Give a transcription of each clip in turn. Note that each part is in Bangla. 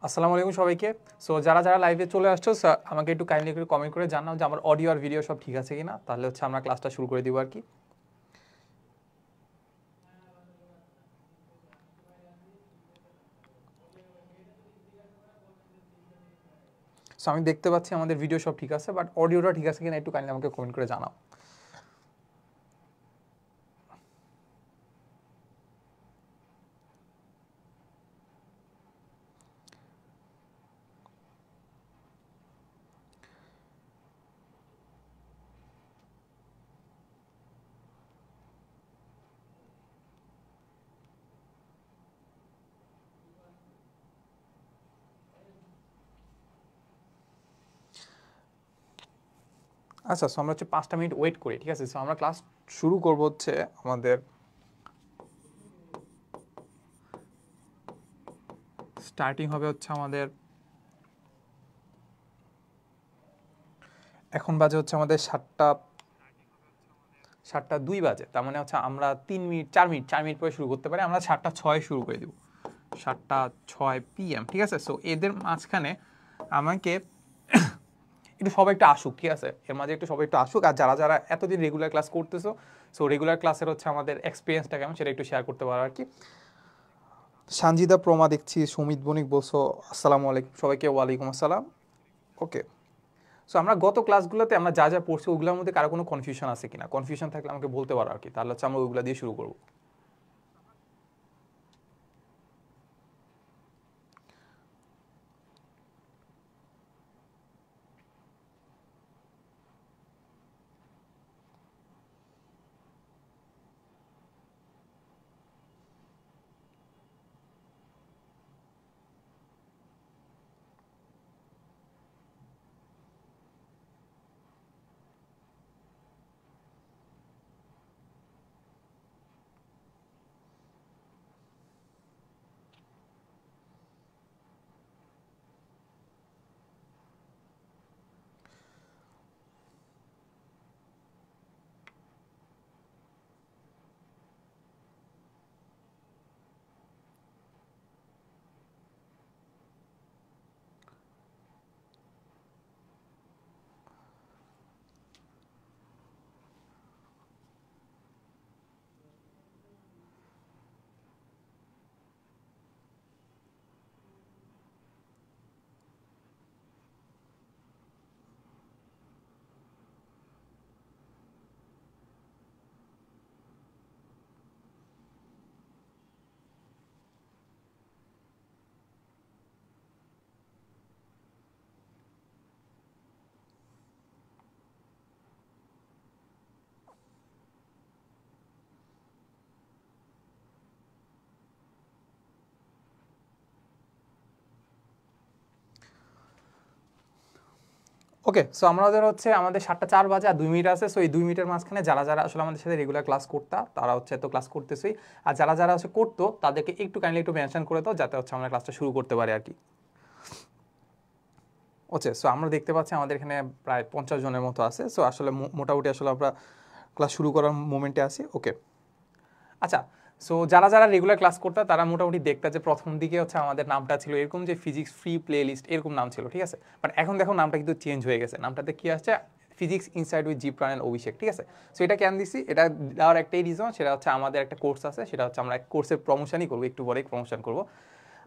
আসসালামু আলাইকুম সবাইকে। সো যারা যারা লাইভে চলে আসছো আমাকে একটু কাইন্ডলি করে কমেন্ট করে জানাও যে আমার অডিও আর ভিডিও সব ঠিক আছে কিনা, তাহলে হচ্ছে আমরা ক্লাসটা শুরু করে দিব আর কি। সো আমি দেখতে পাচ্ছি আমাদের ভিডিও সব ঠিক আছে, বাট অডিওটা ঠিক আছে কিনা একটু কাইন্ডলি আমাকে কমেন্ট করে জানাও। আচ্ছা, সো আমরা হচ্ছে 5টা মিনিট ওয়েট করি, ঠিক আছে? সো আমরা ক্লাস শুরু করব হচ্ছে আমাদের স্টার্টিং হবে হচ্ছে আমাদের এখন বাজে হচ্ছে আমাদের 7টা 2 বাজে, তার মানে হচ্ছে আমরা 3 মিনিট 4 মিনিট পরে শুরু করতে পারি। আমরা 7টা 6 শুরু করে দিব, 7টা 6 PM, ঠিক আছে? সো এদের মাঝখানে আমাকে একটু সবাই একটু আসুক, ঠিক আছে? এর মাঝে একটু সবাই একটু আসুক। আর যারা যারা এতদিন রেগুলার ক্লাস করতেছো, সো রেগুলার ক্লাসের হচ্ছে আমাদের এক্সপিরিয়েন্সটা কেমন সেটা একটু শেয়ার করতে পারো আর কি। সানজিদা প্রমা দেখছি, সুমিত বণিক বলছো আসসালামু আলাইকুম সবাইকে। ওয়ালাইকুম আসসালাম। ওকে, সো আমরা গত ক্লাসগুলোতে আমরা যা যা পড়ছি ওগুলোর মধ্যে কারো কোনো কনফিউশন আছে কিনা, কনফিউশন থাকলে আমাকে বলতে পারো আর কি, তাহলে হচ্ছে আমরা ওইগুলো দিয়ে শুরু করবো। ওকে, সো আমাদের হচ্ছে আমাদের 7টা 4 বাজে আর 2 মিনিট আছে। সো এই 2 মিনিটের মাঝখানে যারা যারা আসলে আমাদের সাথে রেগুলার ক্লাস করতা তারা হচ্ছে তো ক্লাস করতেছেই, আর যারা যারা হচ্ছে করতো তাদেরকে একটু কাইন্ডলি একটু মেনশন করে দাও যাতে হচ্ছে আমরা ক্লাসটা শুরু করতে পারি আর কি। ওকে, সো আমরা দেখতে পাচ্ছি আমাদের এখানে প্রায় 50 জনের মতো আছে। সো আসলে মোটামুটি আসলে আমরা ক্লাস শুরু করার মোমেন্টে আছি। ওকে, আচ্ছা, সো যারা যারা রেগুলার ক্লাস করতো তারা মোটামুটি দেখতা যে প্রথম দিকে হচ্ছে আমাদের নামটা ছিল এরকম যে ফিজিক্স ফ্রি প্লে লিস্ট, এরকম নাম ছিল, ঠিক আছে? বাট এখন দেখো নামটা কিন্তু চেঞ্জ হয়ে গেছে, নামটাতে কি আসছে, ফিজিক্স ইনসাইড উইথ জিপ্রান অ্যান্ড অভিষেক, ঠিক আছে? সো এটা কেন দিছি, এটা দেওয়ার একটাই রিজন, সেটা হচ্ছে আমাদের একটা কোর্স আছে, সেটা হচ্ছে আমরা কোর্সের প্রমোশনই করবো, একটু পরেই প্রমোশন করবো।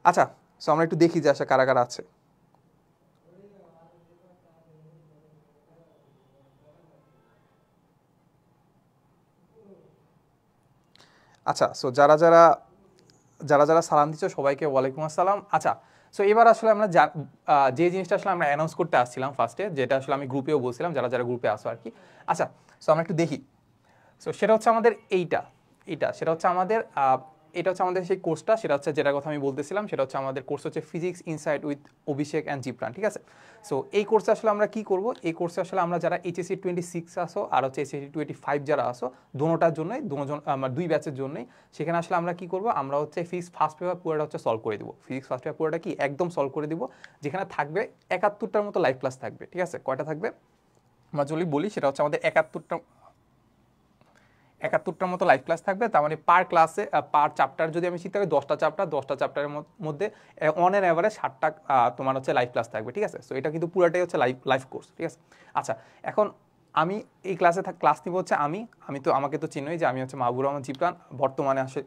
আচ্ছা, সো আমরা একটু দেখি যে আসলে কারা কারা আছে। আচ্ছা, সো যারা যারা যারা যারা সালাম দিচ্ছ সবাইকে ওয়ালাইকুম আসসালাম। আচ্ছা, সো এবার আসলে আমরা যে জিনিসটা আসলে আমরা অ্যানাউন্স করতে আসছিলাম ফার্স্টে, যেটা আসলে আমি গ্রুপেও বলছিলাম যারা যারা গ্রুপে আসো আর কি। আচ্ছা, সো আমরা একটু দেখি। সো সেটা হচ্ছে আমাদের এইটা এইটা সেটা হচ্ছে আমাদের এটা হচ্ছে আমাদের সেই কোর্সটা, সেটা হচ্ছে যেটার কথা আমি বলতেছিলাম, সেটা হচ্ছে আমাদের কোর্স হচ্ছে physics insight with Abhishek and জিপ্রান, ঠিক আছে? সো এই কোর্সে আসলে আমরা কি করব, এই কোর্সে আসলে আমরা যারা HSC 26 আসো আর হচ্ছে HSC 25 যারা আসো, দোনোটার জন্যই, আমার 2 ব্যাচের জন্যই, সেখানে আসলে আমরা কি করব, আমরা হচ্ছে ফিজিক্স ফার্স্ট পেপার পুরোটা হচ্ছে সলভ করে দিব। ফিজিক্স ফার্স্ট পেপার পুরোটা কি একদম সলভ করে দিব, যেখানে থাকবে 71টার মতো লাইভ ক্লাস থাকবে, ঠিক আছে? কয়টা থাকবে আমরা যদি বলি, সেটা হচ্ছে আমাদের 71টার মতো লাইভ ক্লাস থাকবে। তার মানে পার ক্লাসে পার চ্যাপ্টার যদি আমি চিন্তা করি 10টা চ্যাপ্টারের মধ্যে অন অ্যান অ্যাভারেজ 60টা তোমার হচ্ছে লাইভ ক্লাস থাকবে, ঠিক আছে। সো এটা কিন্তু পুরোটাই হচ্ছে লাইভ কোর্স, ঠিক আছে। আচ্ছা, এখন আমি এই ক্লাস নিব হচ্ছে আমাকে তো চিনোই যে আমি হচ্ছে মাহবুবুর রহমান জিবরান, বর্তমানে আসে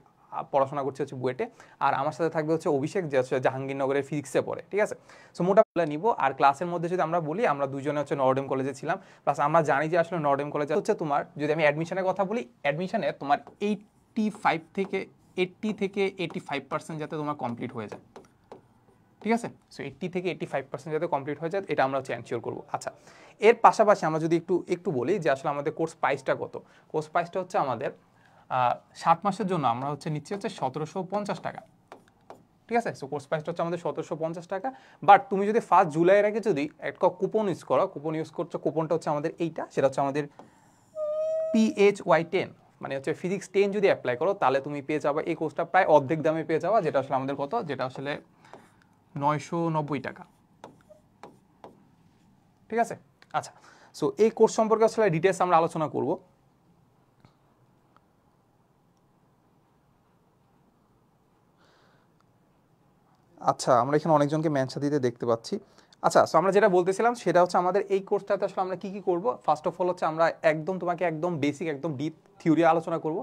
পড়াশোনা করছে হচ্ছে বুয়েটে। আর আমার সাথে থাকবে হচ্ছে অভিষেক, যে হচ্ছে জাহাঙ্গীরনগরের ফিজিক্সে পড়ে, ঠিক আছে। সো মোটামুটি নিব। আর ক্লাসের মধ্যে যদি আমরা বলি, আমরা দুজনে হচ্ছে নর্ডেম কলেজে ছিলাম, প্লাস আমরা জানি যে আসলে নর্ডেম কলেজে হচ্ছে তোমার, যদি আমি অ্যাডমিশনের কথা বলি, অ্যাডমিশনে তোমার 80 থেকে 85% যাতে তোমার কমপ্লিট হয়ে যায়, ঠিক আছে। সো 80 থেকে 85% যাতে কমপ্লিট হয়ে যায়, এটা আমরা হচ্ছে এনশিওর করবো। আচ্ছা, এর পাশাপাশি আমরা যদি একটু বলি যে আসলে আমাদের কোর্স প্রাইসটা কত। কোর্স প্রাইসটা হচ্ছে আমাদের 7 মাসের জন্য আমরা হচ্ছে নিচ্ছি হচ্ছে 1750 টাকা, ঠিক আছে। সো কোর্স প্রাইসটা হচ্ছে আমাদের 1750 টাকা। বাট তুমি যদি 1 জুলাইয়ের আগে যদি একটা কুপন ইউজ করো, কুপনটা হচ্ছে আমাদের এইটা, সেটা হচ্ছে আমাদের PHY10, মানে হচ্ছে ফিজিক্স 10 যদি অ্যাপ্লাই করো, তাহলে তুমি পেয়ে যাবে এই কোর্সটা প্রায় অর্ধেক দামে পেয়ে যাওয়া, যেটা আসলে আমাদের কত, যেটা আসলে 990 টাকা, ঠিক আছে। আচ্ছা, সো এই কোর্স সম্পর্কে আসলে ডিটেলস আমরা আলোচনা করব। আচ্ছা, আমরা এখানে অনেকজনকে মেনশন দিতে দেখতে পাচ্ছি। আচ্ছা, সো আমরা যেটা বলতেছিলাম সেটা হচ্ছে আমাদের এই কোর্সটাতে আসলে আমরা কি করব। ফার্স্ট অফ অল হচ্ছে আমরা তোমাকে একদম বেসিক, একদম ডিপ থিওরি আলোচনা করব।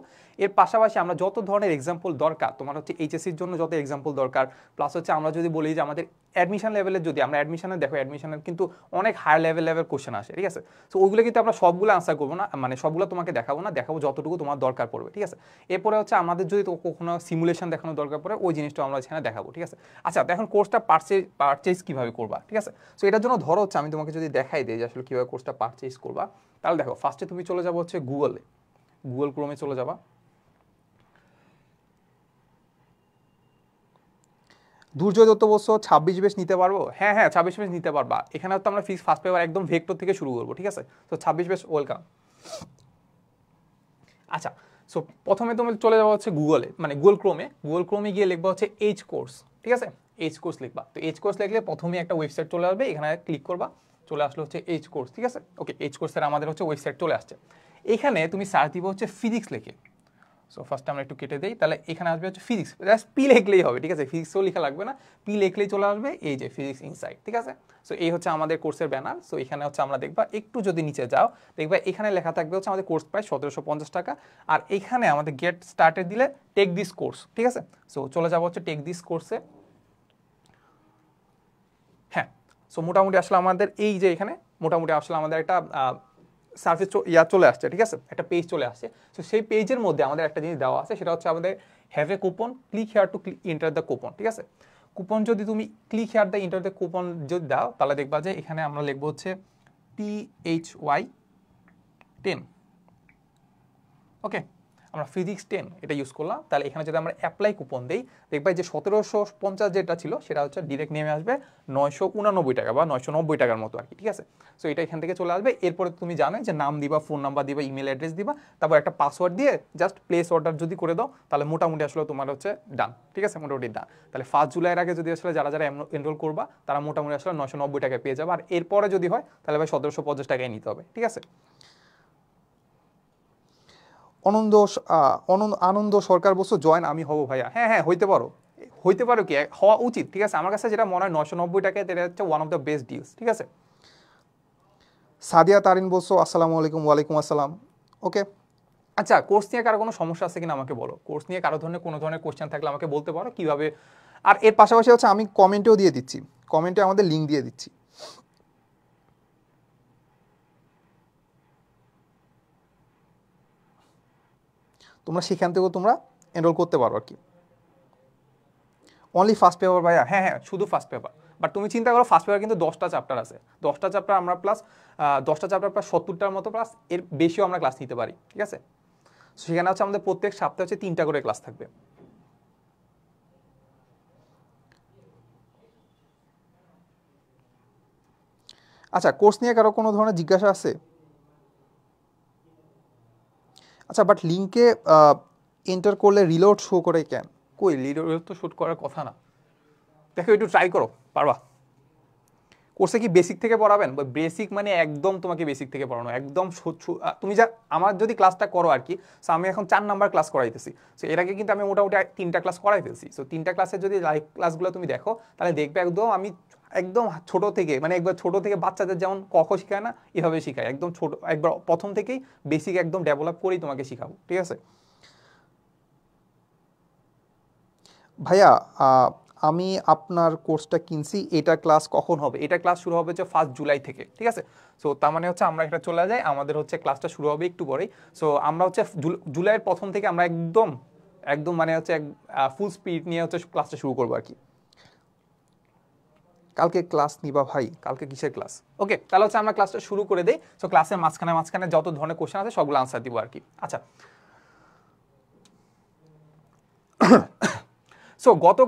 এর পাশাপাশি আমরা যত ধরনের এক্সাম্পল দরকার, তোমার হচ্ছে এইচএসসির জন্য যত এক্সাম্পল দরকার, প্লাস হচ্ছে আমরা যদি বলি যে আমাদের অ্যাডমিশন লেভেলের, যদি আমরা অ্যাডমিশনের কিন্তু অনেক হায়ার লেভেল কোশ্চেন আসে, ঠিক আছে। সো ওইগুলো কিন্তু আমরা সবগুলো আনসার করবো না, মানে সবগুলো তোমাকে দেখাবো যতটুকু তোমার দরকার পড়বে, ঠিক আছে। এরপরে হচ্ছে আমাদের যদি কখনো সিমুলেশন দেখানো দরকার পড়ে, ওই জিনিসটা আমরা এখানে দেখাবো, ঠিক আছে। আচ্ছা, এখন কোর্সটা পারচেজ কিভাবে করবা, ঠিক আছে। সো এটার জন্য ধরো হচ্ছে আমি তোমাকে যদি দেখাই দিই যে আসলে কিভাবে কোর্সটা পারচেজ করবা, তাহলে দেখো ফার্স্টে তুমি চলে যাবো হচ্ছে গুগল ক্রোমে চলে যাবা। দুর্জয় দত্ত বলছো 26 বেশ নিতে পারবো। হ্যাঁ, 26 বেশ নিতে পারবা। এখানে তো আমরা ফিক্স ফার্স্ট পেপার একদম ভেক্টর থেকে শুরু করবো, ঠিক আছে। তো 26 বেশ ওয়েলকাম। আচ্ছা, সো প্রথমে তুমি চলে যাবো হচ্ছে গুগলে, মানে গুগল ক্রোমে গিয়ে লিখবা হচ্ছে এইচ কোর্স, ঠিক আছে। এইচ কোর্স লিখবা। তো এইচ কোর্স লিখলে প্রথমে একটা ওয়েবসাইট চলে আসবে, এখানে ক্লিক করবা, চলে আসলো হচ্ছে এইচ কোর্স, ঠিক আছে। ওকে, এইচ কোর্সের আমাদের হচ্ছে ওয়েবসাইট চলে আসছে। এখানে তুমি সার্চ দিবা হচ্ছে ফিজিক্স লিখে। সো ফার্স্ট আমরা একটু কেটে দেই, তাহলে এখানে আসবে হচ্ছে ফিজিক্স, জাস্ট পি লিখলেই হবে, ঠিক আছে। ফিজিক্সও লেখা লাগবে না, পি লিখলেই চলে আসবে এই যে ফিজিক্স ইনসাইট, ঠিক আছে। সো এই হচ্ছে আমাদের কোর্সের ব্যানার। সো এখানে হচ্ছে আমরা দেখবা, একটু যদি নিচে যাও দেখবা এখানে লেখা থাকবে হচ্ছে আমাদের কোর্স প্রাইস 1750 টাকা। আর এখানে আমাদের গেট স্টার্টে দিলে টেক দিস কোর্স, ঠিক আছে। সো চলে যাবো হচ্ছে টেক দিস কোর্সে। হ্যাঁ, সো মোটামুটি আসলে আমাদের এই যে এখানে মোটামুটি আসলে আমাদের একটা সার্ভিস চলে আসছে, ঠিক আছে, একটা পেজ চলে আসছে। সো সেই পেজের মধ্যে আমাদের একটা জিনিস দেওয়া আছে, সেটা হচ্ছে আমাদের have a coupon, click here to enter the coupon, ঠিক আছে। কুপন যদি তুমি click here the enter the coupon যদি দাও, তাহলে দেখবা যে এখানে আমরা লিখবো হচ্ছে PHY10, ওকে। আমরা ফিজিক্স 10 এটা ইউজ করলাম। তাহলে এখানে যদি আমরা অ্যাপ্লাই কুপন দিই, দেখবা যে 1750 যেটা ছিল সেটা হচ্ছে ডিরেক্ট নেমে আসবে 989 টাকা বা 990 টাকার মতো আর কি, ঠিক আছে। সো এটা এখান থেকে চলে আসবে। এরপরে তুমি জানো যে নাম দিবা, ফোন নাম্বার দিবা, ইমেল অ্যাড্রেস দিবা, তারপর একটা পাসওয়ার্ড দিয়ে জাস্ট প্লেস অর্ডার যদি করে দাও, তাহলে মোটামুটি আসলে তোমার হচ্ছে ডান, ঠিক আছে, মোটামুটি ডান। তাহলে 1 জুলাইয়ের আগে যদি আসলে যারা এনরোল করবা, তারা মোটামুটি আসলে 990 টাকায় পেয়ে যাবে। আর এরপরে যদি হয় তাহলে ভাই 1750 টাকায় নিতে হবে, ঠিক আছে। আনন্দ সরকার বলছো জয়েন আমি হবো ভাইয়া। হ্যাঁ, হইতে পারো কি, হওয়া উচিত, ঠিক আছে। আমার কাছে যেটা মনে হয় 990 টাকায় এটা হচ্ছে one of the best deals, ঠিক আছে। সাদিয়া তারিন বলছো আসসালামু আলাইকুম। ওয়ালাইকুম আসসালাম, ওকে। আচ্ছা, কোর্স নিয়ে কারো কোনো সমস্যা আছে কিনা আমাকে বলো। কোর্স নিয়ে কারো কোনো ধরনের কোশ্চেন থাকলে আমাকে বলতে পারো কিভাবে। আর এর পাশাপাশি হচ্ছে আমি কমেন্টেও দিয়ে দিচ্ছি, কমেন্টে আমাদের লিঙ্ক দিয়ে দিচ্ছি। তোমরা সেখান থেকেও তোমরা এনরোল করতে পারো আর কি। অনলি ফার্স্ট পেপার ভাইয়া। হ্যাঁ, শুধু ফার্স্ট পেপার। বাট তুমি চিন্তা করো ফার্স্ট পেপার কিন্তু 10টা চ্যাপ্টার আছে, 10টা চ্যাপ্টার আমরা প্লাস 10টা চ্যাপ্টার প্লাস 70টার মতো, প্লাস এর বেশিও আমরা ক্লাস নিতে পারি, ঠিক আছে। সেখানে হচ্ছে আমাদের প্রত্যেক সপ্তাহে হচ্ছে 3টা করে ক্লাস থাকবে। আচ্ছা, কোর্স নিয়ে কারো কোনো ধরনের জিজ্ঞাসা আছে? আচ্ছা, বাট লিঙ্কে এন্টার করলে রিলোড শো করে কেন? কই রিলোড তো শুট করার কথা না। দেখো একটু ট্রাই করো, পারবা। কোর্সে কি বেসিক থেকে পড়াবেন? বেসিক মানে একদম তোমাকে বেসিক থেকে পড়ানো, একদম তুমি যা আমার যদি ক্লাসটা করো আর কি, সো আমি এখন 4 নাম্বার ক্লাস করাইতেছি। সো এর আগে কিন্তু আমি মোটামুটি 3টা ক্লাস করাই ফেলছি। সো 3টা ক্লাসে যদি লাইভ ক্লাসগুলো তুমি দেখো তাহলে দেখবে একদম আমি একদম ছোট থেকে, মানে একবার ছোট থেকে বাচ্চাদের যেমন ক খ শিখায় না, এভাবে শিখাই একদম ছোট, একবার প্রথম থেকেই বেসিক একদম ডেভেলপ করেই তোমাকে শিখাবো, ঠিক আছে? ভাইয়া আমি আপনার কোর্সটা কিনছি, এটা ক্লাস কখন হবে? এটা ক্লাস শুরু হবে হচ্ছে 1 জুলাই থেকে, ঠিক আছে? সো তার মানে হচ্ছে আমরা একটা চলে যাই, আমাদের হচ্ছে ক্লাসটা শুরু হবে একটু পরেই। সো আমরা হচ্ছে জুলাইয়ের প্রথম থেকে আমরা একদম একদম মানে হচ্ছে ফুল স্পিড নিয়ে হচ্ছে ক্লাসটা শুরু করবো আর কি। কালকে ক্লাস নিবা ভাই? কালকে কিসের ক্লাস? ওকে, তাহলে হচ্ছে আমরা ক্লাসটা শুরু করে দিই। সো ক্লাসের মাঝখানে মাঝখানে যত ধরনের কোশ্চেন আছে সবগুলো আনসার দিব আর কি। আচ্ছা, সো গত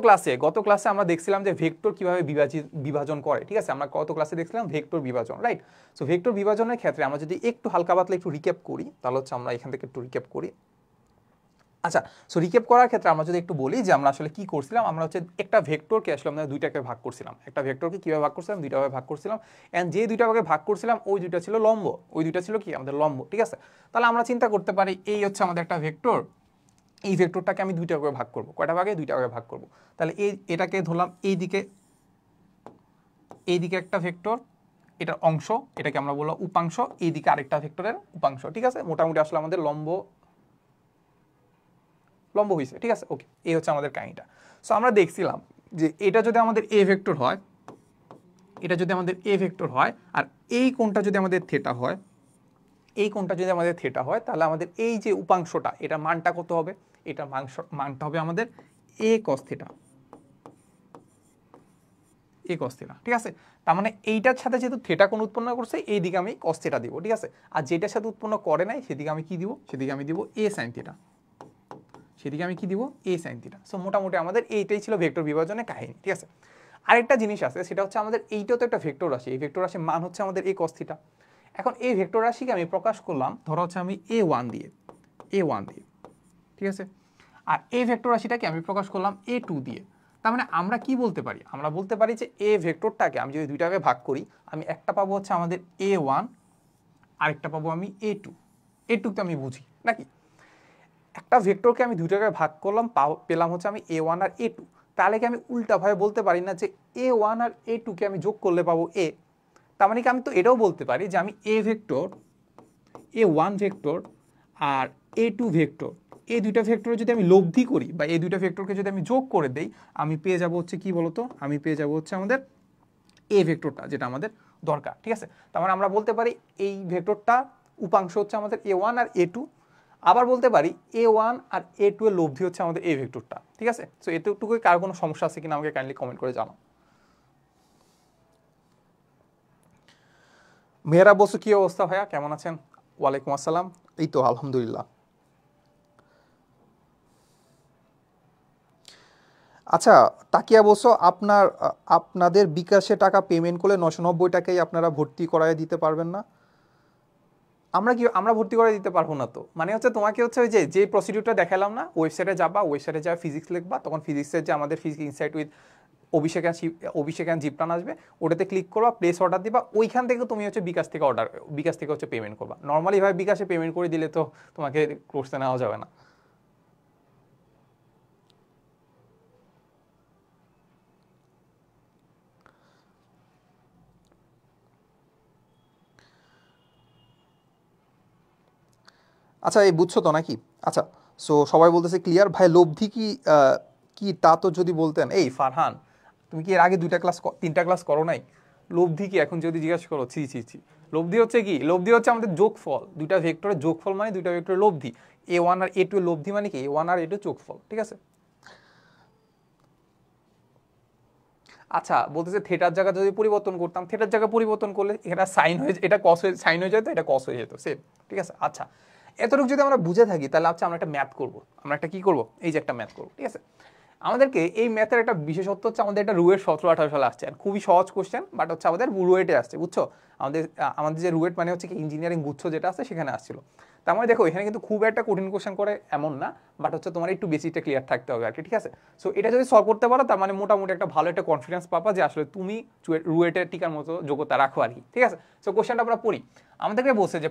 ক্লাসে আমরা দেখছিলাম যে ভেক্টর কিভাবে বিভাজন করে, ঠিক আছে? আমরা গত ক্লাসে দেখছিলাম ভেক্টর বিভাজন, রাইট? সো ভেক্টর বিভাজনের ক্ষেত্রে আমরা যদি একটু হালকা পাতলা একটু রিক্যাপ করি, তাহলে হচ্ছে আমরা এখান থেকে একটু রিক্যাপ করি। আচ্ছা, সো রিক্যাপ করার ক্ষেত্রে আমরা যদি একটু বলি যে আমরা আসলে কি করছিলাম, আমরা হচ্ছে একটা ভেক্টরকে আসলে আমরা দুইটাকে ভাগ করছিলাম। একটা ভেক্টরকে কিভাবে ভাগ করছিলাম? দুইটা ভাগে ভাগ করছিলাম। এন্ড যে দুইটা ভাগে ভাগ করছিলাম ওই দুইটা ছিল লম্ব, ওই দুইটা ছিল কি আমাদের লম্ব, ঠিক আছে? তাহলে আমরা চিন্তা করতে পারি এই হচ্ছে আমাদের একটা ভেক্টর, এই ভেক্টরটাকে আমি দুইটা ভাগে ভাগ করব। কয়টা ভাগে? দুইটা ভাগে ভাগ করব। তাহলে এটাকে ধরলাম এইদিকে একটা ভেক্টর, এটার অংশ, এটাকে আমরা বললাম উপাংশ, এইদিকে আরেকটা ভেক্টরের উপাংশ, ঠিক আছে? মোটামুটি আসলে আমাদের লম্ব হয়েছে, ঠিক আছে? ওকে, এই হচ্ছে আমাদের কাহিনীটা। সো আমরা দেখছিলাম যে এটা যদি আমাদের এ ভেক্টর হয়, এটা যদি আমাদের এ ভেক্টর হয়, আর এই কোণটা যদি আমাদের থিটা হয়, এই কোণটা যদি আমাদের থিটা হয়, তাহলে আমাদের এই যে উপাংশটা, এটা মানটা কত হবে? এটা মানটা হবে আমাদের এ কস থিটা, এ কস থিটা, ঠিক আছে? তার মানে এইটার সাথে যেহেতু থিটা কোণ উৎপন্ন করছে, এই দিকে আমি কস থিটা দিব, ঠিক আছে? আর যেটার সাথে উৎপন্ন করে নাই সেদিকে আমি কি দিব? সেদিকে আমি দিব এ সাইন থিটা, সেদিকে আমি কি দিব? এ সাইন থিটা। সো মোটামুটি আমাদের এইটাই ছিল ভেক্টর বিভাজনের কাহিনী, ঠিক আছে? আরেকটা জিনিস আছে, সেটা হচ্ছে আমাদের এইটাও তো একটা ভেক্টর রাশি, এই ভেক্টর রাশির মান হচ্ছে আমাদের এ কস থিটা। এখন এই ভেক্টর রাশিকে আমি প্রকাশ করলাম, ধরো হচ্ছে আমি A1 দিয়ে, ঠিক আছে? আর এই ভেক্টর রাশিটাকে আমি প্রকাশ করলাম A2 দিয়ে। তার মানে আমরা কি বলতে পারি? আমরা বলতে পারি যে এ ভেক্টরটাকে আমি যদি দুইটাকে ভাগ করি, আমি একটা পাবো হচ্ছে আমাদের A1, আরেকটা পাবো আমি A2। এটুকু আমি বুঝি নাকি? একটা ভেক্টরকে আমি দুইটাকে ভাগ করলাম, পেলাম হচ্ছে আমি A1 আর A2। তাহলে কি আমি উল্টাভাবে বলতে পারি না যে A1 আর A2কে আমি যোগ করলে পাবো A? তার মানে কি আমি তো এটাও বলতে পারি যে আমি A1 ভেক্টর আর A2 ভেক্টর, এই দুইটা ভেক্টর যদি আমি লব্ধি করি বা এই দুইটা ভেক্টরকে যদি আমি যোগ করে দেই, আমি পেয়ে যাব হচ্ছে কি বলতো? আমি পেয়ে যাব হচ্ছে আমাদের এ ভেক্টরটা, যেটা আমাদের দরকার, ঠিক আছে? তার মানে আমরা বলতে পারি এই ভেক্টরটা উপাংশ হচ্ছে আমাদের A1 আর A2। আবার বলতে পারি A1 আর A2 এর লব্ধি হচ্ছে আমাদের এই ভেক্টরটা, ঠিক আছে? সো এতটুকুই কার কোনো সমস্যা আছে কিনা আমাকে কাইন্ডলি কমেন্ট করে জানাও। মেয়েরা বসু, কি অবস্থা ভাইয়া, কেমন আছেন? ওয়ালাইকুম আসসালাম, এই তো আলহামদুলিল্লাহ। আচ্ছা, তাকিয়া বসো, আপনাদের বিকাশে টাকা পেমেন্ট করলে 990 টাকাই আপনারা ভর্তি করায় দিতে পারবেন না? আমরা ভর্তি করে দিতে পারবো না তো। মানে হচ্ছে তোমাকে হচ্ছে ওই যে প্রসিডিউরটা দেখালাম না, ওয়েবসাইটে যাবা, ওয়েবসাইটে যা ফিজিক্স লিখবা, তখন ফিজিক্সের যে আমাদের physics insight with Abhishek and জিপটান আসবে, ওটাতে ক্লিক করবা, প্লেস অর্ডার দিবা, ওইখান থেকে তুমি হচ্ছে বিকাশ থেকে হচ্ছে পেমেন্ট করবা। নর্মালি ভাবে বিকাশে পেমেন্ট করে দিলে তো তোমাকে কোর্সে নেওয়া যাবে না। আচ্ছা, এই বুঝছো তো নাকি? আচ্ছা, সো সবাই বলতেছে ক্লিয়ার। ভাই লব্ধি কি কি তা তো যদি বলতেন। এই ফারহান, তুমি কি এর আগে 3টা ক্লাস করো নাই? লব্ধি কি এখন যদি জিজ্ঞাসা করো, ছি ছি ছি। লব্ধি হচ্ছে কি? লব্ধি হচ্ছে আমাদের যোগফল, দুইটা ভেক্টরের যোগফল, মানে দুইটা ভেক্টরের লব্ধি। A1 আর A2 এর লব্ধি মানে কি? A1 আর A2 যোগফল, ঠিক আছে? আচ্ছা, বলতেছে থিটার জায়গা যদি পরিবর্তন করতাম, থিটার জায়গা পরিবর্তন করলে এটা সাইন হয়ে, এটা কস হয়ে সাইন হয়ে যেত, এটা কস হয়ে যেত, সেম, ঠিক আছে? আচ্ছা, এতটুকু যদি আমরা বুঝে থাকি, তাহলে হচ্ছে আমরা একটা ম্যাথ করব। আমরা একটা কি করব? এই যে একটা ম্যাথ করব, ঠিক আছে? আমাদেরকে এই ম্যাথের একটা বিশেষত্ব হচ্ছে আমাদের একটা রুয়েট 17-18 সালে আসছে, আর খুবই সহজ কোশ্চেন, বাট হচ্ছে আমাদের রুয়েটে আসছে, বুঝছো? আমাদের যে রুয়েট মানে হচ্ছে কি ইঞ্জিনিয়ারিং গুচ্ছ যেটা আছে সেখানে আসছিল। তার মানে দেখো এখানে কিন্তু খুব একটা কঠিন কোশ্চেন করে এমন না, বাট হচ্ছে তোমার একটু বেসিকটা ক্লিয়ার থাকতে হবে আর কি, ঠিক আছে। সো এটা যদি সলভ করতে পারো তার মানে মোটামুটি একটা ভালো একটা কনফিডেন্স পাবা যে আসলে তুমি রুয়েটের টিকার মতো যোগ্যতা রাখো আর কি, ঠিক আছে। সো কোশ্চেনটা আমরা পড়ি। আমাদেরকে বলছে যে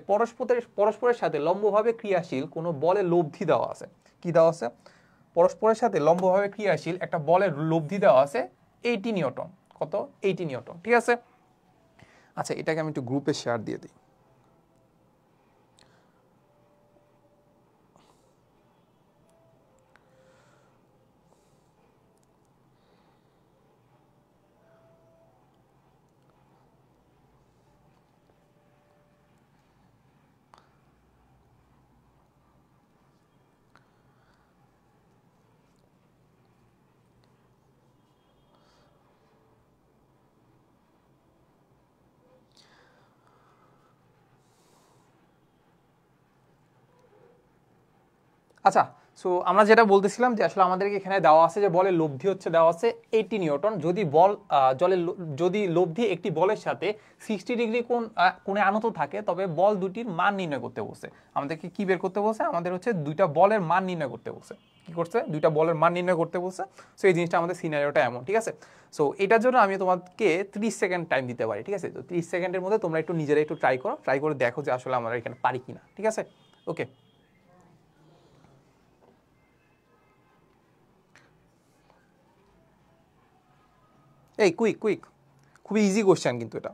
পরস্পরের সাথে লম্বভাবে ক্রিয়াশীল কোনো বলের লব্ধি দেওয়া আছে। কি দেওয়া আছে? পরস্পরের সাথে লম্বভাবে ক্রিয়াশীল একটা বলের লব্ধি দেওয়া আছে 80 নিউটন। কত? 80 নিউটন, ঠিক আছে। আচ্ছা, এটাকে আমি একটু গ্রুপে শেয়ার দিয়ে দিই। আচ্ছা, সো আমরা যেটা বলতেছিলাম যে আসলে আমাদেরকে এখানে দেওয়া আছে যে বলের লব্ধি হচ্ছে দেওয়া আছে 80 নিউটন। যদি বল যদি লব্ধি একটি বলের সাথে 60 ডিগ্রি কোণে আনত থাকে তবে বল দুটির মান নির্ণয় করতে বলছে। আমাদেরকে কি বের করতে বলছে? আমাদের হচ্ছে দুইটা বলের মান নির্ণয় করতে বলছে। কি করছে? দুইটা বলের মান নির্ণয় করতে বলছে। সো এই জিনিসটা আমাদের সিনারিওটা এমন, ঠিক আছে। সো এটার জন্য আমি তোমাকে 30 সেকেন্ড টাইম দিতে পারি, ঠিক আছে। তো 30 সেকেন্ডের মধ্যে তোমরা একটু নিজেরা একটু ট্রাই করে দেখো যে আসলে আমরা এখানে পারি কিনা, ঠিক আছে। ওকে, এই কুইক কুইক, খুবই ইজি কোশ্চেন কিন্তু এটা।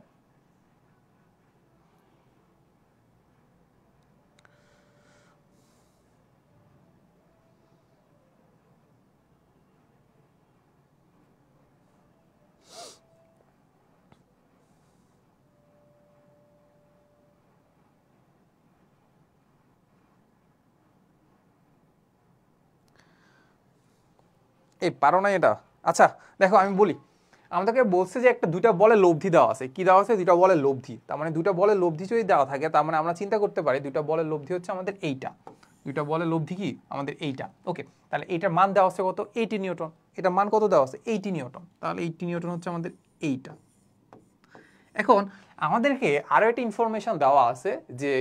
এই পারো না এটা? আচ্ছা দেখো আমি বলি, আমাদেরকে বলছে যে একটা দুইটা বলের লব্ধি দেওয়া আছে। কি দেওয়া আছে? দুইটা বলের লব্ধি। তার মানে দুইটা বলের লব্ধি যদি দেওয়া থাকে তার মানে আমরা চিন্তা করতে পারি দুইটা বলের লব্ধি হচ্ছে আমাদের এইটা। দুইটা বলের লব্ধি কি আমাদের এইটা। ওকে, তাহলে এইটার মান দেওয়া আছে কত? 80 নিউটন। এটার মান কত দেওয়া আছে? 80 নিউটন। তাহলে 80 নিউটন হচ্ছে আমাদের এইটা। এখন আমাদেরকে আরো একটা ইনফরমেশন দেওয়া আছে যে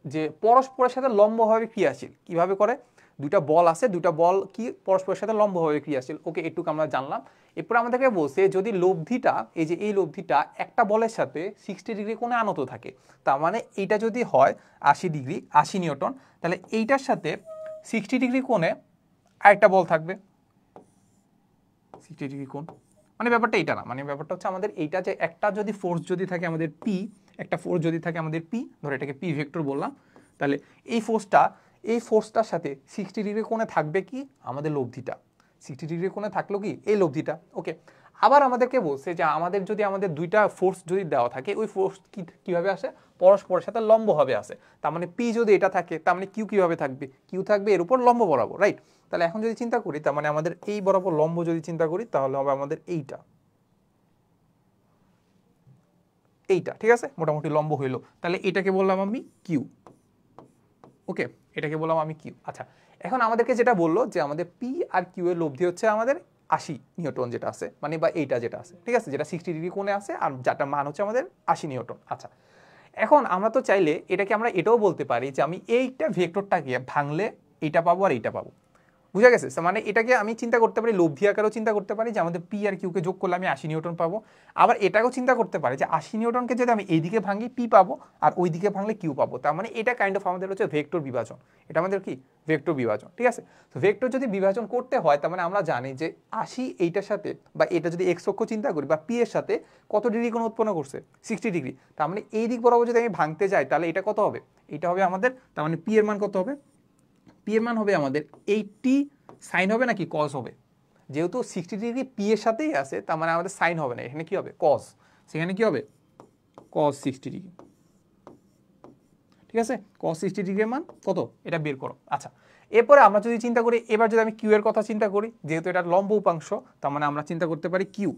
যে পরস্পরের সাথে লম্বভাবে ক্রিয়াশীল। কিভাবে করে? দুইটা বল আছে, দুইটা বল কি পরস্পরের সাথে লম্বভাবে ক্রিয়াশীল। ওকে, একটু আমরা জানলাম। এরপর আমাদেরকে বলছে যদি লব্ধিটা, এই যে এই লব্ধিটা একটা বলের সাথে 60 ডিগ্রি কোণে আনত থাকে, তার মানে এইটা যদি হয় 80 ডিগ্রি 80 নিউটন, তাহলে এইটার সাথে 60 ডিগ্রি কোণে আরেকটা বল থাকবে 60 ডিগ্রি কোণ। মানে ব্যাপারটা এইটা না, মানে ব্যাপারটা হচ্ছে আমাদের এইটা যে একটা যদি ফোর্স যদি থাকে আমাদের পি, একটা ফোর্স যদি থাকে আমাদের পি, ধরো এটাকে পি ভেক্টর বললাম, তাহলে এই ফোর্সটার সাথে 60 ডিগ্রি কোণে থাকবে কি আমাদের লব্ধিটা। 60 ডিগ্রি কোণে থাকলো কি এই লব্ধিটা। ওকে, আবার আমাদেরকে বলছে যে আমাদের যদি আমাদের দুইটা ফোর্স যদি দেওয়া থাকে ওই ফোর্স কিভাবে আসে? পরস্পরের সাথে লম্বভাবে আসে। তার মানে পি যদি এটা থাকে তার মানে কিউ কিভাবে থাকবে? কিউ থাকবে এর উপর লম্ব বরাবর, রাইট। তাহলে এখন যদি চিন্তা করি তার মানে আমাদের এই বরাবর লম্ব যদি চিন্তা করি তাহলে হবে আমাদের এইটা, এইটা, ঠিক আছে। মোটামুটি লম্ব হইলো, তাহলে এটাকে বললাম আমি কিউ। ওকে, এটাকে বললাম আমি কিউ। আচ্ছা, এখন আমাদেরকে যেটা বললো যে আমাদের পি আর কিউ এর লব্ধি হচ্ছে আমাদের 80 নিউটন যেটা আছে, মানে বা এইটা যেটা আছে, ঠিক আছে, যেটা 60 ডিগ্রি কোণে আছে আর যাটার মান হচ্ছে আমাদের 80 নিউটন। আচ্ছা, এখন আমরা তো চাইলে এটাকে আমরা এটাও বলতে পারি যে আমি এইটা ভেক্টরটাকে ভাঙলে এইটা পাবো আর এইটা পাবো। বুঝা গেছে? মানে এটাকে আমি চিন্তা করতে পারি লব্ধি আকারেও চিন্তা করতে পারি যে আমাদের পি আর কিউকে যোগ করলে আমি 80 নিউটন পাবো। আবার এটাকেও চিন্তা করতে পারি যে 80 নিউটনকে যদি আমি এইদিকে ভাঙি পি পাবো আর ওইদিকে ভাঙলে কিউ পাবো। তার মানে এটা কাইন্ড অফ আমাদের হচ্ছে ভেক্টর বিভাজন। এটা আমাদের কি ভেক্টর বিভাজন, ঠিক আছে। তো ভেক্টর যদি বিভাজন করতে হয় তার মানে আমরা জানি যে 80 এইটার সাথে বা এটা যদি এক্স অক্ষ চিন্তা করি বা পি এর সাথে কত ডিগ্রি কোণ উৎপন্ন করছে? 60 ডিগ্রি। তার মানে এই দিক বরাবর যদি আমি ভাঙতে যাই তাহলে এটা কত হবে? এটা হবে আমাদের, তার মানে পি এর মান কত হবে? পি এর মান হবে আমাদের 80 সাইন হবে নাকি কজ হবে? যেহেতু 60 ডিগ্রি পি এর সাথেই আছে তার মানে আমাদের সাইন হবে না, এখানে কি হবে? কজ। সেখানে কি হবে? কজ 60 ডিগ্রি, ঠিক আছে। কজ 60 ডিগ্রির মান কত? এটা বের করো। আচ্ছা, এরপরে আমরা যদি চিন্তা করি, এবার যদি আমি কিউ এর কথা চিন্তা করি, যেহেতু এটা লম্ব উপাংশ তার মানে আমরা চিন্তা করতে পারি কিউ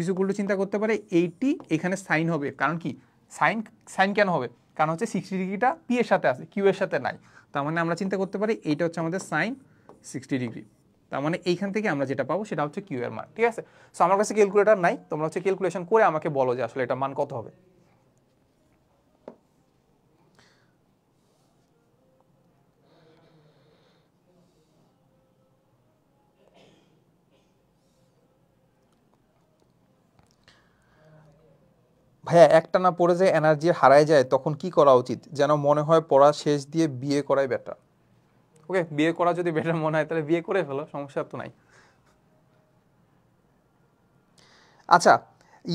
ইজ ইকুয়াল টু চিন্তা করতে পারি 80, এখানে সাইন হবে। কারণ কি সাইন? সাইন কেন হবে? কারণ হচ্ছে 60 ডিগ্রিটা পি এর সাথে আছে, কিউ এর সাথে নাই। তার মানে আমরা চিন্তা করতে পারি এইটা হচ্ছে আমাদের সাইন 60 ডিগ্রি। তার মানে এইখান থেকে আমরা যেটা পাবো সেটা হচ্ছে কিউ এর মান, ঠিক আছে। সো আমার কাছে ক্যালকুলেটর নাই, তোমরা হচ্ছে ক্যালকুলেশন করে আমাকে বলো যে আসলে এটা মান কত হবে। ভাইয়া একটানা পড়ে যায় এনার্জি হারায় যায় তখন কি করা উচিত? যেন মনে হয় পড়া শেষ দিয়ে বিয়ে করাই বেটার। ওকে, বিয়ে করা যদি বেটার মনে হয় তাহলে বিয়ে করে ফেলো, সমস্যা তো নাই। আচ্ছা,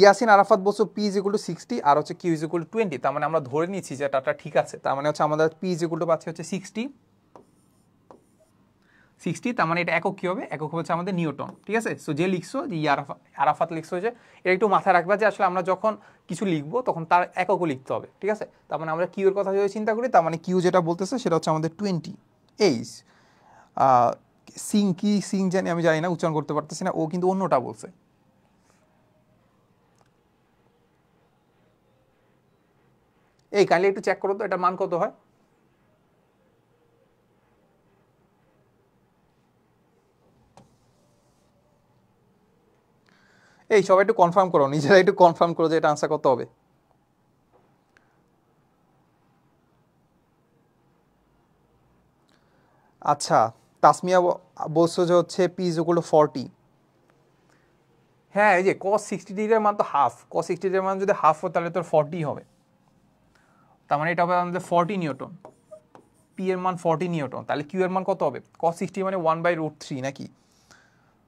ইয়াসিন আরাফাত বলছো পি ইজ ইকুয়াল টু 60 আর হচ্ছে কিউ ইজ ইকুয়াল টু 20, তার মানে আমরা ধরে নিচ্ছি যে ডাটা ঠিক আছে। তার মানে হচ্ছে আমাদের পি ইজ ইকুয়াল টু পাচ্ছে হচ্ছে 60, তার মানে এটা একক কি হবে? একক হচ্ছে আমাদের নিউটন, ঠিক আছে। সো যে লিখছো যে আরাফাত লিখছো, যে এটা একটু মাথায় রাখবা যে আসলে আমরা যখন কিছু লিখবো তখন তার এককও লিখতে হবে, ঠিক আছে। তার মানে আমরা কিউ এর কথা যদি চিন্তা করি, তার মানে কিউ যেটা বলতেছে সেটা হচ্ছে আমাদের 20 এইচ। সিং কি সিং জানি, আমি জানি না, উচ্চারণ করতে পারতেছি না, ও কিন্তু অন্যটা বলছে। এই কাইন্ডলি একটু চেক করো তো এটার মান কত হয়। এই সবাই একটু কনফার্ম করো, নিজেরা একটু কনফার্ম করো যে এটা আনসার কত হবে। আচ্ছা, তাসমিয়া বলছো যে হচ্ছে পি ইজ ইকুয়াল টু 40। হ্যাঁ, এই যে cos 60 ডিগ্রির মান তো হাফ, cos 60 ডিগ্রির মান যদি হাফ হয় তাহলে তোর 40 হবে। তার মানে এটা হবে আমাদের 40 নিউটন। পি এর মান 40 নিউটন, তাহলে কিউ এর মান কত হবে? cos 60 মানে 1/√3 নাকি?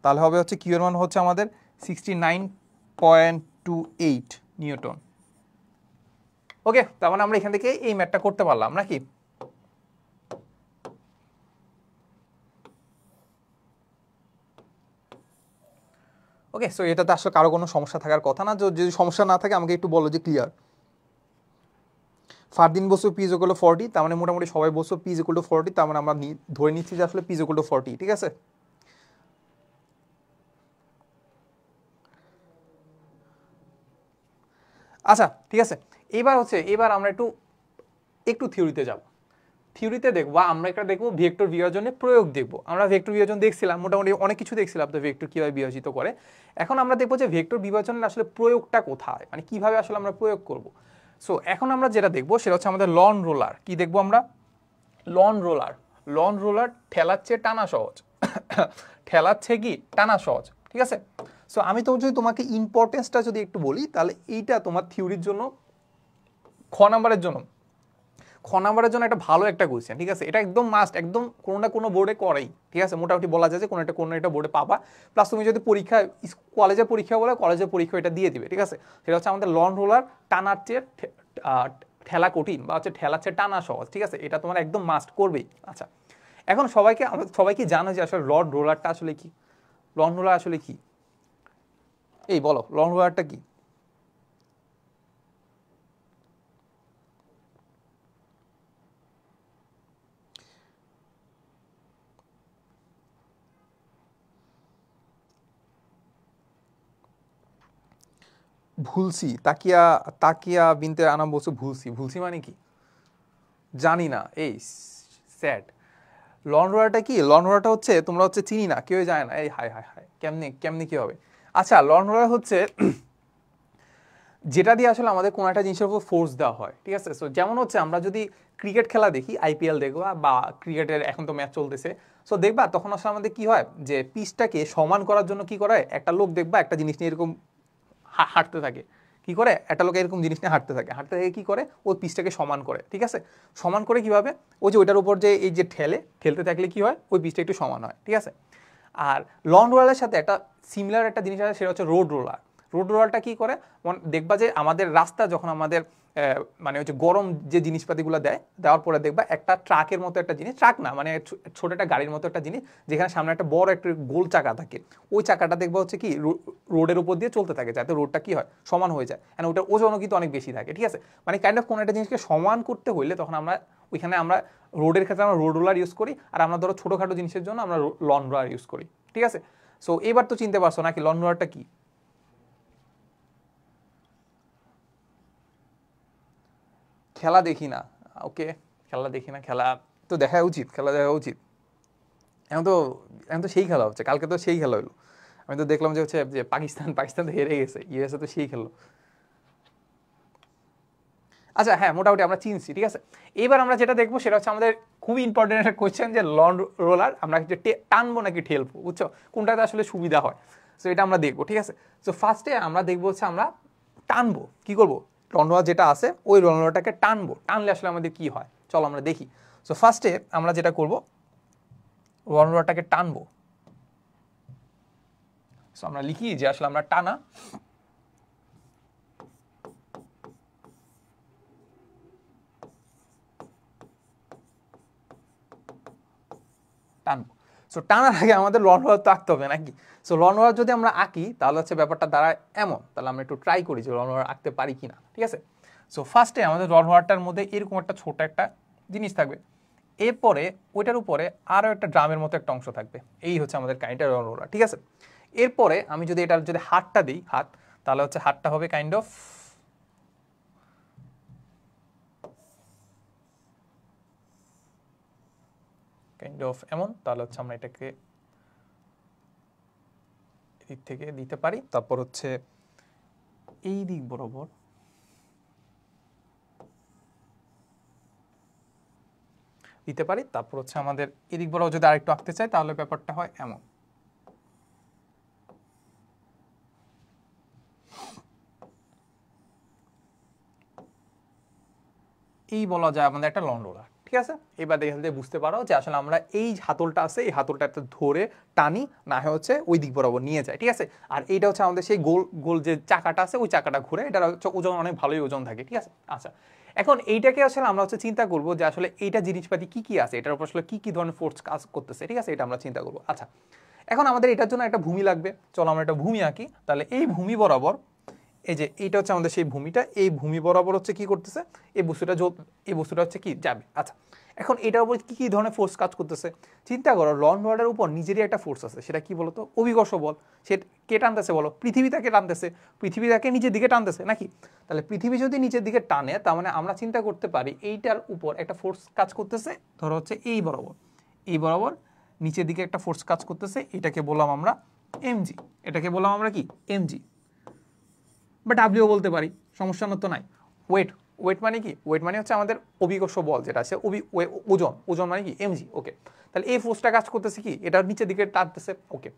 তাহলে হবে হচ্ছে কিউ এর মান হচ্ছে আমাদের 69.28 নিউটন। ওকে, তার মানে আমরা এখান থেকে এই ম্যাথটা করতে পারলাম নাকি? ওকে, সো এটাতে আসলে কারো কোনো সমস্যা থাকার কথা না। যদি সমস্যা না থাকে আমাকে একটু বলো যে clear. Fardin Basu P is equal to 40, তার মানে মোটামুটি সবাই বসু পি ইজ ইকুয়াল টু 40, তার মানে আমরা ধরে নিচ্ছি যে আসলে পি ইজ ইকুয়াল টু 40, ঠিক আছে। আচ্ছা, ঠিক আছে। এবার আমরা একটু একটু থিওরিতে যাব। থিওরিতে দেখবো আমরা একটা দেখবো ভেক্টর বিভাজনের প্রয়োগ দেখবো। আমরা ভেক্টর বিভাজন দেখছিলাম, মোটামুটি অনেক কিছু দেখছিলাম তো ভেক্টর কিভাবে বিভাজিত করে। এখন আমরা দেখবো যে ভেক্টর বিভাজনের আসলে প্রয়োগটা কোথায়, মানে কিভাবে আসলে আমরা প্রয়োগ করব। সো এখন আমরা যেটা দেখবো সেটা হচ্ছে আমাদের লন রোলার। কি দেখবো আমরা? Lawn roller. লন রোলার ঠেলাচ্ছে টানা সহজ, ঠেলাচ্ছে কি টানা সহজ, ঠিক আছে। সো আমি তো যদি তোমাকে ইম্পর্টেন্সটা যদি একটু বলি, তাহলে এইটা তোমার থিওরির জন্য খ নাম্বারের জন্য একটা ভালো একটা কোয়েশ্চেন, ঠিক আছে। এটা একদম মাস্ট, একদম কোনো না কোনো বোর্ডে করেই, ঠিক আছে। মোটামুটি বলা যায় যে কোনো একটা বোর্ডে পাবা। প্লাস তুমি যদি পরীক্ষা কলেজের পরীক্ষা বলে কলেজের পরীক্ষা এটা দিয়ে দিবে, ঠিক আছে। সেটা হচ্ছে আমাদের লন রোলার টানার চেয়ে ঠেলা কঠিন, বা হচ্ছে ঠেলার চেয়ে টানা সহজ, ঠিক আছে। এটা তোমার একদম মাস্ট করবেই। আচ্ছা, এখন সবাই কি জানো যে আসলে লন রোলারটা আসলে কি? লন রোলার আসলে কি? এই বলো, লন রোলারটা কি? ভুলসি, তাকিয়া তাকিয়া বিনতে আনাম বলছো ভুলসি। ভুলসি মানে কি জানি না, এই স্যাড। লন রোলারটা কি? লন রোলারটা হচ্ছে, তোমরা হচ্ছে চিনি না, কেউ জানে না। এই হাই হাই হাই, কেমনি কেমনি কি হবে? আচ্ছা, লন রোলার হচ্ছে যেটা দিয়ে আসলে আমাদের কোনো একটা জিনিসের উপর ফোর্স দেওয়া হয়, ঠিক আছে। সো যেমন হচ্ছে আমরা যদি ক্রিকেট খেলা দেখি, আইপিএল দেখবা, বা ক্রিকেটের এখন তো ম্যাচ চলতেছে, সো দেখবা তখন আসলে আমাদের কি হয় যে পিচটাকে সমান করার জন্য কি করে, একটা লোক দেখবা একটা জিনিস নিয়ে এরকম হাঁটতে থাকে। কি করে? একটা লোক এরকম জিনিস নিয়ে হাঁটতে থাকে, কি করে ওই পিচটাকে সমান করে, ঠিক আছে। সমান করে কিভাবে? ওই যে ওইটার উপর যে এই যে ঠেলতে থাকলে কি হয়, ওই পিচটা একটু সমান হয়, ঠিক আছে। আর লন রোলারের সাথে একটা সিমিলার একটা জিনিস আছে, সেটা হচ্ছে রোড রোলার। রোড রোলারটা কি করে? দেখবা যে আমাদের রাস্তা যখন আমাদের মানে হচ্ছে গরম যে জিনিসপাতিগুলো দেওয়ার পরে দেখবা একটা ট্রাকের মতো একটা জিনিস, ট্রাক না মানে ছোট একটা গাড়ির মতো একটা জিনিস, যেখানে সামনে একটা বড় একটা গোল চাকা থাকে। ওই চাকাটা দেখবা হচ্ছে কি রোডের উপর দিয়ে চলতে থাকে, যাতে রোডটা কি হয়, সমান হয়ে যায়। এন্ড ওটার ওজনও কিন্তু অনেক বেশি থাকে, ঠিক আছে। মানে কাইন্ড অফ কোনো একটা জিনিসকে সমান করতে হইলে তখন আমরা ওইখানে আমরা রোডের ক্ষেত্রে আমরা রোড রোলার ইউজ করি, আর আমরা ধরো ছোটোখাটো জিনিসের জন্য আমরা লন রোলার ইউজ করি, ঠিক আছে। সো এবার তো চিনতে পারছো নাকি লন রোলারটা কি? খেলা দেখি না, ওকে। খেলা দেখি না, খেলা তো দেখা উচিত, খেলা দেখা উচিত। এখন তো এখন তো সেই খেলা হচ্ছে, কালকে তো সেই খেলা হলো। আমি তো দেখলাম যে হচ্ছে যে পাকিস্তান তো হেরে গেছে, ইউএসএ তো সেই খেললো। আচ্ছা হ্যাঁ, মোটামুটি আমরা চিনছি, ঠিক আছে। এবার আমরা যেটা দেখবো সেটা হচ্ছে আমাদের খুবই ইম্পর্টেন্ট একটা কোয়েশ্চেন, যে লন রোলার আমরা টানবো নাকি ঠেলবো, বুঝছো? কোনটাতে আসলে সুবিধা হয়। সো এটা আমরা দেখবো, ঠিক আছে। সো ফার্স্টে আমরা দেখবো হচ্ছে আমরা টানবো। কি করবো? রনওয়ার যেটা আছে ওই রনওয়ারটাকে টানবো, টানলে আসলে আমাদের কি হয় চলো আমরা দেখি। সো ফার্স্টে আমরা যেটা করব রনওয়ারটাকে টানবো। সো আমরা লিখি যে আসলে আমরা টানা টানবো। সো টানার আগে আমাদের রনওয়ার তো আঁকতে হবে নাকি। সো রনওয়ার যদি আমরা আঁকি তাহলে হচ্ছে ব্যাপারটা দাঁড়ায় এমন, তাহলে আমরা একটু ট্রাই করি যে রনওয়ার আঁকতে পারি কিনা, ঠিক আছে। সো ফার্স্টে আমাদের রনওয়ারটার মধ্যে এরকম একটা ছোট একটা জিনিস থাকবে, এরপরে ওইটার উপরে আরও একটা ড্রামের মতো একটা অংশ থাকবে, এই হচ্ছে আমাদের কাইন্ড অফ রনওয়ার, ঠিক আছে। এরপরে আমি যদি এটার যদি হাতটা দিই হাত, তাহলে হচ্ছে হাতটা হবে কাইন্ড অফ এমন, তাহলে হচ্ছে আমরা এটাকে এদিক থেকে দিতে পারি, তারপর হচ্ছে এই দিক বরাবর দিতে পারি, তারপর হচ্ছে আমাদের এদিক বরাবর যদি আরেকটু আঁকতে চাই তাহলে ব্যাপারটা হয় এমন। এই বলা যায় আমাদের একটা লন্ডোলা, ঠিক আছে। এবার দেখে বুঝতে পারো যে আসলে আমরা এই হাতলটা আছে এই হাতলটা ধরে টানি, না হয় হচ্ছে ওই দিক বরাবর নিয়ে যায়, ঠিক আছে। আর এইটা হচ্ছে আমাদের সেই গোল গোল যে চাকাটা আছে ওই চাকাটা ঘুরে, এটার হচ্ছে ওজন অনেক ভালোই ওজন থাকে, ঠিক আছে। আচ্ছা এখন এইটাকে আসলে আমরা হচ্ছে চিন্তা করবো যে আসলে এইটা জিনিসপাতি কি কি আছে, এটার উপর আসলে কি কি ধরনের ফোর্স কাজ করতেছে, ঠিক আছে, এটা আমরা চিন্তা করবো। আচ্ছা এখন আমাদের এটার জন্য একটা ভূমি লাগবে, চলো আমরা একটা ভূমি আঁকি। তাহলে এই ভূমি বরাবর এই যে এইটা হচ্ছে আমাদের সেই ভূমিটা, এই ভূমি বরাবর হচ্ছে কি করতেছে এই বস্তুটা হচ্ছে কি যাবে। আচ্ছা এখন এটার উপর কি কি ধরনের ফোর্স কাজ করতেছে চিন্তা করো, লন্ডনের উপর নিজেরই একটা ফোর্স আছে, সেটা কি বলতো অভিকর্ষ বল। সে কে টানতেছে বলো, পৃথিবী তাকে টানতেছে, পৃথিবী তাকে নিচের দিকে টানতেছে নাকি। তাহলে পৃথিবী যদি নিচের দিকে টানে তার মানে আমরা চিন্তা করতে পারি এইটার উপর একটা ফোর্স কাজ করতেছে, ধরো হচ্ছে এই বরাবর নিচের দিকে একটা ফোর্স কাজ করতেছে, এটাকে বললাম আমরা এমজি, এটাকে বললাম আমরা কি এমজি বা ডাব্লিউ বলতে পারি, সমস্যা তো নাই। ওয়েট মানে কি, ওয়েট মানে হচ্ছে আমাদের অভিকর্ষ বল যেটা আছে, ওজন মানে কি এমজি, ওকে। তাহলে এই ফোর্সটা কাজ করতেছে কি, এটা নিচের দিকে টানতেছে, ওকে।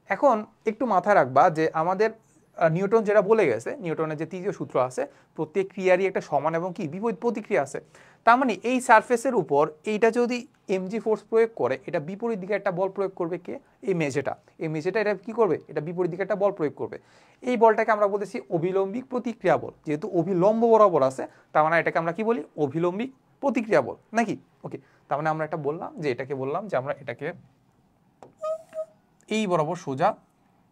এখন একটু মাথায় রাখবা যে আমাদের নিউটন যেটা বলে গেছে, নিউটনের যে তৃতীয় সূত্র আছে, প্রত্যেক ক্রিয়ারই একটা সমান এবং কি বিপরীত প্রতিক্রিয়া আছে। তার মানে এই সারফেসের উপর এইটা যদি এমজি ফোর্স প্রয়োগ করে, এটা বিপরীত দিকে একটা বল প্রয়োগ করবে কে, এই মেঝেটা এটা কি করবে, এটা বিপরীত দিকে একটা বল প্রয়োগ করবে। এই বলটাকে আমরা বলতেছি অভিলম্বিক প্রতিক্রিয়া বল, যেহেতু অভিলম্ব বরাবর আছে তার মানে এটাকে আমরা কি বলি অভিলম্বিক প্রতিক্রিয়া বল নাকি, ওকে। তার মানে আমরা এটা বললাম যে এটাকে বললাম যে আমরা এটাকে এই বরাবর সোজা,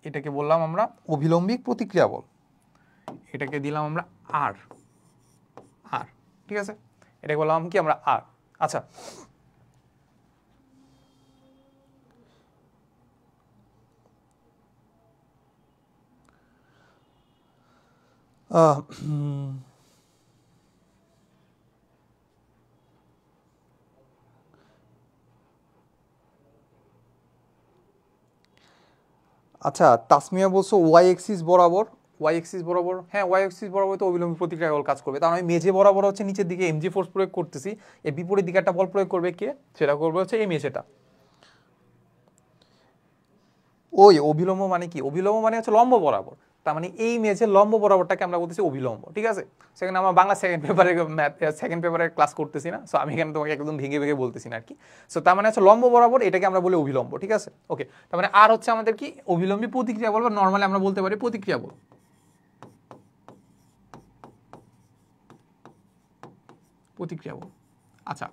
এটাকে বললাম আমরা অভিলম্বিক প্রতিক্রিয়া বল, এটাকে দিলাম আমরা আর, ঠিক আছে, এটাকে বললাম কি আমরা আর। আচ্ছা আচ্ছা তাসমিয়া বলছো ওয়াই এক্সিস বরাবর, হ্যাঁ ওয়াই এক্সিস বরাবর তো অবিলম্বী প্রতিক্রিয়া বল কাজ করবে, তার মানে মেঝে বরাবর হচ্ছে নিচের দিকে এমজি ফোর্স প্রয়োগ করতেছি, এই বিপরীত দিকে একটা বল প্রয়োগ করবে কে, সেটা করবে হচ্ছে এই মেঝেটা। ওই অভিলম্ব মানে কি, অভিলম্ব মানে হচ্ছে লম্ব বরাবর, তার মানে এই মেঝের লম্ব বরাবরটাকে আমরা বলতেছি অভিলম্ব, ঠিক আছে। সেখানে আমরা বাংলা সেকেন্ড পেপারে ক্লাস করতেছি না, সো আমি এখানে তোমাকে একদম ভেঙে বলতেছি না আর কি। সো তার মানে হচ্ছে লম্ব বরাবর, এটাকে আমরা বলি অভিলম্ব, ঠিক আছে, ওকে। তার মানে আর হচ্ছে আমাদের কি অভিলম্বী প্রতিক্রিয়া বল, বা নর্মালি আমরা বলতে পারি প্রতিক্রিয়া বল, আচ্ছা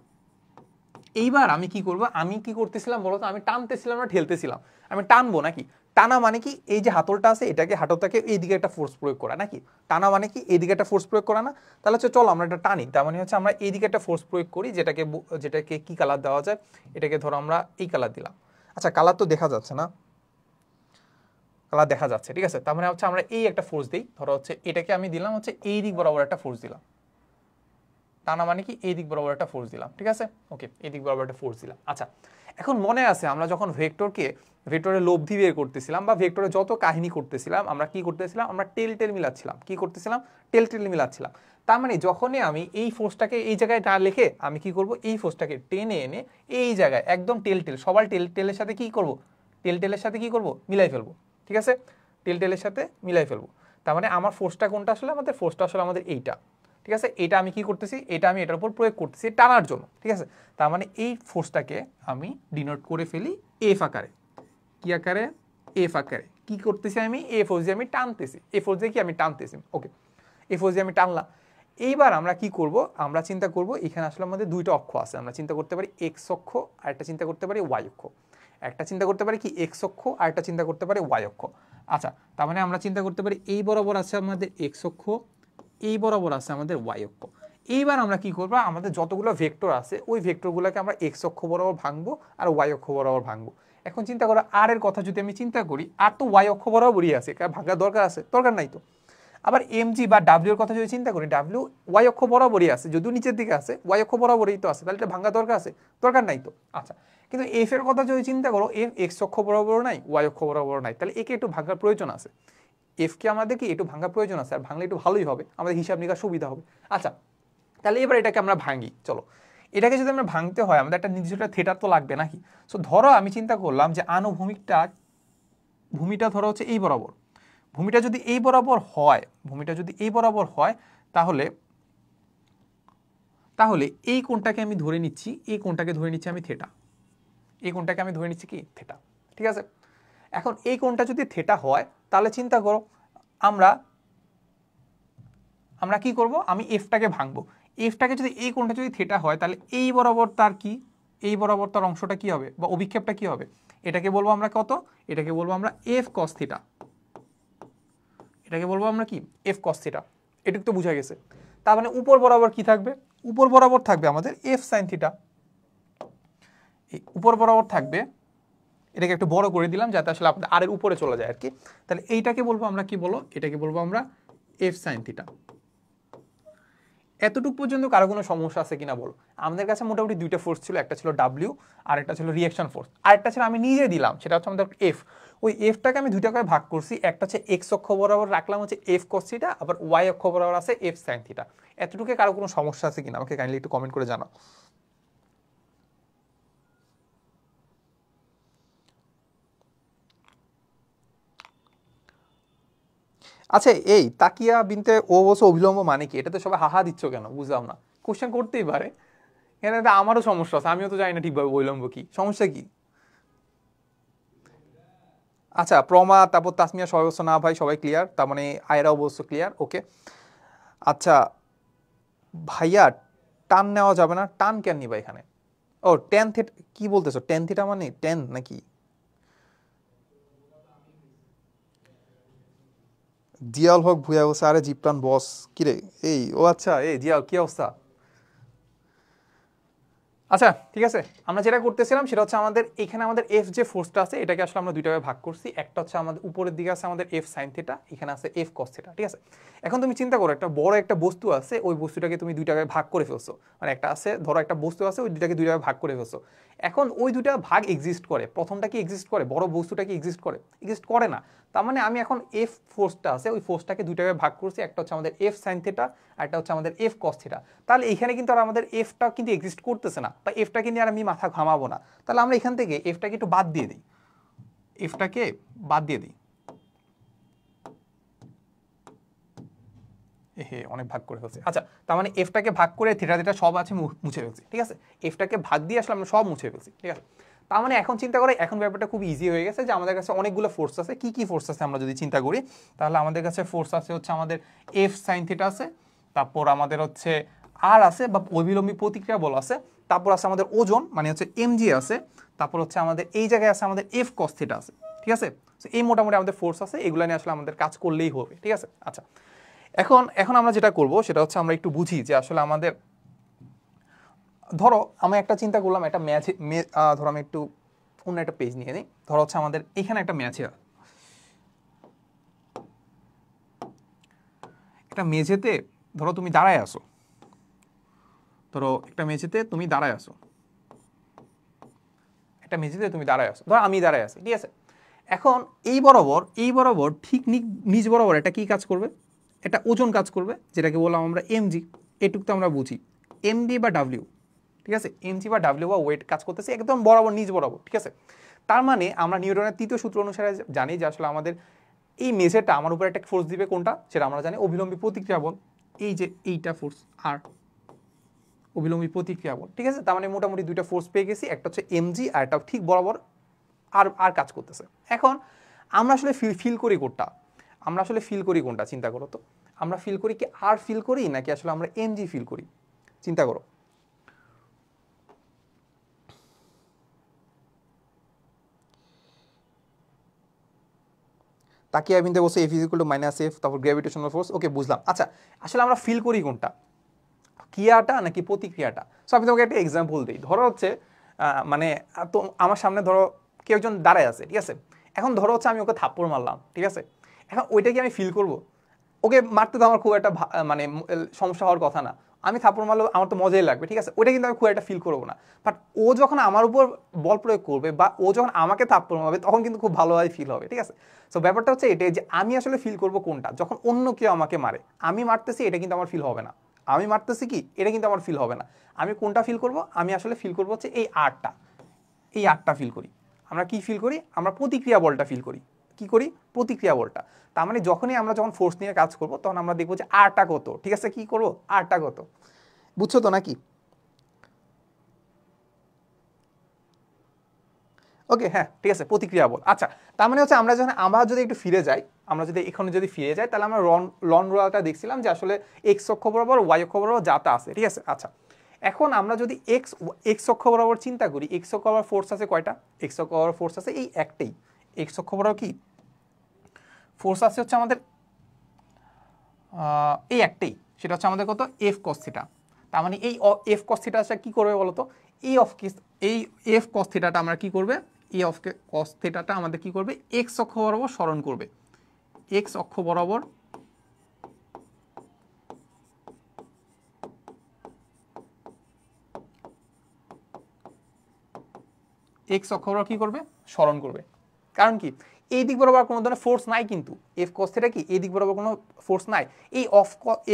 এইবার আমি কি করব, আমি কি করতেছিলাম বলতো, আমি টানতেছিলাম না ঠেলতেছিলাম, আমি টানবো নাকি। টানা মানে কি এই যে হাতলটা আছে এটাকে হাতলটাকে এইদিকে একটা ফোর্স প্রয়োগ করা নাকি, টানা মানে কি এইদিকে একটা ফোর্স প্রয়োগ করা না। তাহলে হচ্ছে চলো আমরা এটা টানি, তার মানে হচ্ছে আমরা এইদিকে একটা ফোর্স প্রয়োগ করি, যেটাকে কি কালার দেওয়া যায়, এটাকে ধরো আমরা এই কালার দিলাম। আচ্ছা কালার তো দেখা যাচ্ছে না, কালার দেখা যাচ্ছে, ঠিক আছে। তার মানে হচ্ছে আমরা এই একটা ফোর্স দিই, ধরো হচ্ছে এটাকে আমি দিলাম হচ্ছে এই দিক বরাবর একটা ফোর্স দিলাম, টানা মানে কি এই দিক বরাবর একটা ফোর্স দিলাম, ঠিক আছে, ওকে, এই দিক বরাবর একটা ফোর্স দিলাম। আচ্ছা এখন মনে আছে আমরা যখন ভেক্টরের লব্ধি বের করতেছিলাম বা ভেক্টরের যত কাহিনী করতেছিলাম, আমরা কি করতেছিলাম, আমরা টেল মিলাচ্ছিলাম, কি করতেছিলাম টেল মিলাচ্ছিলাম। তার মানে যখনই আমি এই ফোর্সটাকে এই জায়গায় না লিখে আমি কি করব, এই ফোর্সটাকে টেনে এনে এই জায়গায় একদম সবার টেলের সাথে কি করব, টেলের সাথে কি করব মিলাই ফেলবো, ঠিক আছে, টেলের সাথে মিলাই ফেলবো। তার মানে আমার ফোর্সটা কোনটা আসলে আমাদের ফোর্সটা আসলে আমাদের এইটা, ঠিক আছে। এটা আমি কি করতেছি, এটা আমি এটার উপর প্রয়োগ করতেছি টানার জন্য, ঠিক আছে। তার মানে এই ফোর্সটাকে আমি ডিনোট করে ফেলি এফ আকারে, কি আকারে, এফ আকারে। কি করতেছি আমি, এ ফোর্স দিয়ে আমি টানতেছি, এ ফোর্স দিয়ে কি আমি টানতেছি, ওকে, এ ফোর্স দিয়ে আমি টানলাম। এইবার আমরা কি করব, আমরা চিন্তা করব এখানে আসলে আমাদের দুইটা অক্ষ আছে, আমরা চিন্তা করতে পারি এক্স অক্ষ আর একটা চিন্তা করতে পারি ওয়াই অক্ষ, একটা চিন্তা করতে পারি কি এক্স অক্ষ আর একটা চিন্তা করতে পারি ওয়াই অক্ষ। আচ্ছা, তার মানে আমরা চিন্তা করতে পারি এই বরাবর আছে আমাদের এক্স অক্ষ, এই বরাবর আছে আমাদের ওয়াই অক্ষ। এইবার আমরা কি করবো, আমাদের যতগুলো ভেক্টর আছে ওই ভেক্টরগুলোকে আমরা এক্স অক্ষ বরাবর ভাঙবো আর ওয়াই অক্ষ বরাবর ভাঙবো। এখন চিন্তা করো আর এর কথা যদি আমি চিন্তা করি, আর তো ওয়াই অক্ষ বরাবরই আছে, ভাঙার দরকার আছে, দরকার নাই তো। আবার এম জি বা ডাব্লিউ এর কথা যদি চিন্তা করি, ডাব্লিউ ওয়াই অক্ষ বরাবরই আছে, যদিও নিচের দিকে আছে, ওয়াই অক্ষ বরাবরই তো আছে, তাহলে এটা ভাঙা দরকার আছে, দরকার নাই তো। আচ্ছা, কিন্তু এফ এর কথা যদি চিন্তা করো, এফ এক্স অক্ষ বরাবর নাই, ওয়াই অক্ষ বরাবর নাই, তাহলে একে একটু ভাঙার প্রয়োজন আছে, এফকে আমাদের কি একটু ভাঙার প্রয়োজন আছে, আর ভাঙলে একটু ভালোই হবে, আমাদের হিসাব নিকাশ সুবিধা হবে। আচ্ছা, তাহলে এবার এটাকে আমরা ভাঙি, চলো। এটাকে যদি আমরা ভাঙতে হয় আমাদের একটা নির্দিষ্ট থিটা তো লাগবে নাকি। সো ধরো আমি চিন্তা করলাম যে ভূমিটা ধরো হচ্ছে এই বরাবর, ভূমিটা যদি এই বরাবর হয়, ভূমিটা যদি এই বরাবর হয়, তাহলে তাহলে এই কোণটাকে আমি ধরে নিচ্ছি, এই কোণটাকে ধরে নিচ্ছি আমি থেটা, এই কোণটাকে আমি ধরে নিচ্ছি কি থেটা, ঠিক আছে। এখন এই কোণটা যদি থেটা হয়, তাহলে চিন্তা করো আমরা কি করব, আমি এফটাকে ভাঙবো, এফটাকে যদি এই কোণটা যদি থেটা হয়, তাহলে এই বরাবর তার কি, এই বরাবর তার অংশটা কি হবে বা অভিক্ষেপটা কি হবে, এটাকে বলবো আমরা কত, এটাকে বলবো আমরা এফ কস থিটা, এটাকে বলবো আমরা কি এফ কস থিটা। এটুকু তো বোঝা গেছে। তার মানে উপর বরাবর কি থাকবে, উপর বরাবর থাকবে আমাদের এফ সাইন থিটা, এই উপর বরাবর থাকবে, এটাকে একটু বড় করে দিলাম যাতে আসলে আপনাদের আর এর উপরে চলে যায় আর কি। তাহলে এইটাকে বলবো আমরা কি, বলো এটাকে বলবো আমরা এফ সাইন থিটা। এতটুকু পর্যন্ত কারো কোনো সমস্যা আছে কিনা বলো। আমাদের কাছে মোটামুটি দুইটা ফোর্স ছিল, একটা ছিল ডাব্লিউ আর একটা ছিল রিঅ্যাকশন ফোর্স, আর একটা ছিল আমি নিজে দিলাম, সেটা হচ্ছে আমাদের এফ। ওই এফটাকে আমি দুইটা করে ভাগ করছি, একটা হচ্ছে এক্স অক্ষ বরাবর রাখলাম হচ্ছে এফ কস থিটা, আবার ওয়াই অক্ষ বরাবর আছে এফ সাইন থিটা। এতটুকু কারো কোনো সমস্যা আছে কিনা আমাকে কাইন্ডলি একটু কমেন্ট করে জানাও। আচ্ছা, এই তাকিয়া বিনতে ও বলছে অবিলম্ব মানে কি, এটাতে সবাই হাহা দিচ্ছ কেন, বুঝলাম না। কোশ্চেন করতেই পারে, এখানে আমারও সমস্যা আছে, আমিও তো জানি না ঠিকভাবে অবিলম্ব কি, সমস্যা কি। আচ্ছা, প্রমা, তারপর তাসমিয়া সবাই বলছো না ভাই সবাই ক্লিয়ার, তার মানে আয়রাও বলছো ক্লিয়ার, ওকে। আচ্ছা ভাইয়া, টান নেওয়া যাবে না, টান কেন নিবা এখানে, ও টেন থিটা কি বলতেছো, টেন থিটা মানে টেন নাকি। জিয়াউল হক ভুয়া বলছে আরে জিপ্রান বস, কিরে এই, ও আচ্ছা, এই জিয়াউল কি অবস্থা। আচ্ছা ঠিক আছে, আমরা যেটা করতেছিলাম সেটা হচ্ছে আমাদের এখানে আমাদের এফ যে ফোর্সটা আছে এটাকে আসলে আমরা দুইটা ভাগে ভাগ করছি, একটা হচ্ছে আমাদের উপরের দিকে আছে আমাদের এফ সাইন থিটা, এখানে আছে এফ কস থিটা, ঠিক আছে। এখন তুমি চিন্তা করো একটা বড় একটা বস্তু আছে, ওই বস্তুটাকে তুমি দুইটা ভাগে ভাগ করে ফেলছো, মানে একটা আছে ধরো একটা বস্তু আছে, ওই দুইটাকে দুইটা ভাগে ভাগ করে ফেলছো। এখন ওই দুইটা ভাগ এক্সিস্ট করে, প্রথমটা কি এক্সিস্ট করে, বড় বস্তুটা কি এক্সিস্ট করে, এক্সিস্ট করে না। তার মানে আমি এখন এফ ফোর্সটা আছে ওই ফোর্সটাকে দুইটা ভাগে ভাগ করছি, একটা হচ্ছে আমাদের এফ সাইন থিটা আর একটা হচ্ছে আমাদের এফ কস থিটা। তাহলে এখানে কিন্তু আর আমাদের এফটা কিন্তু এক্সিস্ট করতেছে না, বা এফটাকে নিয়ে আর আমি মাথা ঘামাবো না। তাহলে আমরা এখান থেকে এফটাকে একটু বাদ দিয়ে দিই, এফটাকে বাদ দিয়ে দিই, এহে অনেক ভাগ করে ফেলছি। আচ্ছা, তার মানে এফটাকে ভাগ করে থিটা থিটা সব আছে মুছে ফেলছি, ঠিক আছে। এফটাকে ভাগ দিয়ে আসলে আমরা সব মুছে ফেলছি, ঠিক আছে। তার মানে এখন চিন্তা করে এখন ব্যাপারটা খুব ইজি হয়ে গেছে যে আমাদের কাছে অনেকগুলো ফোর্স আছে। কি কি ফোর্স আছে আমরা যদি চিন্তা করি, তাহলে আমাদের কাছে ফোর্স আছে হচ্ছে আমাদের এফ সাইন থিটা আছে, তারপর আমাদের হচ্ছে আর আছে বা অভিলম্বী প্রতিক্রিয়া বল আছে, তারপর আছে আমাদের ওজন মানে হচ্ছে এমজি আছে, তারপর হচ্ছে আমাদের এই জায়গায় আছে আমাদের এফ কস থিটা আছে, ঠিক আছে। এই মোটামুটি আমাদের ফোর্স আছে, এগুলো নিয়ে আসলে আমাদের কাজ করলেই হবে, ঠিক আছে। আচ্ছা, এখন এখন আমরা যেটা করব সেটা হচ্ছে আমরা একটু বুঝি যে আসলে আমাদের, ধরো আমি একটা চিন্তা করলাম একটা ম্যাচ, ধরো আমি একটু অন্য একটা পেজ নিয়ে নিই, ধরো হচ্ছে আমাদের এখানে একটা ম্যাচে, একটা মেঝেতে ধরো তুমি দাঁড়ায় আসো, ধরো একটা মেঝেতে তুমি দাঁড়ায় আসো, একটা মেঝেতে তুমি দাঁড়ায় আসো, ধরো আমি দাঁড়ায় আছি, ঠিক আছে। এখন এই বরাবর ঠিক নিচ বরাবর এটা কি কাজ করবে, এটা ওজন কাজ করবে, যেটাকে বললাম আমরা এমজি। এটুক তো আমরা বুঝি, এমজি বা ডাব্লিউ, ঠিক আছে। এমজি বা ডাব্লিউ বা ওয়েট কাজ করতেছে একদম বরাবর নিচ বরাবর, ঠিক আছে। তার মানে আমরা নিউটনের তৃতীয় সূত্র অনুসারে জানি যে আসলে আমাদের এই মেঝেটা আমার উপর একটা ফোর্স দিবে, কোনটা সেটা আমরা জানি, অভিলম্বী প্রতিক্রিয়া বল। এই যে এইটা ফোর্স আর অভিলম্বী প্রতিক্রিয়া বল, ঠিক আছে। তার মানে মোটামুটি দুইটা ফোর্স পেয়ে গেছি, একটা হচ্ছে এমজি আর একটা ঠিক বরাবর আর আর কাজ করতেছে। এখন আমরা আসলে ফিল করি কোনটা, আমরা আসলে ফিল করি কোনটা চিন্তা করো তো। আমরা ফিল করি কি আর ফিল করি নাকি আসলে আমরা এমজি ফিল করি, চিন্তা করো। তাকিয়ে আবিন্দে বসে F is equal two minus F, তারপর গ্র্যাভিটেশনাল ফোর্স, ওকে বুঝলাম। আচ্ছা আসলে আমরা ফিল করি কোনটা, ক্রিয়াটা নাকি প্রতিক্রিয়াটা? সো আমি তোমাকে একটা এক্সাম্পল দিই। ধরো হচ্ছে মানে তো আমার সামনে ধরো কেউ একজন দাঁড়ায় আছে, ঠিক আছে। এখন ধরো হচ্ছে আমি ওকে থাপ্পড় মারলাম, ঠিক আছে। এখন ওইটা কি আমি ফিল করব? ওকে মারতে তো আমার খুব একটা মানে সমস্যা হওয়ার কথা না, আমি থাপ্পড় মারলেও আমার তো মজাই লাগবে, ঠিক আছে। ওইটা কিন্তু আমি খুব একটা ফিল করবো না। বাট ও যখন আমার উপর বল প্রয়োগ করবে বা ও যখন আমাকে থাপ্পড় মারবে তখন কিন্তু খুব ভালোভাবে ফিল হবে, ঠিক আছে। সো ব্যাপারটা হচ্ছে এটাই যে আমি আসলে ফিল করবো কোনটা, যখন অন্য কেউ আমাকে মারে। আমি মারতেছি এটা কিন্তু আমার ফিল হবে না, আমি মারতেছি কি এটা কিন্তু আমার ফিল হবে না। আমি কোনটা ফিল করব, আমি আসলে ফিল করবো হচ্ছে এই আটটা, এই আটটা ফিল করি। আমরা কি ফিল করি, আমরা প্রতিক্রিয়া বলটা ফিল করি। কি করি, প্রতিক্রিয়া বলটা। তার মানে যখনই আমরা যখন ফোর্স নিয়ে কাজ করব তখন আমরা দেখবো যে আরটা কত, ঠিক আছে। কি করবো, আরটা কত, বুঝছো তো নাকি? ওকে হ্যাঁ ঠিক আছে, প্রতিক্রিয়া বল। আচ্ছা তার মানে হচ্ছে আমরা যদি একটু ফিরে যাই, আমরা যদি এখানে যদি ফিরে যাই তাহলে আমরা লন রোলারটা দেখছিলাম যে আসলে এক্স অক্ষ বরাবর ওয়াই অক্ষ বরাবর যাতা আছে, ঠিক আছে। আচ্ছা এখন আমরা যদি এক্স অক্ষ বরাবর চিন্তা করি, এক্স অক্ষ বরাবর ফোর্স আছে কয়টা, এক্স অক্ষ বরাবর ফোর্স আছে এই একটাই। এক্স অক্ষ বরাবর কি ফোর্স আছে হচ্ছে আমাদের এই একটাই, সেটা হচ্ছে আমাদের কত, এফ কস থিটা। তার মানে এই এফ কস থিটাটা কি করবে বলতো, এই এফ কস থিটাটা আমরা কি করবে, এই অফ কস থিটাটা আমাদের কি করবে, এক্স অক্ষ বরাবর সরণ করবে। এক্স অক্ষ বরাবর এক্স অক্ষ বরাবর কি করবে, সরণ করবে। কারণ কি, এই দিক বরাবর কোনো ধরনের ফোর্স নাই, কিন্তু এফ কস থিটা কি এই দিক বরাবর কোনো ফোর্স নাই। এই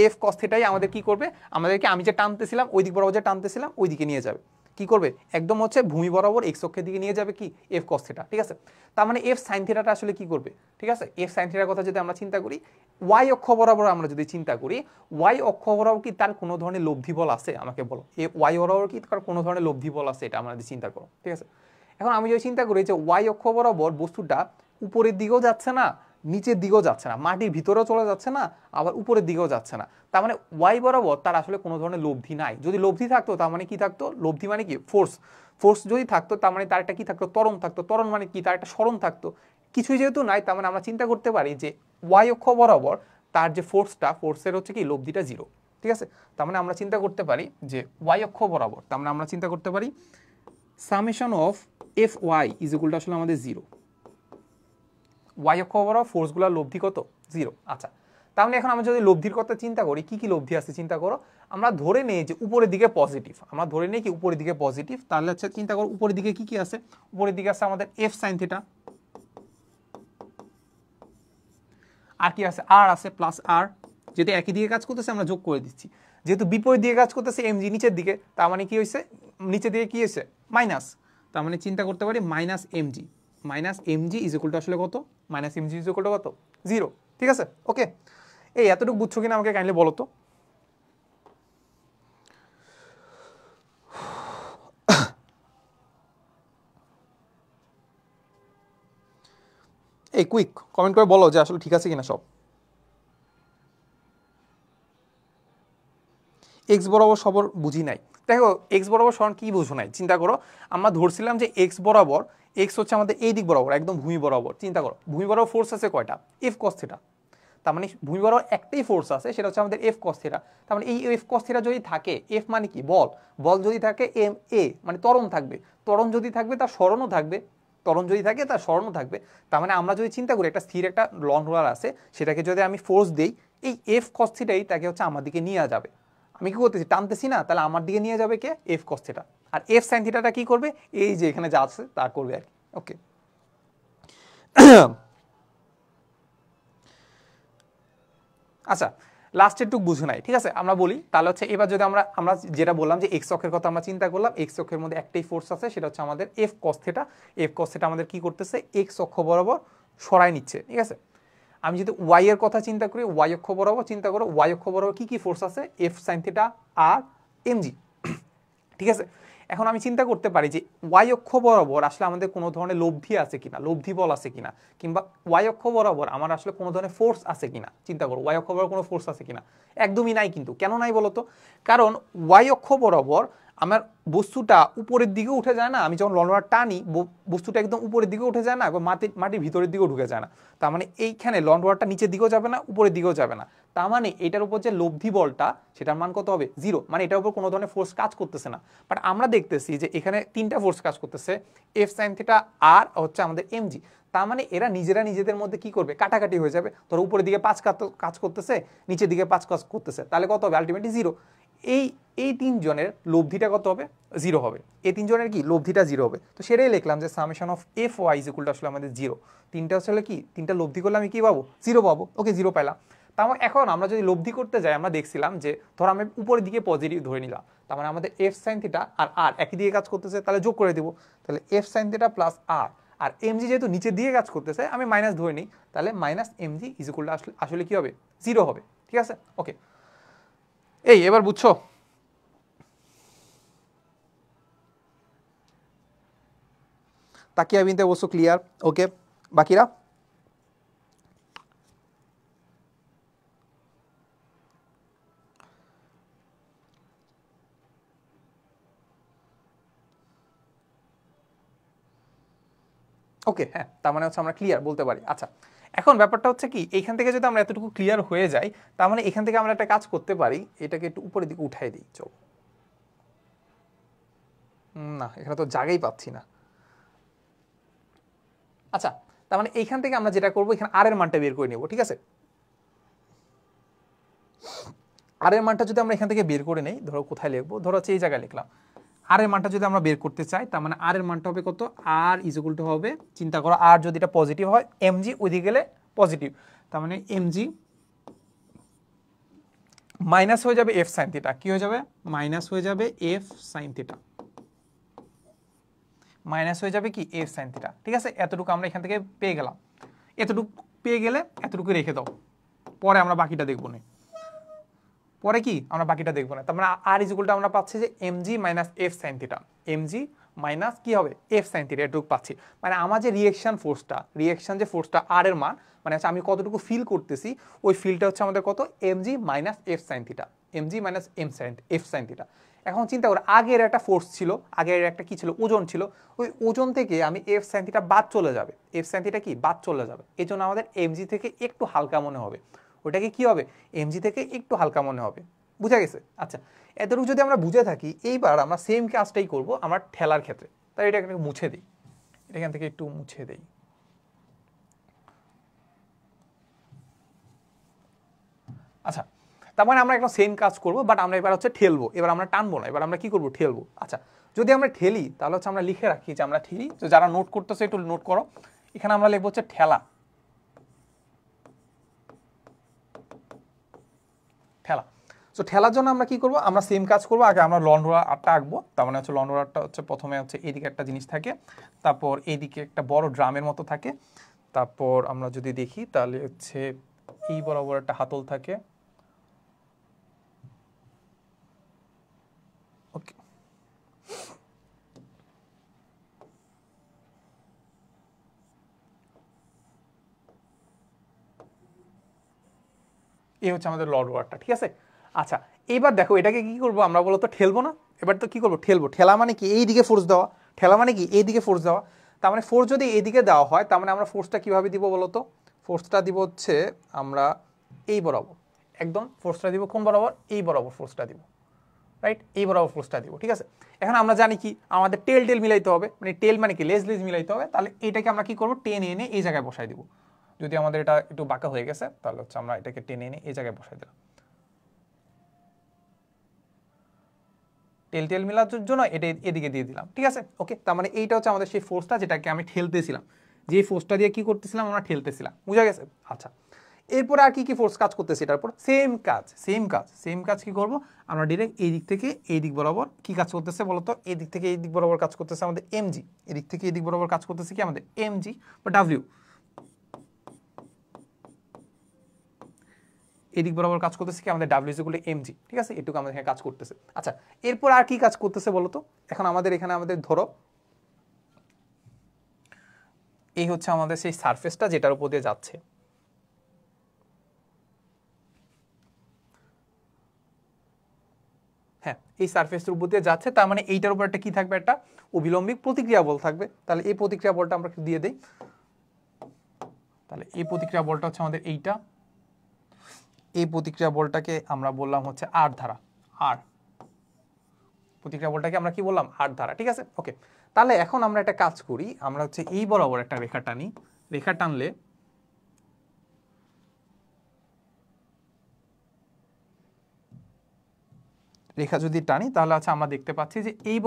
এফ কস থিটাই আমাদের কি করবে, আমাদেরকে আমি যে টানতেছিলাম ওই দিক বরাবর যে টানতেছিলাম ওই দিকে নিয়ে যাবে। কি করবে, একদম হচ্ছে ভূমি বরাবর এক্স অক্ষের দিকে নিয়ে যাবে কি, এফ কস থিটা, ঠিক আছে। তার মানে এফ সাইন থিটাটা আসলে কি করবে, ঠিক আছে। এফ সাইন থিটার কথা যদি আমরা চিন্তা করি, ওয়াই অক্ষ বরাবর আমরা যদি চিন্তা করি, ওয়াই অক্ষ বরাবর কি তার কোনো ধরনের লব্ধি বল আছে, আমাকে বলো। ওয়াই বরাবর কি তার কোনো ধরনের লব্ধি বল আছে, এটা আমাদের চিন্তা করো, ঠিক আছে। এখন আমি যদি চিন্তা করি যে ওয়াই অক্ষ বরাবর বস্তুটা উপরের দিকেও যাচ্ছে না নিচের দিকেও যাচ্ছে না, মাটির ভিতরেও চলে যাচ্ছে না আবার উপরের দিকেও যাচ্ছে না, তার মানে ওয়াই বরাবর তার আসলে কোনো ধরনের লব্ধি নাই। যদি লব্ধি থাকতো তার মানে কি থাকতো, লব্ধি মানে কি ফোর্স, ফোর্স যদি থাকতো তার মানে তার একটা কি থাকতো, ত্বরণ থাকতো। ত্বরণ মানে কি, তার একটা সরণ থাকতো। কিছুই যেহেতু নাই তার মানে আমরা চিন্তা করতে পারি যে ওয়াই অক্ষ বরাবর তার যে ফোর্সটা, ফোর্সের হচ্ছে কি লব্ধিটা জিরো, ঠিক আছে। তার মানে আমরা চিন্তা করতে পারি যে ওয়াই অক্ষ বরাবর, তার মানে আমরা চিন্তা করতে পারি summation of F Y is equal to আসলে আমাদের জিরো। ওয়াই অক্ষ বরাবর ফোর্সগুলোর লব্ধি কত, জিরো। আচ্ছা তাহলে এখন আমরা যদি লব্ধির কথা চিন্তা করি, কি কি লব্ধি আছে চিন্তা করো। আমরা ধরে নেই যে উপরের দিকে পজিটিভ, আমরা ধরে নেই কি উপরের দিকে পজিটিভ, তাহলে হচ্ছে চিন্তা করো উপরের দিকে কি কি আছে, উপরের দিকে আছে আমাদের এফ সাইন থিটা, আর কি আছে, আর আছে প্লাস আর, যেহেতু একই দিকে কাজ করতেছে আমরা যোগ করে দিচ্ছি। যেহেতু বিপরীত দিকে কাজ করতেছে এমজি নিচের দিকে, তার মানে কি হয়েছে, নিচের দিকে কি হয়েছে মাইনাস, তার মানে চিন্তা করতে পারি minus MG, minus MG is equal to আসলে কত, minus MG is equal two কত, জিরো, ঠিক আছে। ওকে এই এতটুকু বুঝছো কিনা আমাকে কাইন্ডলি বলো তো। এই কুইক কমেন্ট করে বলো যে আসলে ঠিক আছে কিনা সব। এক্স বরাবর সবর বুঝি নাই, দেখো এক্স বরাবর সরণ কি বুঝো নাই, চিন্তা করো। আমরা ধরছিলাম যে এক্স বরাবর, এক্স হচ্ছে আমাদের এই দিক বরাবর একদম ভূমি বরাবর। চিন্তা করো ভূমি বরাবর ফোর্স আছে কয়টা, এফ কস থিটা। তার মানে ভূমি বরাবর একটাই ফোর্স আছে, সেটা হচ্ছে আমাদের এফ কস থিটা। তার মানে এই এফ কস থিটা যদি থাকে, এফ মানে কি বল, বল যদি থাকে এম এ মানে ত্বরণ থাকবে, ত্বরণ যদি থাকবে তার সরণও থাকবে, ত্বরণ যদি থাকে তার সরণও থাকবে। তার মানে আমরা যদি চিন্তা করি একটা স্থির একটা লন রোলার আছে, সেটাকে যদি আমি ফোর্স দেই, এই এফ কস থিটাই তাকে হচ্ছে আমার দিকে নিয়ে যাবে। আমি কি করতেছি, টানতেছি না, তাহলে আমার দিকে নিয়ে যাবে কে, এফ কস থিটা। আর এফ সাইন থিটাটা কি করবে, এই যে এখানে যা আছে তা করবে আর কি। ওকে আচ্ছা লাস্টের টুক বুঝে নাই, ঠিক আছে। আমরা বলি তাহলে হচ্ছে এবার যদি আমরা আমরা যেটা বললাম যে এক্স অক্ষের কথা আমরা চিন্তা করলাম, এক্স অক্ষের মধ্যে একটাই ফোর্স আছে, সেটা হচ্ছে আমাদের F cos theta. F cos theta আমাদের কি করতেছে, এক্স অক্ষ বরাবর সরাই নিচ্ছে, ঠিক আছে। আমি যদি ওয়াই এর কথা চিন্তা করি, ওয়াই অক্ষ বরাবর চিন্তা করো, ওয়াই অক্ষ বরাবর কি কি ফোর্স আছে, এফ সাইন থিটা আর এমজি, ঠিক আছে। এখন আমি চিন্তা করতে পারি যে ওয়াই অক্ষ বরাবর আসলে আমাদের কোনো ধরনের লব্ধি আছে কিনা, লব্ধি বল আছে কিনা, কিংবা ওয়াই অক্ষ বরাবর আমার আসলে কোনো ধরনের ফোর্স আছে কিনা। চিন্তা করো ওয়াই অক্ষ বরাবর কোনো ফোর্স আছে কিনা, একদমই নাই। কিন্তু কেন নাই বলতো? কারণ ওয়াই অক্ষ বরাবর আমার বস্তুটা উপরের দিকে উঠে যায় না, আমি যখন লন্ডনার টানি বস্তুটা একদম উপরের দিকে উঠে যায় না, এবং মাটির ভিতরের দিকেও ঢুকে যায় না। তার মানে এইখানে লন্ডনারটা নিচের দিকেও যাবে না, উপরের দিকেও যাবে না। তার মানে এটার উপর যে লব্ধি বলটা সেটার মান কত হবে? 0। মানে এটার উপর কোনো ধরনের ফোর্স কাজ করতেছে না। বাট আমরা দেখতেছি যে এখানে 3টা ফোর্স কাজ করতেছে, এফ সাইন থিটা আর হচ্ছে আমাদের এমজি। তার মানে এরা নিজেরা নিজেদের মধ্যে কি করবে? কাটাকাটি হয়ে যাবে। ধরো উপরের দিকে 5 কাজ করতেছে, নিচের দিকে 5 কাজ করতেছে, তাহলে কত হবে? আলটিমেটলি 0। এই 3 জনের লব্ধিটা কত হবে? 0 হবে। এই 3 জনের কি লব্ধিটা 0 হবে। তো সেটাই লিখলাম যে summation of F Y is equal to আসলে আমাদের 0। 3টা আসলে কি, 3টা লব্ধি করলে আমি কি পাবো? 0 পাবো। ওকে, 0 পাইলাম। তার মানে এখন আমরা যদি লব্ধি করতে যাই, আমরা দেখছিলাম যে ধর আমি উপরের দিকে পজিটিভ ধরে নিলাম, তার মানে আমাদের এফ সাইন থিটা আর একই দিকে কাজ করতেছে, তাহলে যোগ করে দিব। তাহলে এফ সাইন থিটা প্লাস আর এমজি যেহেতু নিচের দিকে কাজ করতেছে, আমি মাইনাস ধরে নিই, তাহলে minus MG is equal to আসলে কি হবে? 0 হবে। ঠিক আছে, ওকে। এবার বুঝছো? তাকিয়া বিনতে অবশ্য ক্লিয়ার। ওকে, বাকিরা? ওকে, হ্যাঁ, তার মানে হচ্ছে আমরা ক্লিয়ার বলতে পারি। আচ্ছা, এখন ব্যাপারটা হচ্ছে কি, এইখান থেকে যদি আমরা এতটুকু ক্লিয়ার হয়ে যাই, তার মানে এখান থেকে আমরা একটা কাজ করতে পারি, এটাকে একটু উপরের দিকে উঠাই দিই। চল, না এখানে তো জায়গাই পাচ্ছি না। আচ্ছা, তার মানে এইখান থেকে আমরা যেটা করবো, এখানে আর এর মানটা বের করে নেব। ঠিক আছে, আর এর মানটা যদি আমরা এখান থেকে বের করে নেই, ধরো কোথায় লিখবো, ধরো হচ্ছে এই জায়গায় লিখলাম। আর এর মানটা যদি আমরা বের করতে চাই, তার মানে আর এর মানটা হবে কত? আর ইজ ইকুয়াল টু হবে, চিন্তা করো, আর যদি এটা পজিটিভ হয়, এমজি ওইদিকে গেলে পজিটিভ, তার মানে এমজি মাইনাস হয়ে যাবে এফ সাইন থিটা। কি হয়ে যাবে? মাইনাস হয়ে যাবে এফ সাইন থিটা, মাইনাস হয়ে যাবে কি? F sine theta. ঠিক আছে, এতটুকু আমরা এখান থেকে পেয়ে গেলাম। এতটুকু পেয়ে গেলে এতটুকু রেখে দাও, পরে আমরা বাকিটা দেখবো না। পরে কি আমরা বাকিটা দেখবো না। তার মানে আর ইজ ইকুয়াল টু আমরা পাচ্ছি যে MG minus F sine theta, MG minus কি হবে? এফ সাইন থিটা, এটুকু পাচ্ছি। মানে আমার যে রিয়েকশন যে ফোর্সটা আর এর মান, মানে হচ্ছে আমি কতটুকু ফিল করতেছি, ওই ফিলটা হচ্ছে আমাদের কত? MG minus F sine theta, MG minus F sine theta. এখন চিন্তা করো, আগের একটা ফোর্স ছিল, আগের একটা কি ছিল? ওজন ছিল। ওই ওজন থেকে আমি এফ সাইন থিটা বাদ চলে যাবে, এফ সাইন থিটা কি বাদ চলে যাবে, এই জন্য আমাদের এমজি থেকে একটু হালকা মনে হবে। ওটাকে কি হবে? এমজি থেকে একটু হালকা মনে হবে। বুঝা গেছে? আচ্ছা, এতটুকু যদি আমরা বুঝে থাকি, এইবার আমরা সেম কাজটাই করব আমার ঠেলার ক্ষেত্রে। তাই এটা এখানে মুছে দিই, এখান থেকে একটু মুছে দেই। আচ্ছা, তার মানে আমরা একটা সেম কাজ করব, বাট আমরা এবার হচ্ছে ঠেলবো। এবার আমরা টানবো না, এবার আমরা কি করব? ঠেলবো। আচ্ছা, যদি আমরা ঠেলি, তাহলে হচ্ছে আমরা লিখে রাখি যে আমরা ঠেলি। তো যারা নোট করতেছে একটু নোট করো, এখানে আমরা লিখবো হচ্ছে ঠেলা, ঠেলা। সো ঠেলার জন্য আমরা কি করব? আমরা সেম কাজ করব। আগে আমরা লন রোলার আটটা আঁকবো। তার মানে হচ্ছে লন রোলারটা হচ্ছে প্রথমে হচ্ছে এইদিকে একটা জিনিস থাকে, তারপর এইদিকে একটা বড় ড্রামের মতো থাকে, তারপর আমরা যদি দেখি তাহলে হচ্ছে এই বরাবর একটা হাতল থাকে। ওকে, এই হচ্ছে আমাদের লন রোলারটা। ঠিক আছে, আচ্ছা, এবার দেখো এটাকে কি করব আমরা? বলো তো ঠেলবো না? এবার তো কি করবো? ঠেলবো। ঠেলা মানে কি? এই দিকে ফোর্স দেওয়া। ঠেলা মানে কি? এই দিকে ফোর্স দেওয়া। তার মানে ফোর্স যদি এইদিকে দেওয়া হয়, তার মানে আমরা ফোর্সটা কিভাবে দিব বলো তো? ফোর্সটা দিব হচ্ছে আমরা এই বরাবর, একদম ফোর্সটা দিব কোন বরাবর? এই বরাবর ফোর্সটা দিব, রাইট? এই বরাবর ফোর্সটা দিব। ঠিক আছে, এখন আমরা জানি কি আমাদের টেল মিলাইতে হবে, মানে টেল মানে কি? লেজ মিলাইতে হবে। তাহলে এটাকে আমরা কি করবো? টেনে এনে এই জায়গায় বসাই দিব। যদি আমাদের এটা একটু বাঁকা হয়ে গেছে, তাহলে হচ্ছে আমরা এটাকে টেনে এনে এই জায়গায় বসাই দিলাম। টেল মেলার জন্য এটা এদিকে দিয়ে দিলাম। ঠিক আছে, ওকে। তার মানে এইটা হচ্ছে আমাদের সেই ফোর্সটা, যেটাকে আমি ঠেলতেছিলাম, যে ফোর্সটা দিয়ে কি করতেছিলাম? আমরা ঠেলতেছিলাম। বুঝা গেছে? আচ্ছা, এরপরে আর কি কি ফোর্স কাজ করতেছে এটার উপর? সেম কাজ কি করব? আমরা ডিরেক্ট এই দিক থেকে এই দিক বরাবর কি কাজ করতেছে বলতো? এই দিক থেকে এই দিক বরাবর কাজ করতেছে আমাদের এমজি, এদিক থেকে এই দিক বরাবর কাজ করতেছে কি আমাদের এমজি বা ডাব্লিউ। এদিক বরাবর কাজ করতেছে কি আমাদের ডাব্লিউ ইকুয়াল টু এমজি, ঠিক আছে, এটুকু আমাদের এখানে কাজ করতেছে। আচ্ছা, এরপর আর কি কাজ করতেছে বলো তো? এখন আমাদের এখানে আমাদের ধরো এই হচ্ছে আমাদের সেই সারফেসটা যেটার উপর দিয়ে যাচ্ছে, হ্যাঁ এই সারফেসের উপর দিয়ে যাচ্ছে, তার মানে এইটার উপর একটা কি থাকবে, একটা অভিলম্বিক প্রতিক্রিয়া বল থাকবে। তাহলে এই প্রতিক্রিয়া বলটা আমরা দিয়ে দেই, তাহলে এই প্রতিক্রিয়া বলটা হচ্ছে আমাদের এইটা, এই প্রতিক্রিয়া বলটাকে আমরা বললাম হচ্ছে আর ধারা, আর প্রতিক্রিয়া বলটাকে আমরা কি বললাম, আর ধারা, ঠিক আছে। ওকে, তাহলে এখন আমরা একটা কাজ করি, আমরা হচ্ছে এই বরাবর একটা রেখা টানি, রেখা টানলে রেখা যদি টানি তাহলে আচ্ছা আমরা দেখতে পাচ্ছি যে এই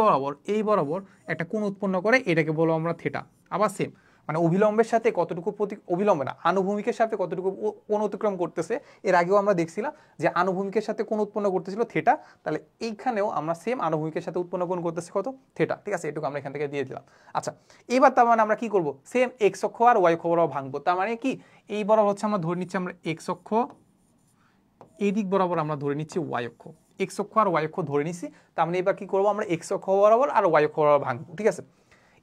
বরাবর একটা কোণ উৎপন্ন করে, এটাকে বলবো আমরা থিটা। আবার সেম মানে অভিলম্বের সাথে কতটুকু অভিলম্বে না আনুভূমিকের সাথে কতটুকু কোণ অতিক্রম করতেছে, এর আগেও আমরা দেখছিলাম যে আনুভূমিকের সাথে কোণ উৎপন্ন করতেছিল থিটা, তাহলে এইখানেও আমরা সেম আনুভূমিকের সাথে উৎপন্ন কোণ করতেছে কত, থিটা, ঠিক আছে, এটুকু আমরা এখান থেকে দিয়ে দিলাম। আচ্ছা, এবার তার মানে আমরা কি করব, সেম এক্স অক্ষ আর ওয়াই অক্ষ বরাবর ভাঙবো, তার মানে কি এই বরাবর হচ্ছে আমরা ধরে নিচ্ছি আমরা এক্স অক্ষ, এই দিক বরাবর আমরা ধরে নিচ্ছি ওয়াই অক্ষ, এক্স অক্ষ আর ওয়াই অক্ষ ধরে নিচ্ছি, তার মানে এবার কি করবো আমরা এক্স অক্ষ বরাবর আর ওয়াই অক্ষ বরাবর ভাঙবো, ঠিক আছে।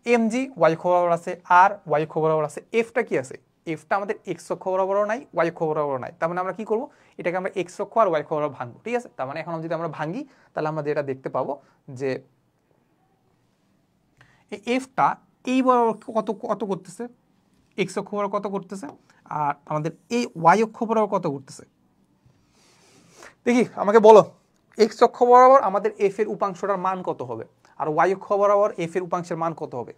এম জি ওয়াই অক্ষ বরাবর আছে আর ওয়াই অক্ষ বরাবর আছে, এফটা কি আছে, এফটা আমাদের এক্স অক্ষ বরাবরও নাই ওয়াই অক্ষ বরাবরও নাই, তার মানে আমরা কি করবো এটাকে আমরা এক্স অক্ষ আর ওয়াই অক্ষ বরাবর ভাঙবো, ঠিক আছে। তার মানে এখন যদি আমরা ভাঙি তাহলে আমরা যেটা দেখতে পাবো যে এফটা এই বরাবর কত কত করতেছে, এক্স অক্ষ বরাবর কত করতেছে, আর আমাদের এই ওয়াই অক্ষ বরাবর কত করতেছে, দেখি আমাকে বলো। এক্স অক্ষ বরাবর আমাদের এফ এর উপাংশটার মান কত হবে, আর ওয়াই অক্ষ বরাবর এফ এর উপাংশের মান কত হবে?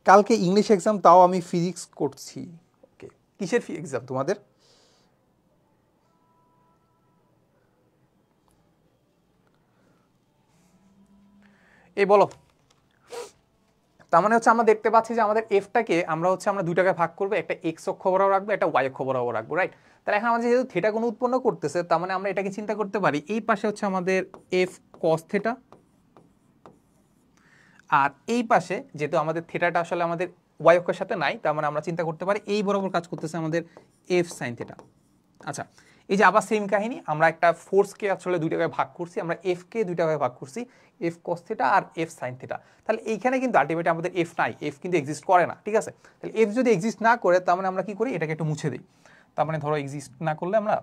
কালকে ইংলিশ এক্সাম, তাও আমি ফিজিক্স করছি। ওকে, কিসের এক্সাম তোমাদের? এই বলো। তার মানে হচ্ছে আমরা দেখতে পাচ্ছি যে আমাদের এফটাকে আমরা হচ্ছে আমরা দুইটাকে ভাগ করবো, একটা এক্স অক্ষ বরাবর রাখবো, একটা ওয়াই অক্ষ বরাবর রাখবো, রাইট। তাহলে এখন আমাদের যেহেতু থিটা কোণ উৎপন্ন করতেছে, তার মানে আমরা এটাকে চিন্তা করতে পারি এই পাশে হচ্ছে আমাদের এফ কস থিটা, আর এই পাশে যেহেতু আমাদের থিটাটা আসলে আমাদের ওয়াই অক্ষের সাথে নাই, তার মানে আমরা চিন্তা করতে পারি এই বরাবর কাজ করতেছে আমাদের এফ সাইন থিটা। আচ্ছা, এই যে আবার সেম কাহিনী, আমরা একটা ফোর্সকে আসলে দুই টাকায় ভাগ করছি, আমরা এফ কে দুই টাকায় ভাগ করছি, এফ কস থিটা আর এফ সাইন থিটা। তাহলে এইখানে কিন্তু আলটিমেটলি আমাদের এফ নাই, এফ কিন্তু এক্সিস্ট করে না, ঠিক আছে। তাহলে এফ যদি এক্সিস্ট না করে তার মানে আমরা কি করি, এটাকে একটু মুছে দিই। তার মানে ধরো এক্সিস্ট না করলে আমরা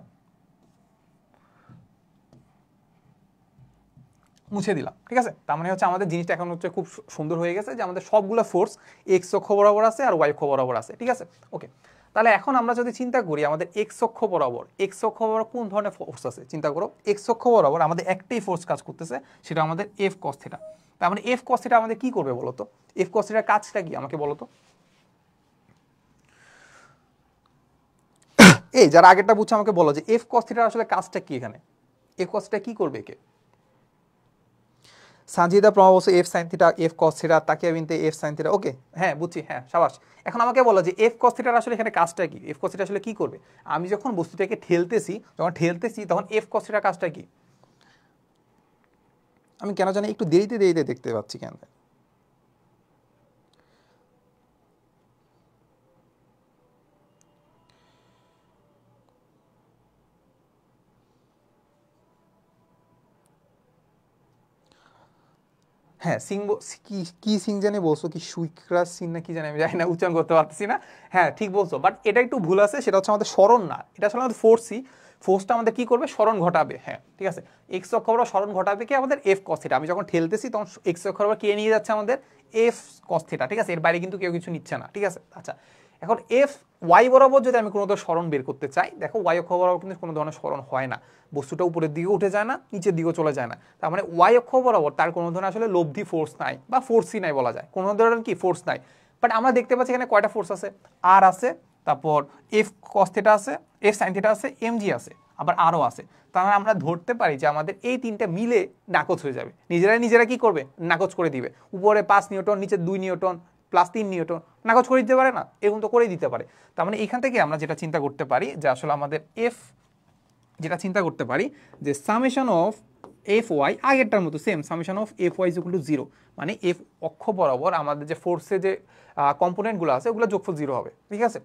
মুছে দিলাম, ঠিক আছে। তার মানে হচ্ছে আমাদের জিনিসটা এখন হচ্ছে খুব সুন্দর হয়ে গেছে যে আমাদের সবগুলো ফোর্স এক্স অক্ষ বরাবর আছে আর ওয়াই অক্ষ বরাবর আছে, ঠিক আছে। ওকে, তাহলে এখন আমরা যদি চিন্তা করি আমাদের এক্স অক্ষ বরাবর কোন ধরনের ফোর্স আছে, চিন্তা করো এক্স অক্ষ বরাবর আমাদের একটাই ফোর্স কাজ করতেছে, সেটা আমাদের এফ কস থিটা। তার মানে এফ কস থিটা আমাদের কি করবে বলো তো, এফ কস থিটার কাজটা কি আমাকে বলো তো। এই যারা আগেরটা বুঝছে আমাকে বলো যে এফ কস থিটার আসলে কাজটা কি, এখানে এফ কস থিটা কি করবে একে? সানজিদা প্রমা বলছে F sine theta F cos theta, Takia Binte F sine theta. ওকে, হ্যাঁ বুঝছি, হ্যাঁ সাবাস। এখন আমাকে বলো যে এফ কস থিটার আসলে এখানে কাজটা কি, এফ কস থিটা আসলে কি করবে? আমি যখন বস্তুটাকে ঠেলতেছি তখন এফ কস থিটার কাজটা কি? আমি কেন জানি একটু দেরিতে দেখতে পাচ্ছি কেন। হ্যাঁ সিং কি সিং জানি বলছো, কি সুইক্রাস সিং না কি জানি, আমি জানি না, উচ্চারণ করতে পারতেছি না। হ্যাঁ ঠিক বলছো, বাট এটা একটু ভুল আছে, সেটা হচ্ছে আমাদের স্মরণ না, এটা আসলে আমাদের ফোর্সই, ফোর্সটা আমাদের কি করবে, স্মরণ ঘটাবে। হ্যাঁ ঠিক আছে, এক্স অক্ষ বরাবর স্মরণ ঘটাবে কি আমাদের এফ কস থিটা। আমি যখন ঠেলতেছি তখন এক্স অক্ষ বরাবর কে নিয়ে যাচ্ছে আমাদের এফ কস থিটা, ঠিক আছে, এর বাইরে কিন্তু কেউ কিছু নিচ্ছে না, ঠিক আছে। আচ্ছা, এখন এফ ওয়াই বরাবর যদি আমি কোনো ধরনের স্মরণ বের করতে চাই, দেখো ওয়াই অক্ষ বরাবর কিন্তু কোনো ধরনের স্মরণ হয় না, বস্তুটা উপরের দিকে উঠে যায় না, নিচের দিকেও চলে যায় না, তার মানে ওয়াই অক্ষ বরাবর তার কোনো ধরনের আসলে লব্ধি ফোর্স নাই বা ফোর্সই নাই বলা যায়, কোনো ধরনের কি ফোর্স নাই। বাট আমরা দেখতে পাচ্ছি এখানে কয়টা ফোর্স আছে, আর আছে, তারপর এফ কস থিটা আছে, এফ সাইন থিটা আছে, এমজি আছে, আবার আরও আছে। তার মানে আমরা ধরতে পারি যে আমাদের এই তিনটে মিলে নাকচ হয়ে যাবে, নিজেরা কি করবে, নাকচ করে দিবে। উপরে 5 নিউটন, নিচে 2 নিউটন, প্লাস 3 নিউটন, নাকচ করে দিতে পারে না, এরকম তো করেই দিতে পারে। তার মানে এখান থেকে আমরা যেটা চিন্তা করতে পারি যে আসলে আমাদের এফ, যেটা চিন্তা করতে পারি যে সামেশন অফ এফ ওয়াই আগেরটার মতো same, summation of F Y is equal to 0, মানে এফ অক্ষ বরাবর আমাদের যে ফোর্সে যে কম্পোনেন্টগুলো আছে ওগুলো যোগফল 0 হবে, ঠিক আছে।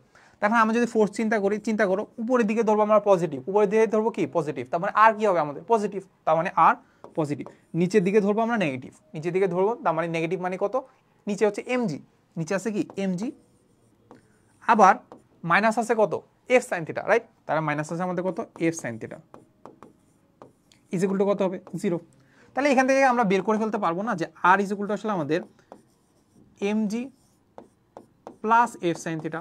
দেখেন আমরা যদি ফোর্স চিন্তা করো উপরের দিকে ধরবো আমরা পজিটিভ, উপরের দিকে ধরবো কি পজিটিভ, তার মানে আর কি হবে আমাদের পজিটিভ, তার মানে আর পজিটিভ। নিচের দিকে ধরবো আমরা নেগেটিভ, নিচের দিকে ধরবো তার মানে নেগেটিভ মানে কত, নিচে হচ্ছে এমজি, নিচে আছে কি এমজি, আবার মাইনাস আছে কত এফ সাইন থিটা, রাইট? তারা মাইনাস আছে আমাদের কত F sine theta is equal two কত হবে 0। তাহলে এখান থেকে আমরা বের করে ফেলতে পারবো না যে আর ইজ ইকুয়াল টু আসলে আমাদের M G plus F sine theta.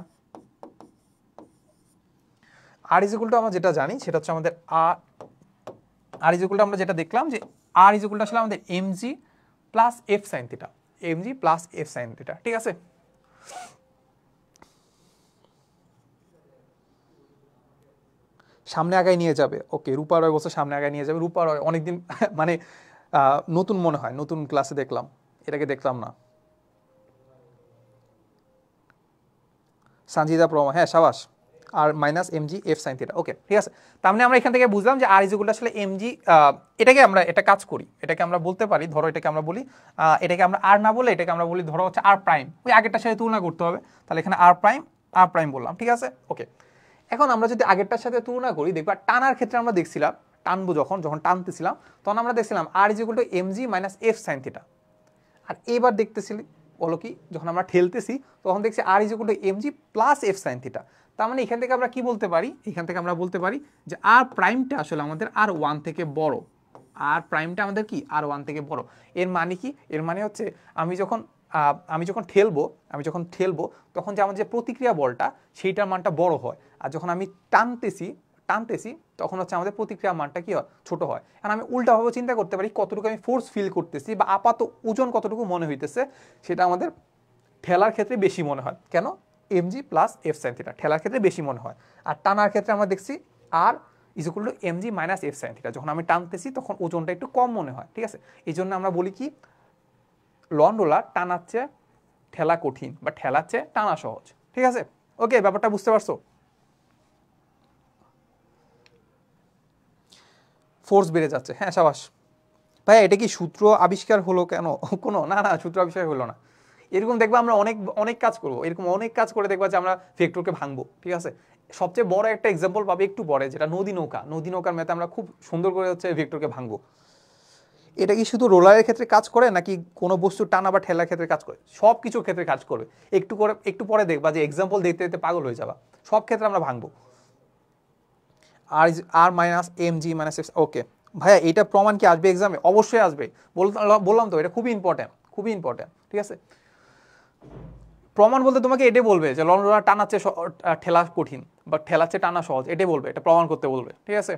R is equal to আমরা যেটা জানি সেটা হচ্ছে আমাদের আর ইজ ইকুয়াল টু আমরা যেটা দেখলাম যে আর ইজ ইকুয়াল টু আসলে আমাদের M G plus F sine theta, MG plus F sine theta, ঠিক আছে? সামনে আগায় নিয়ে যাবে, ওকে, রূপা রয় বছর সামনে আগায় নিয়ে যাবে। রূপা রয় অনেকদিন মানে নতুন মনে হয়, নতুন ক্লাসে দেখলাম, এটাকে দেখলাম না। সঞ্জিদা প্রমা, হ্যাঁ সাবাস, R minus M G F sine theta, okay ঠিক আছে। তার মানে আমরা এখান থেকে বুঝলাম যে আর ইজ ইকুয়াল টু আসলে এমজি, এটাকে আমরা এটা কাজ করি, এটাকে আমরা বলতে পারি, ধরো এটাকে আমরা বলি, এটাকে আমরা আর না বলে এটাকে আমরা বলি ধরো হচ্ছে আর প্রাইম, ওই আগেরটার সাথে তুলনা করতে হবে, তাহলে এখানে আর প্রাইম বললাম, ঠিক আছে ওকে। এখন আমরা যদি আগেরটার সাথে তুলনা করি দেখবা টানার ক্ষেত্রে আমরা দেখছিলাম, টানবো যখন টানতেছিলাম তখন আমরা দেখছিলাম R is equal to M G minus F sine theta. আর এবার দেখতেছিলি বলো কি, যখন আমরা ঠেলতেছি তখন দেখছি R is equal to M G plus F sine theta. তার মানে এখান থেকে আমরা কি বলতে পারি, এখান থেকে আমরা বলতে পারি যে আর প্রাইমটা আসলে আমাদের আর ওয়ান থেকে বড়, আর প্রাইমটা আমাদের কি আর ওয়ান থেকে বড়। এর মানে কি, এর মানে হচ্ছে আমি যখন ঠেলবো তখন যে আমার যে প্রতিক্রিয়া বলটা সেইটার মানটা বড় হয়, আর যখন আমি টানতেছি তখন হচ্ছে আমাদের প্রতিক্রিয়া মানটা কি হয় ছোট হয়। কারণ আমি উল্টাভাবে চিন্তা করতে পারি কতটুকু আমি ফোর্স ফিল করতেছি বা আপাত ওজন কতটুকু মনে হইতেছে, সেটা আমাদের ঠেলার ক্ষেত্রে বেশি মনে হয়। কেন? M G plus F sine theta ঠেলার ক্ষেত্রে বেশি মনে হয়, আর টানার ক্ষেত্রে আমরা দেখছি R is equal to M G minus F sine theta. যখন আমি টানতেছি তখন ওজনটা একটু কম মনে হয়, ঠিক আছে? এই জন্য আমরা বলি কি লন রোলার টানার চেয়ে ঠেলা কঠিন বা ঠেলার চেয়ে টানা সহজ, ঠিক আছে ওকে, ব্যাপারটা বুঝতে পারছো? ফোর্স বেড়ে যাচ্ছে, হ্যাঁ সাবাস ভাই। এটা কি সূত্র আবিষ্কার হলো কেন? কোনো না, সূত্র আবিষ্কার হলো না। এরকম দেখবা আমরা অনেক কাজ করবো, এরকম অনেক কাজ করে দেখবা যে আমরা ভেক্টরকে ভাঙবো, ঠিক আছে? সবচেয়ে বড় একটা এক্সাম্পল পাবে একটু পরে, যেটা নদী নৌকার ম্যাথে আমরা খুব সুন্দর করে হচ্ছে ভেক্টরকে ভাঙবো। এটা কি শুধু রোলারের ক্ষেত্রে কাজ করে নাকি কোনো বস্তু টানা বা ঠেলার ক্ষেত্রে কাজ করে? সব কিছুর ক্ষেত্রে কাজ করবে। একটু পরে দেখবা যে এক্সাম্পল দেখতে দেখতে পাগল হয়ে যাবা, সব ক্ষেত্রে আমরা ভাঙবো। R minus M G minus F, okay ভাইয়া এইটা প্রমাণ কি আসবে এক্সামে? অবশ্যই আসবে, বললাম তো এটা খুবই ইম্পর্টেন্ট, ঠিক আছে? প্রমাণ বলতে তোমাকে এটাই বলবে যে লন রোলার টানার চেয়ে ঠেলা কঠিন বা ঠেলার চেয়ে টানা সহজ, এটাই বলবে, এটা প্রমাণ করতে বলবে, ঠিক আছে?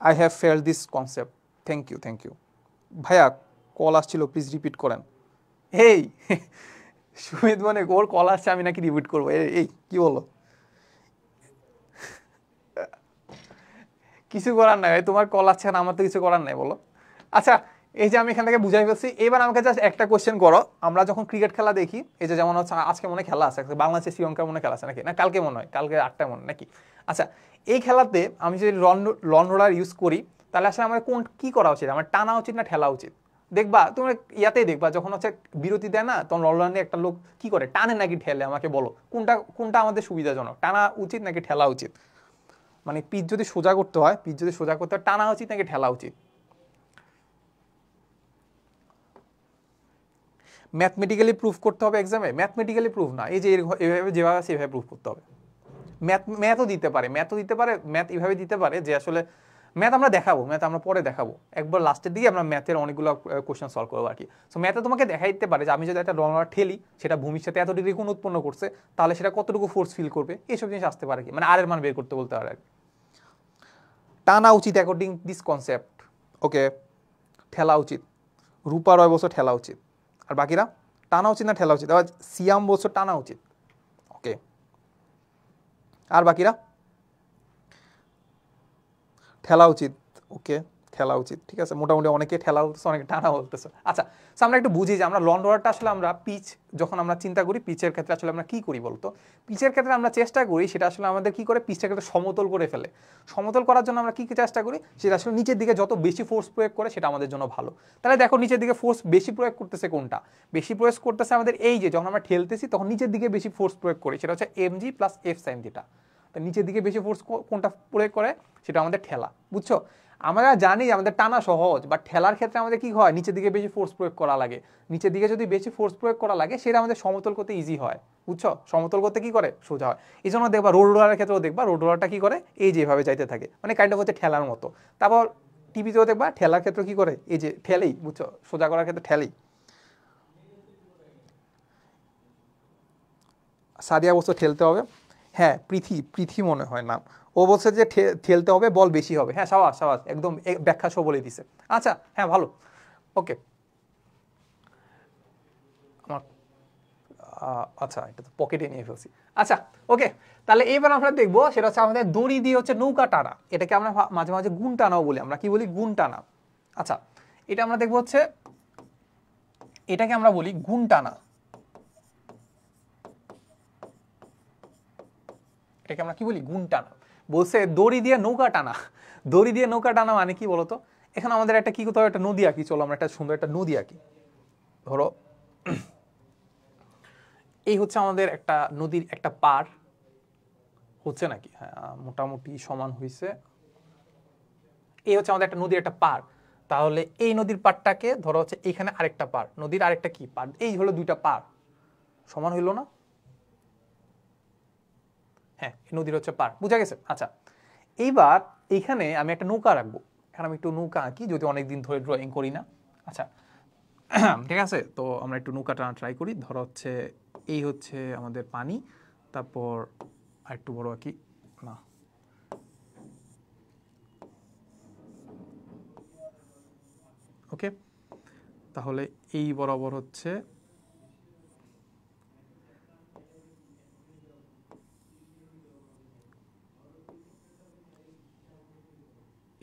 I have failed this concept, thank you ভাইয়া। কল আসছিল, প্লিজ রিপিট করেন। এই সুমিত মানে ওর কল আসছে, আমি নাকি রিপিট করবো? এই কি বলো? কিছু করার নাই, তোমার কল আছে না, আমার তো কিছু করার নাই, বলো। আচ্ছা, এই যে আমি এখান থেকে বুঝাই ফেলছি, এবার আমাকে জাস্ট একটা কোয়েশ্চেন করো। আমরা যখন ক্রিকেট খেলা দেখি, এই যে যেমন হচ্ছে আজকে মনে খেলা আছে, বাংলাদেশের শ্রীলঙ্কার মনে খেলা আছে নাকি, না কালকে মনে হয়, কালকে 8টায় মনে নাকি? আচ্ছা, এই খেলাতে আমি যদি লন রোলার ইউজ করি, তাহলে আসলে আমার কি করা উচিত? আমার টানা উচিত না ঠেলা উচিত? দেখবা তুমি ইয়াতেই দেখবা, যখন হচ্ছে বিরতি দেয় না, তখন লন রোলার নিয়ে একটা লোক কি করে, টানে নাকি ঠেলে? আমাকে বলো কোনটা আমাদের সুবিধাজনক, টানা উচিত নাকি ঠেলা উচিত? মানে পিচ যদি সোজা করতে হয়, টানা উচিত নাকি ঠেলা উচিত? ম্যাথমেটিক্যালি প্রুফ করতে হবে এক্সামে? ম্যাথমেটিক্যালি প্রুফ না, এই যে এভাবে যেভাবে আছে এভাবে প্রুফ করতে হবে। ম্যাথও দিতে পারে, ম্যাথ এভাবে দিতে পারে যে আসলে ম্যাথ আমরা পরে দেখাবো, একবার লাস্টের দিকে আমরা ম্যাথের অনেকগুলো কোশ্চেন সলভ করবো আর কি। সো ম্যাথে তোমাকে দেখাই দিতে পারে যে আমি যদি একটা রোলার ঠেলি, সেটা ভূমির সাথে এত ডিগ্রি কোণ উৎপন্ন করছে, তাহলে সেটা কতটুকু ফোর্স ফিল করবে, এইসব জিনিস আসতে পারে কি, মানে আর এর মান বের করতে বলতে পারে আর কি। টানা উচিত অ্যাকর্ডিং দিস কনসেপ্ট, ওকে। ঠেলা উচিত, রূপা রয় বছর ঠেলা উচিত, আর বাকিরা টানা উচিত না ঠেলা উচিত? আবার সিয়াম বছর টানা উচিত, ওকে। আর বাকিরা ঠেলা উচিত, ওকে। ঠেলা উচিত, ঠিক আছে? মোটামুটি অনেকে ঠেলা বলতেছে, অনেকে টানা বলতেছে। আচ্ছা, সো আমরা একটু বুঝি যে আমরা লন রোলারটা আসলে আমরা পিচ যখন আমরা চিন্তা করি পিচের ক্ষেত্রে আসলে আমরা কি করি বলতো? পিচের ক্ষেত্রে আমরা চেষ্টা করি সেটা আসলে আমাদের কি করে পিচটাকে একটু সমতল করে ফেলে। সমতল করার জন্য আমরা কি কি চেষ্টা করি, সেটা আসলে নিচের দিকে যত বেশি ফোর্স প্রয়োগ করে সেটা আমাদের জন্য ভালো। তাহলে দেখো নিচের দিকে ফোর্স বেশি প্রয়োগ করতেছে কোনটা? বেশি প্রয়োগ করতেছে আমাদের এই যে যখন আমরা ঠেলতেছি তখন নিচের দিকে বেশি ফোর্স প্রয়োগ করি, সেটা হচ্ছে mg plus F sine theta. নিচের দিকে বেশি ফোর্স কোনটা প্রয়োগ করে, সেটা আমাদের ঠেলা, বুঝছো? আমরা জানি আমাদের টানা সহজ, বাট ঠেলার ক্ষেত্রে আমাদের কি হয়, নিচের দিকে বেশি ফোর্স প্রয়োগ করা লাগে। নিচের দিকে যদি বেশি ফোর্স প্রয়োগ করা লাগে সেটা আমাদের সমতল করতে ইজি হয়, বুঝছো? সমতল করতে কি করে, সোজা হয়। এই জন্য দেখবা রোড রোলারের ক্ষেত্রেও দেখবা রোড রোলারটা কি করে, এই যেভাবে যাইতে থাকে, মানে কাইন্ড অফ হচ্ছে ঠেলার মতো। তারপর টিভিতেও দেখবা ঠেলার ক্ষেত্রে কি করে, এই যে ঠেলেই, বুঝছো? সোজা করার ক্ষেত্রে ঠেলেই। সাদিয়া বলছে ঠেলতে হবে, হ্যাঁ পৃথি মনে হয় না, ও বলছে যে ঠেলতে হবে বল বেশি হবে। হ্যাঁ সাবাস সাবাস, একদম ব্যাখ্যা সহ বলে দিছে। আচ্ছা হ্যাঁ ভালো, ওকে। আমার আচ্ছা এটা তো পকেটে নিয়ে ফেলছি। আচ্ছা ওকে, তাহলে এবার আমরা দেখবো সেটা হচ্ছে আমাদের দড়ি দিয়ে হচ্ছে নৌকা টানা। এটাকে আমরা মাঝে মাঝে গুণ টানাও বলি, আমরা কি বলি, গুণ টানা। আচ্ছা এটা আমরা দেখবো হচ্ছে, এটাকে আমরা বলি গুণ টানা। এটাকে আমরা কি বলি, গুণ টানা। বলছে দড়ি দিয়ে নৌকা টানা। দড়ি দিয়ে নৌকা টানা মানে কি বলতো? এখানে আমাদের একটা কি করতে হবে, একটা নদী আঁকি। চলো আমরা একটা সুন্দর একটা নদী আঁকি। ধরো এই হচ্ছে আমাদের একটা নদীর একটা পার, হচ্ছে নাকি, হ্যাঁ মোটামুটি সমান হয়েছে। এই হচ্ছে আমাদের একটা নদীর একটা পার। তাহলে এই নদীর পাড়টাকে ধরো হচ্ছে এখানে আরেকটা পার, নদীর আরেকটা কি পার, এই হলো দুইটা পার, সমান হইলো না? হ্যাঁ নদীর হচ্ছে পার, বুঝা গেছে? আচ্ছা এইবার এইখানে আমি একটা নৌকা রাখবো। এখানে আমি একটু নৌকা আঁকি, যদি অনেকদিন ধরে ড্রয়িং করি না। আচ্ছা ঠিক আছে, তো আমরা একটু নৌকা টানা ট্রাই করি। ধরো হচ্ছে এই হচ্ছে আমাদের পানি, তারপর আরেকটু বড় আঁকি, না ওকে, তাহলে এই বরাবর হচ্ছে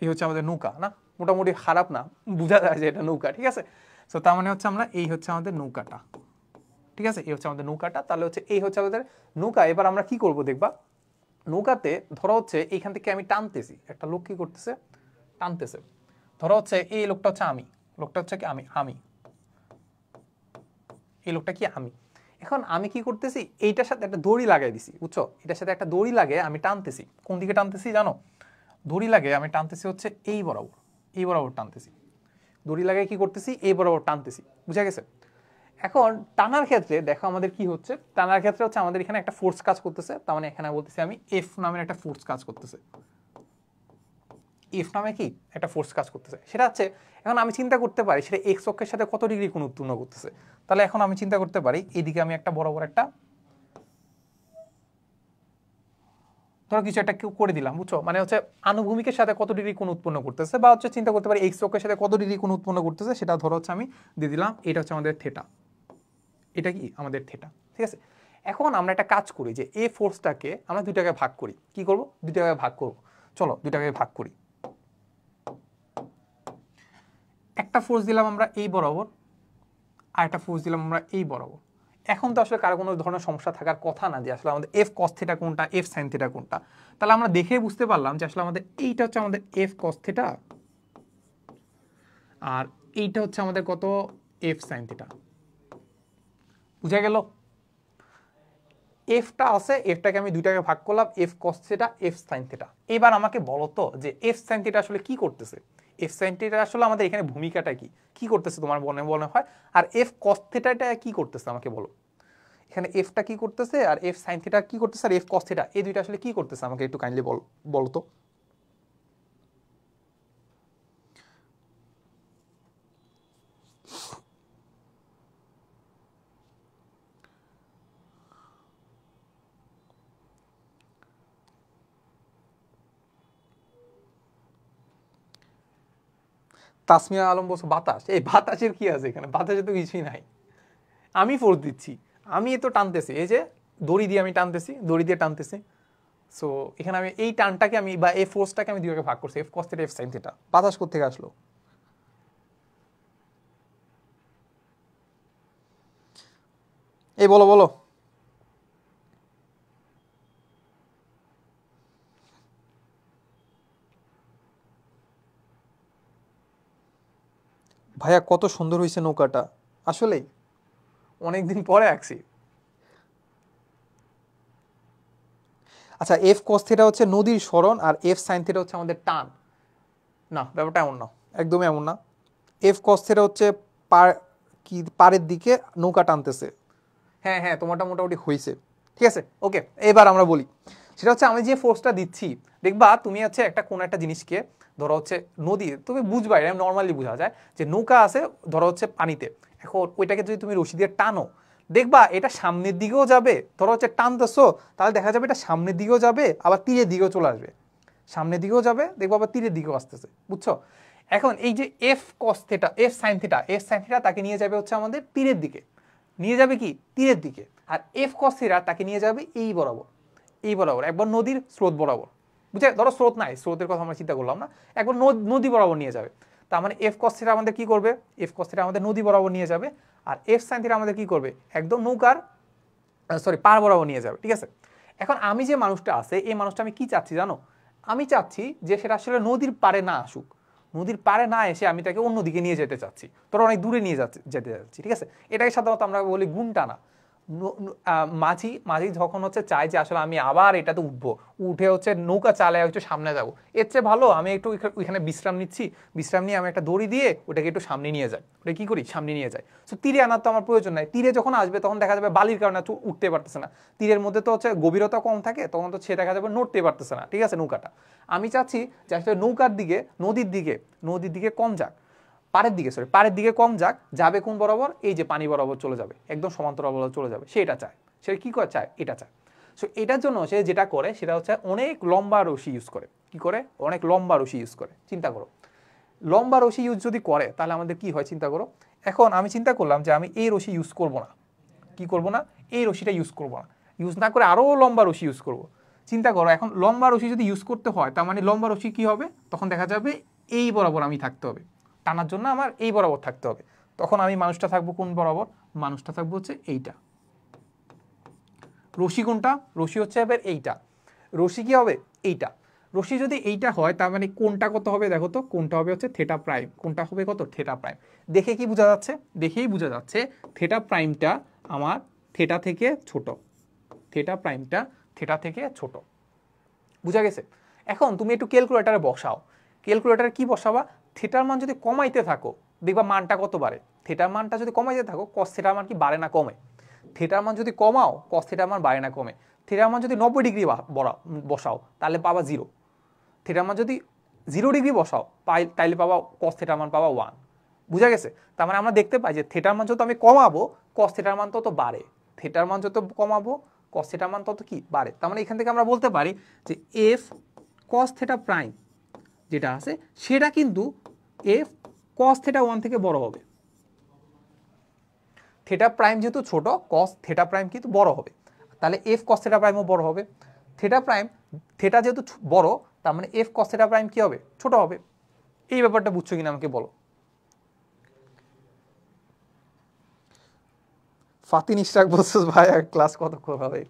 এই হচ্ছে আমাদের নৌকা, না মোটামুটি খারাপ না, বোঝা যায় যে এটা নৌকা, ঠিক আছে? তো তার মানে হচ্ছে আমরা এই হচ্ছে আমাদের নৌকাটা, ঠিক আছে? এই হচ্ছে আমাদের নৌকাটা, তাহলে হচ্ছে এই হচ্ছে আমাদের নৌকা। এবার আমরা কি করব দেখবা, নৌকাতে ধরো হচ্ছে এইখান থেকে আমি টানতেছি, একটা লোক কি করতেছে, টানতেছে। ধরো হচ্ছে এই লোকটা হচ্ছে আমি, লোকটা হচ্ছে কি আমি, এই লোকটা কি আমি। এখন আমি কি করতেছি, এইটার সাথে একটা দড়ি লাগাই দিছি, বুঝছো? এটার সাথে একটা দড়ি লাগে আমি টানতেছি। কোন দিকে টানতেছি জানো? দড়ি লাগে আমি টানতেছি হচ্ছে এই বরাবর, এই বরাবর টানতেছি। দড়ি লাগাই কি করতেছি, এই বরাবর টানতেছি, বুঝা গেছে? এখন টানার ক্ষেত্রে দেখো আমাদের কি হচ্ছে, টানার ক্ষেত্রে হচ্ছে আমাদের এখানে একটা ফোর্স কাজ করতেছে। তার মানে এখানে বলতেছি আমি এফ নামের একটা ফোর্স কাজ করতেছে। এফ নামে কি একটা ফোর্স কাজ করতেছে, সেটা হচ্ছে এখন আমি চিন্তা করতে পারি সেটা এক্স অক্ষের সাথে কত ডিগ্রি কোণ উৎপন্ন করতেছে। তাহলে এখন আমি চিন্তা করতে পারি এইদিকে আমি একটা বরাবর একটা ধরো কিছু একটা করে দিলাম, বুঝছো? মানে হচ্ছে আনুভূমিকের সাথে কত ডিগ্রি কোণ উৎপন্ন করতেছে, বা হচ্ছে চিন্তা করতে পারি এক্স অক্ষের সাথে কত ডিগ্রি কোণ উৎপন্ন করতেছে, সেটা ধরো হচ্ছে আমি দিয়ে দিলাম, এটা হচ্ছে আমাদের থেটা, এটা কি আমাদের থেটা, ঠিক আছে? এখন আমরা একটা কাজ করি যে এই ফোর্সটাকে আমরা দুইটাকে ভাগ করি। কি করব, দুইটাকে ভাগ করব। চলো দুইটাকে ভাগ করি। একটা ফোর্স দিলাম আমরা এই বরাবর, আর একটা ফোর্স দিলাম আমরা এই বরাবর। এখন তো আসলে কারো কোনো ধরনের সমস্যা থাকার কথা না যে আসলে আমাদের এফ কস থিটা কোনটা, এফ সাইন থিটা কোনটা। তাহলে আমরা দেখে বুঝতে পারলাম যে আসলে আমাদের এইটা হচ্ছে আমাদের এফ কস থিটা, আর এইটা হচ্ছে আমাদের কত, এফ সাইন থিটা। বুঝা গেল? এফটা আছে, এফটাকে আমি দুইটাকে ভাগ করলাম, F cos theta, F sine theta. এবার আমাকে বলো তো যে এফ সাইন থিটা আসলে কি করতেছে? এফ সাইন থিটা আসলে আমাদের এখানে ভূমিকাটা কি, কি করতেছে তোমার মনে মনে হয়? আর এফ কস থিটাটা কি করতেছে আমাকে বলো। এখানে এফটা কি করতেছে আর এফ সাইন থিটা কি করতেছে আর এফ কস থিটা এই দুইটা আসলে কি করতেছে আমাকে একটু কাইন্ডলি বলো তো। তাসমিয়া আলম বলছো বাতাস, এই বাতাসের কি আছে এখানে? বাতাসে তো কিছুই নাই। আমি ফোর্স দিচ্ছি, আমি তো টানতেছি, এই যে দড়ি দিয়ে আমি টানতেছি, দড়ি দিয়ে টানতেছি। সো এখানে আমি এই টানটাকে আমি বা এই ফোর্সটাকে আমি দুই ভাগে ভাগ করছি, F cos theta F sine theta. বাতাস কোত্থেকে আসলো? এই বলো বলো। ভাইয়া কত সুন্দর হয়েছে নৌকাটা, আসলেই অনেকদিন পরে আঁকছি। আচ্ছা, এফ কস থিটা হচ্ছে নদীর সরণ আর এফ সাইন থিটা হচ্ছে আমাদের টান। না, ব্যাপারটা এমন না, একদমই এমন না। এফ কস থিটা হচ্ছে কি পাড়ের দিকে নৌকা টানতেছে। হ্যাঁ হ্যাঁ, তোমারটা মোটামুটি হয়েছে, ঠিক আছে ওকে। এবার আমরা বলি, সেটা হচ্ছে আমি যে ফোর্সটা দিচ্ছি, দেখবা তুমি হচ্ছে একটা কোন একটা জিনিসকে, ধরো হচ্ছে নদী, তুমি বুঝবা, এটা নর্মালি বোঝা যায় যে নৌকা আছে ধরো হচ্ছে পানিতে, এখন ওইটাকে যদি তুমি রশি দিয়ে টানো, দেখবা এটা সামনের দিকেও যাবে, ধরো হচ্ছে টানতেছো, তাহলে দেখা যাবে এটা সামনের দিকেও যাবে আবার তীরের দিকেও চলে আসবে, সামনের দিকেও যাবে দেখবো আবার তীরের দিকেও আসতেছে, বুঝছো? এখন এই যে F cos theta F sine theta F sine theta তাকে নিয়ে যাবে হচ্ছে আমাদের তীরের দিকে, নিয়ে যাবে কি তীরের দিকে, আর এফ কস থিটা তাকে নিয়ে যাবে এই বরাবর, এই বরাবর, একবার নদীর স্রোত বরাবর, বুঝে? ধরো স্রোত নাই, স্রোতের কথা আমরা চিন্তা করলাম না, একবার নদী বরাবর নিয়ে যাবে। তার মানে এফ কস থিটা আমাদের কি করবে? এফ কস থিটা আমাদের নদী বরাবর নিয়ে যাবে, আর এফ সাইন থিটা আমাদের কি করবে? একদম নৌকার পার বরাবর নিয়ে যাবে, ঠিক আছে? এখন আমি যে মানুষটা আছে, এই মানুষটা আমি কি চাচ্ছি জানো? আমি চাচ্ছি যে সেটা আসলে নদীর পারে না আসুক, নদীর পারে না এসে আমি তাকে অন্যদিকে নিয়ে যেতে চাচ্ছি, তোরা অনেক দূরে নিয়ে যেতে চাচ্ছি, ঠিক আছে? এটাকে সাধারণত আমরা বলি গুণ টানা। মাঝি মাঝি যখন হচ্ছে চাই যে আসলে আমি আবার এটাতে উঠবো, উঠে হচ্ছে নৌকা চালায় একটু সামনে যাবো, এর চেয়ে ভালো আমি একটু ওইখানে বিশ্রাম নিচ্ছি, বিশ্রাম নিয়ে আমি একটা দড়ি দিয়ে ওটাকে একটু সামনে নিয়ে যাই, ওটা কি করি সামনে নিয়ে যাই। সো তীরে আনার তো আমার প্রয়োজন নাই, তীরে যখন আসবে তখন দেখা যাবে বালির কারণে উঠতে পারতেছে না, তীরের মধ্যে তো হচ্ছে গভীরতা কম থাকে, তখন তো সে দেখা যাবে নড়তে পারতেছে না, ঠিক আছে? নৌকাটা আমি চাচ্ছি যে আসলে নৌকার দিকে নদীর দিকে কম যাক, পাড়ের দিকে কম যাক, যাবে কোন বরাবর? এই যে পানি বরাবর চলে যাবে, একদম সমান্তরাল বরাবর চলে যাবে, সে এটা চায়। সে কি করে চায়? এটা চায়। সো এটার জন্য সে যেটা করে সেটা হচ্ছে অনেক লম্বা রশি ইউজ করে। কি করে? অনেক লম্বা রশি ইউজ করে। চিন্তা করো, লম্বা রশি ইউজ যদি করে তাহলে আমাদের কি হয় চিন্তা করো। এখন আমি চিন্তা করলাম যে আমি এই রশি ইউজ করব না, কি করব না? এই রশিটা ইউজ করব না, ইউজ না করে আরও লম্বা রশি ইউজ করব। চিন্তা করো, এখন লম্বা রশি যদি ইউজ করতে হয় তার মানে লম্বা রশি কি হবে? তখন দেখা যাবে এই বরাবর আমি থাকতে হবে, টানার জন্য আমার এই বরাবর থাকতে হবে। তখন আমি মানুষটা থাকবো কোন বরাবর? মানুষটা থাকবো হচ্ছে এইটা। রশি কোনটা? রশি হচ্ছে এবার এইটা। রশি কি হবে? এইটা। রশি যদি এইটা হয় তার মানে কোনটা কত হবে দেখো তো? কোনটা হবে হচ্ছে থেটা প্রাইম। কোনটা হবে কত? Theta prime. দেখে কি বোঝা যাচ্ছে? দেখেই বোঝা যাচ্ছে থেটা প্রাইমটা আমার থেটা থেকে ছোট, থেটা প্রাইমটা থেটা থেকে ছোট। বুঝা গেছে? এখন তুমি একটু ক্যালকুলেটারে বসাও, ক্যালকুলেটারে কি বসাবা? থিটার মান যদি কমাইতে থাকো দেখবা মানটা কত বাড়ে। থিটার মানটা যদি কমাইতে থাকো কস থিটার মান কি বাড়ে না কমে? থিটার মান যদি কমাও কস থিটার মান বাড়ে না কমে? থিটার মান যদি 90 ডিগ্রি বসাও তাহলে পাবা 0। থিটার মান যদি 0 ডিগ্রি বসাও তাইলে পাবা কস থিটার মান পাবা 1। বুঝা গেছে? তার মানে আমরা দেখতে পাই যে থিটার মান যত আমি কমাবো কস থিটার মান তত বাড়ে, থিটার মান যত কমাবো কস থিটার মান তত কি বাড়ে। তার মানে এখান থেকে আমরা বলতে পারি যে এফ কস থিটা প্রাইম যেটা আছে সেটা কিন্তু এফ কস থিটা 1 থেকে বড় হবে। থিটা প্রাইম যেহেতু ছোট, কস থিটা প্রাইম কিন্তু বড় হবে, তাহলে এফ কস থিটা প্রাইমও বড় হবে। থিটা প্রাইম, থিটা যেহেতু বড় তার মানে এফ কস থিটা প্রাইম কি হবে? ছোট হবে। এই ব্যাপারটা বুঝছো কিনা আমাকে বলো। ফাতিন ইশরাক বলছিস ভাই ক্লাস কতক্ষণ হবে?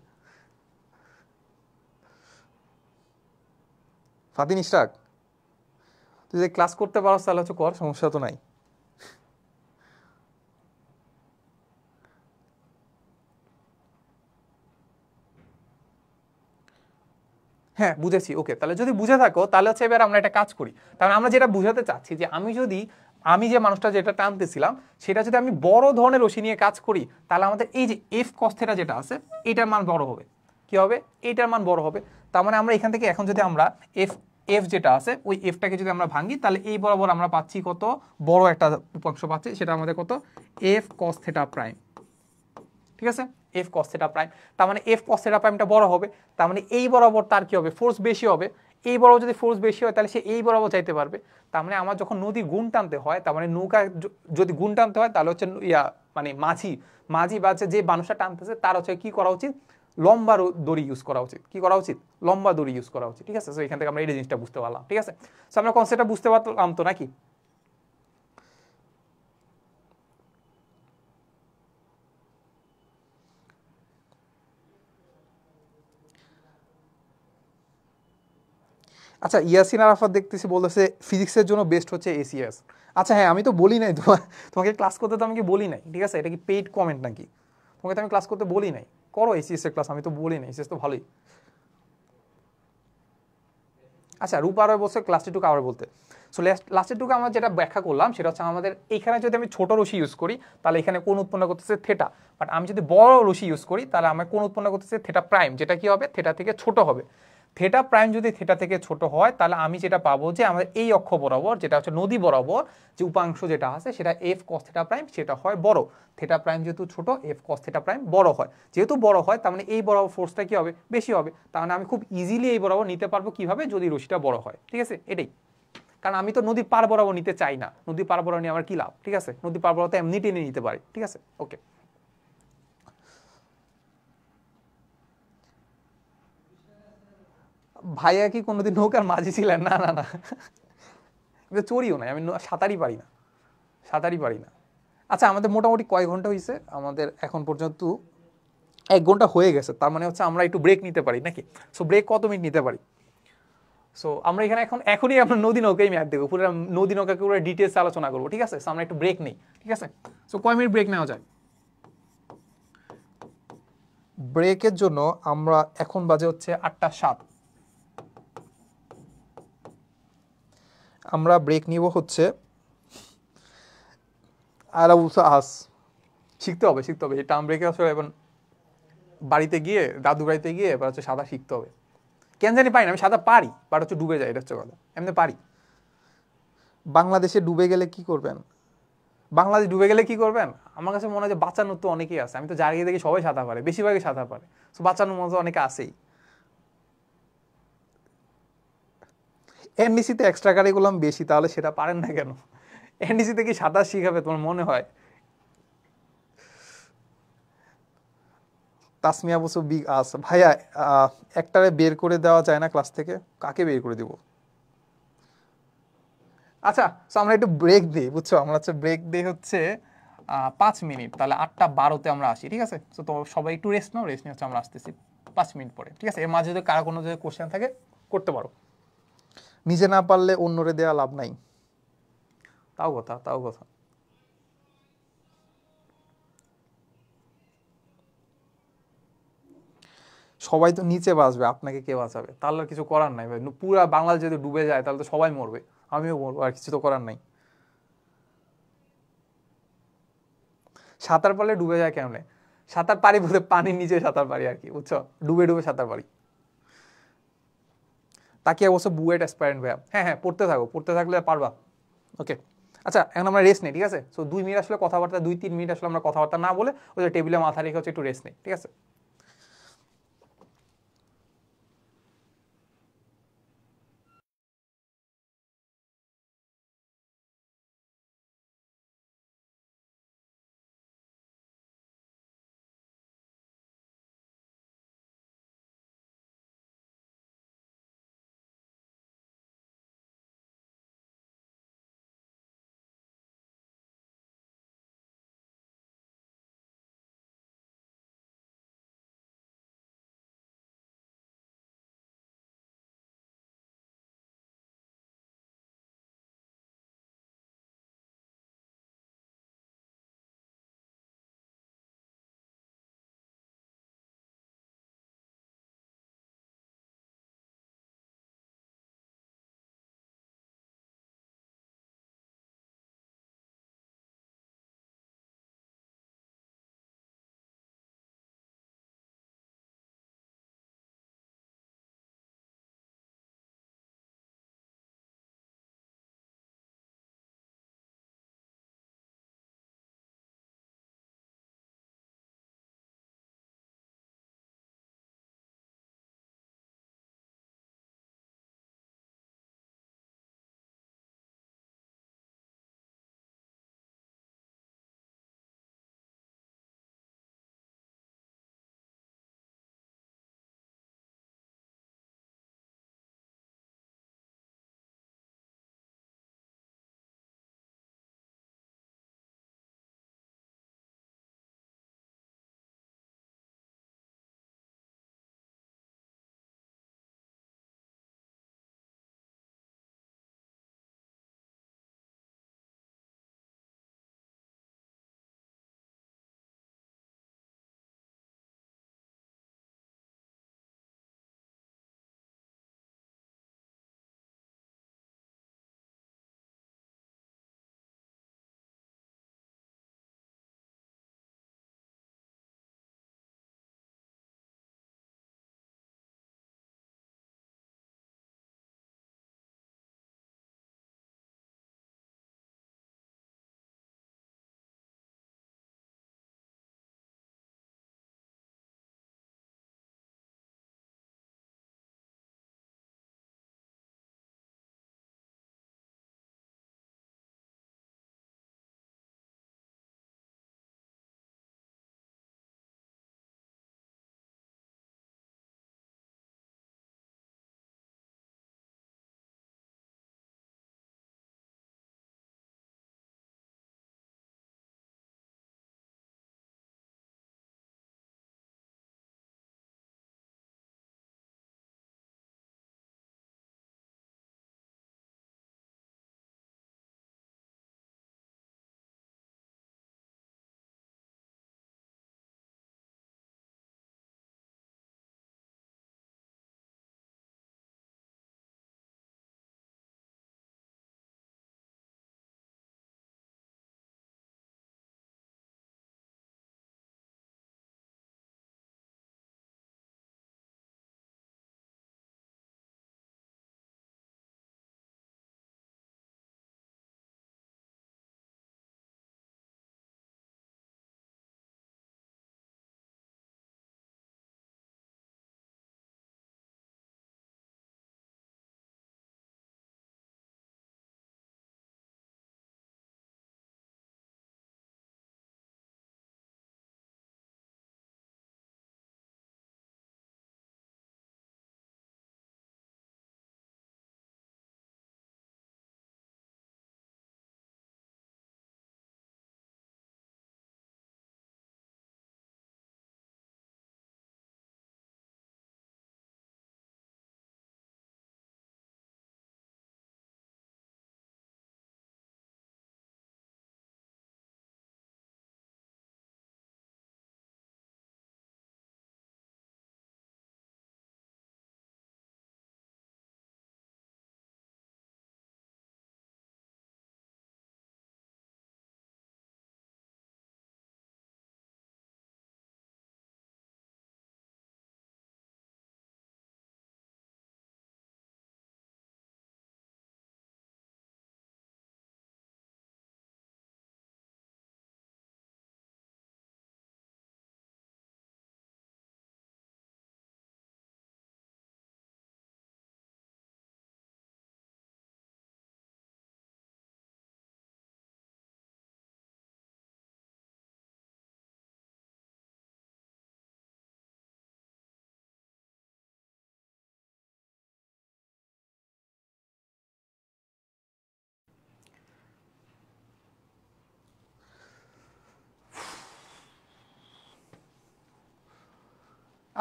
ফাতিন ইশরাক তুই যে ক্লাস করতে পারো তাহলে হচ্ছে কর, সমস্যা তো নাই। হ্যাঁ বুঝেছি, ওকে। তাহলে যদি বুঝে থাকো তাহলে হচ্ছে এবার আমরা একটা কাজ করি। তাহলে আমরা যেটা বুঝাতে চাচ্ছি যে আমি যে মানুষটা যেটা টানতেছিলাম সেটা যদি আমি বড় ধরনের রশি নিয়ে কাজ করি তাহলে আমাদের এই যে এফ কস থিটা যেটা আছে এটার মান বড় হবে। কি হবে? এইটার মান বড় হবে। তার মানে আমরা এখান থেকে এখন যদি আমরা এফ এফ যেটা আছে ওই এফটাকে যদি আমরা ভাঙি তাহলে এই বরাবর আমরা পাচ্ছি কত বড় একটা উপাংশ পাচ্ছি, সেটা আমাদের কত? F cos theta prime. ঠিক আছে? F cos theta prime. তার মানে এফ কস থিটা প্রাইমটা বড় হবে, তার মানে এই বরাবর তার কি হবে? ফোর্স বেশি হবে। এই বরাবর যদি ফোর্স বেশি হয় তাহলে সে এই বরাবর যাইতে পারবে। তার মানে আমার যখন নদী গুণ টানতে হয়, তার মানে নৌকা যদি গুণ টানতে হয় তাহলে হচ্ছে মানে মাঝি বা যে মানুষটা টানতেছে তার হচ্ছে কি করা উচিত? লম্বা দড়ি ইউজ করা উচিত। কি করা উচিত? লম্বা দড়ি ইউজ করা উচিত, ঠিক আছে? সো এখান থেকে আমরা এই জিনিসটা বুঝতে পারলাম, ঠিক আছে? সো আমরা কনসেপ্টটা বুঝতে পারলাম তো নাকি? আচ্ছা, ইয়াসিন আরাফাত দেখতেছি বলতেছে ফিজিক্সের জন্য বেস্ট হচ্ছে এসিএস। আচ্ছা হ্যাঁ, আমি তো বলি নাই তোমাকে ক্লাস করতে, তো আমি কি বলি নাই, ঠিক আছে? এটা কি পেইড কমেন্ট নাকি? তোমাকে তো আমি ক্লাস করতে বলি নাই, করো এসিএস এর ক্লাস, আমি তো বলি নাই, এসিএস তো ভালোই। আচ্ছা, রূপার বলছে ক্লাসটি টুকু আবার বলতে। সো লাস্টের টুকু আমরা যেটা ব্যাখ্যা করলাম সেটা হচ্ছে আমাদের এইখানে যদি আমি ছোট রশি ইউজ করি তাহলে এখানে কোণ উৎপন্ন করতেছে থেটা, বাট আমি যদি বড় রশি ইউজ করি তাহলে আমার কোণ উৎপন্ন করতেছে থেটা প্রাইম, যেটা কি হবে? থেটা থেকে ছোট হবে। থেটা প্রাইম যদি থেটা থেকে ছোট হয় তাহলে আমি যেটা পাবো যে আমাদের এই অক্ষ বরাবর যেটা হচ্ছে নদী বরাবর যে উপাংশ যেটা আছে সেটা এফ কস থেটা প্রাইম, সেটা হয় বড়। থেটা প্রাইম যেহেতু ছোট, এফ কস থেটা প্রাইম বড় হয়। যেহেতু বড় হয় তার মানে এই বরাবর ফোর্সটা কি হবে? বেশি হবে। তার মানে আমি খুব ইজিলি এই বরাবর নিতে পারবো কিভাবে? যদি রশিটা বড় হয়, ঠিক আছে? এটাই। কারণ আমি তো নদীর পার বরাবর নিতে চাই না, নদীর পার বরাবর নিয়ে আমার কি লাভ, ঠিক আছে? নদীর পার বরাবর তো এমনি টেনে নিতে পারি, ঠিক আছে? ওকে। ভাইয়া কি কোনোদিন নৌকার মাঝি ছিলেন? না না না, আমি তো চড়িও নাই, আমি সাঁতারই পারি না, সাঁতারই পারি না। আচ্ছা, আমাদের মোটামুটি কয় ঘন্টা হয়েছে? আমাদের এখন পর্যন্ত 1 ঘন্টা হয়ে গেছে, তার মানে হচ্ছে আমরা একটু ব্রেক নিতে পারি নাকি? সো ব্রেক কত মিনিট নিতে পারি? সো আমরা এখানে এখনই আমরা নদী নৌকাই ম্যাপ দেবো, পুরো নদী নৌকাকে পুরো ডিটেলস আলোচনা করবো, ঠিক আছে? সো আমরা একটু ব্রেক নেই, ঠিক আছে? সো কয় মিনিট ব্রেক নেওয়া যায়? ব্রেকের জন্য আমরা এখন বাজে হচ্ছে 8টা 7, আমরা ব্রেক নিব হচ্ছে আরাউসা আস। শিখতে হবে, শিখতে হবে এই টার্ম ব্রেকে আসলে। এখন বাড়িতে গিয়ে, দাদু বাড়িতে গিয়ে এবার হচ্ছে সাঁতার শিখতে হবে। কেন জানি পারি না, আমি সাঁতার পারি বাট হচ্ছে ডুবে যায়, এটা হচ্ছে কথা। এমনি পারি। বাংলাদেশে ডুবে গেলে কি করবেন? বাংলাদেশ ডুবে গেলে কি করবেন? আমার কাছে মনে হয় যে বাঁচানোর তো অনেকেই আছে, আমি তো জায়গায় দেখি সবাই সাঁতার পারে, বেশিরভাগই সাঁতার পারে। তো বাঁচানোর মতো অনেকে আছেই। এনডিসিতে এক্সট্রা কারিকুলাম বেশি, তাহলে সেটা পারেন না কেন? এনডিসিতে কি সাঁতার শিখাবে তোমার মনে হয়? তাসমিয়া বসু বিগ আস ভাইয়া, একটারে বের করে দেওয়া যায় না ক্লাস থেকে? কাকে বের করে দিব? আচ্ছা, তো আমরা একটু ব্রেক দিই, বুঝছো? আমরা হচ্ছে ব্রেক দিই হচ্ছে 5 মিনিট, তাহলে 8টা 12-তে আমরা আসি, ঠিক আছে? তো সবাই একটু রেস্ট নাও, রেস্ট নিয়ে হচ্ছে আমরা আসতেছি 5 মিনিট পরে, ঠিক আছে? এর মাঝে যদি কারো কোনো যদি কোশ্চেন থাকে করতে পারো। নিজে না পারলে অন্যরে দেওয়া লাভ নাই। তাও কথা, তাও কথা। সবাই তো নিচে বাঁচবে, আপনাকে কে বাঁচাবে? তাহলে আর কিছু করার নাই ভাই, পুরা বাংলাদেশ যদি ডুবে যায় তাহলে তো সবাই মরবে, আমিও মরবো, আর কিছু তো করার নাই। সাঁতার পারলে ডুবে যায় কেমনে? সাঁতার পারি বলতে পানির নিচে সাঁতার পারি আর কি, বুঝছো? ডুবে ডুবে সাঁতার পারি। তাকে অবশ্য বুয়েট অ্যাসপারেন্ট ভাইয়া। হ্যাঁ হ্যাঁ, পড়তে থাকো, পড়তে থাকলে পারবা। ওকে। আচ্ছা, এখন আমরা রেস্ট নেই, ঠিক আছে? সো 2 মিনিট আসলে কথাবার্তা, 2-3 মিনিট আসলে আমরা কথাবার্তা না বলে ওই যে টেবিলে মাথা রেখে হচ্ছে একটু রেস্ট নেই, ঠিক আছে?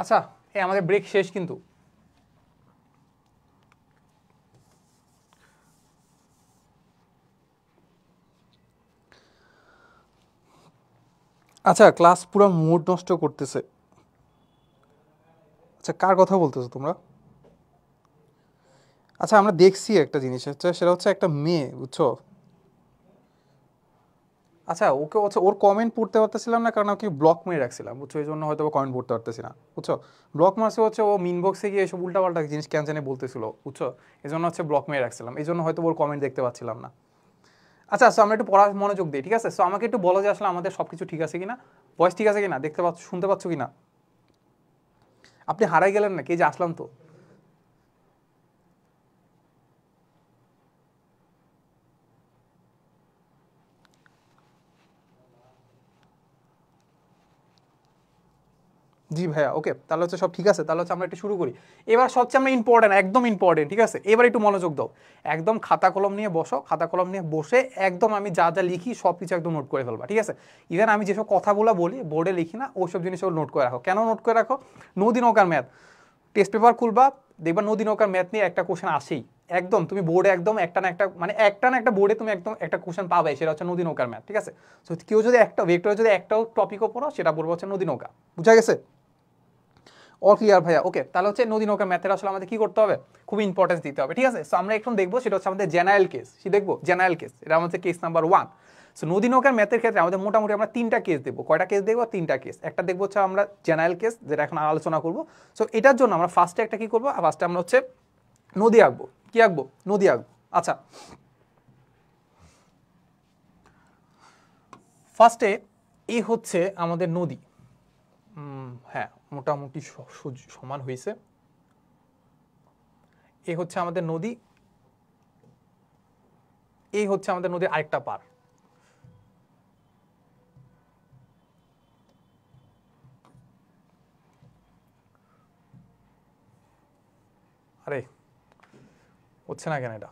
আচ্ছা আমাদের ব্রেক শেষ কিন্তু। আচ্ছা ক্লাস পুরো মুড নষ্ট করতেছে। আচ্ছা কার কথা বলতেছো তোমরা? আচ্ছা আমরা দেখছি একটা জিনিস হচ্ছে, সেটা হচ্ছে একটা মেয়ে, বুঝছো? আচ্ছা ওকে হচ্ছে ওর কমেন্ট পড়তে পারতেছিলাম না, কারণ ওকে ব্লক মেরে রাখছিলাম, বুঝছো? এই জন্য হয়তো কমেন্ট পড়তে পারতেছি না, বুঝছো? ব্লক মারছে হচ্ছে ও মিনবক্সে গিয়ে এসব উল্টাপাল্টা জিনিস কেন জানে বলতেছিল, বুঝছো? এই জন্য হচ্ছে ব্লক মেরে রাখছিলাম, এই জন্য হয়তো ওর কমেন্ট দেখতে পাচ্ছিলাম না। আচ্ছা সো আমরা একটু পড়া মনোযোগ দিই, ঠিক আছে? সো আমাকে একটু বলো যে আসলে আমাদের সব কিছু ঠিক আছে কিনা, ভয়েস ঠিক আছে কিনা, দেখতে পাচ্ছ, শুনতে পাচ্ছ কিনা? আপনি হারাই গেলেন না, কে যে আসলাম তো। জি ভাইয়া, ওকে, তাহলে হচ্ছে সব ঠিক আছে, তাহলে হচ্ছে আমরা একটু শুরু করি। এবার সবচেয়ে আমরা ইম্পর্টেন্ট, একদম ইম্পর্টেন্ট, ঠিক আছে? এবার একটু মনোযোগ দাও, একদম খাতা কলম নিয়ে বসো, খাতা কলম নিয়ে বসে একদম আমি যা যা লিখি সব কিছু একদম নোট করে ফেলবা, ঠিক আছে? ইভেন আমি যেসব কথাগুলো বলি বোর্ডে লিখি না, ওইসব জিনিসও নোট করে রাখো। কেন নোট করে রাখো? নদী নৌকার ম্যাথ টেস্ট পেপার খুলবা, দেখবা নদী নৌকার ম্যাথ নিয়ে একটা কোশ্চেন আসেই, একদম তুমি বোর্ডে একদম একটা না একটা, মানে একটা না একটা বোর্ডে তুমি একদম একটা কোশ্চেন পাবে, সেটা হচ্ছে নদী নৌকার ম্যাথ, ঠিক আছে? তো কেউ যদি একটা ভেক্টরে যদি একটাও টপিকও পড়ো, সেটা পড়বো হচ্ছে নদী নৌকা। বুঝা গেছে? অল ক্লিয়ার ভাইয়া, ওকে। তাহলে হচ্ছে নদী নৌকা ম্যাথের আসলে আমাদের কি করতে হবে, খুব ইম্পর্টেন্স দিতে হবে, ঠিক আছে? সো আমরা এখন দেখবো সেটা হচ্ছে আমাদের জেনারেল কেস, সে দেখবো জেনারেল কেস, এটা আমাদের কেস নাম্বার 1। সো নদী নৌকার ম্যাথের ক্ষেত্রে আমাদের মোটামুটি আমরা 3টা কেস দেখবো। কয়টা কেস দেখবো? 3টা কেস। একটা দেখবো হচ্ছে আমরা জেনারেল কেস, যেটা এখন আলোচনা করবো। সো এটার জন্য আমরা ফার্স্টে একটা কি করবো, ফার্স্টে আমরা হচ্ছে নদী আঁকবো। কি আঁকবো? নদী আঁকবো। আচ্ছা ফার্স্টে এই হচ্ছে আমাদের নদী। হ্যাঁ মোটামুটি সমান হয়েছে। এই হচ্ছে আমাদের নদী, এই হচ্ছে আমাদের নদীর আরেকটা পার। আরে হচ্ছে না কেন এটা?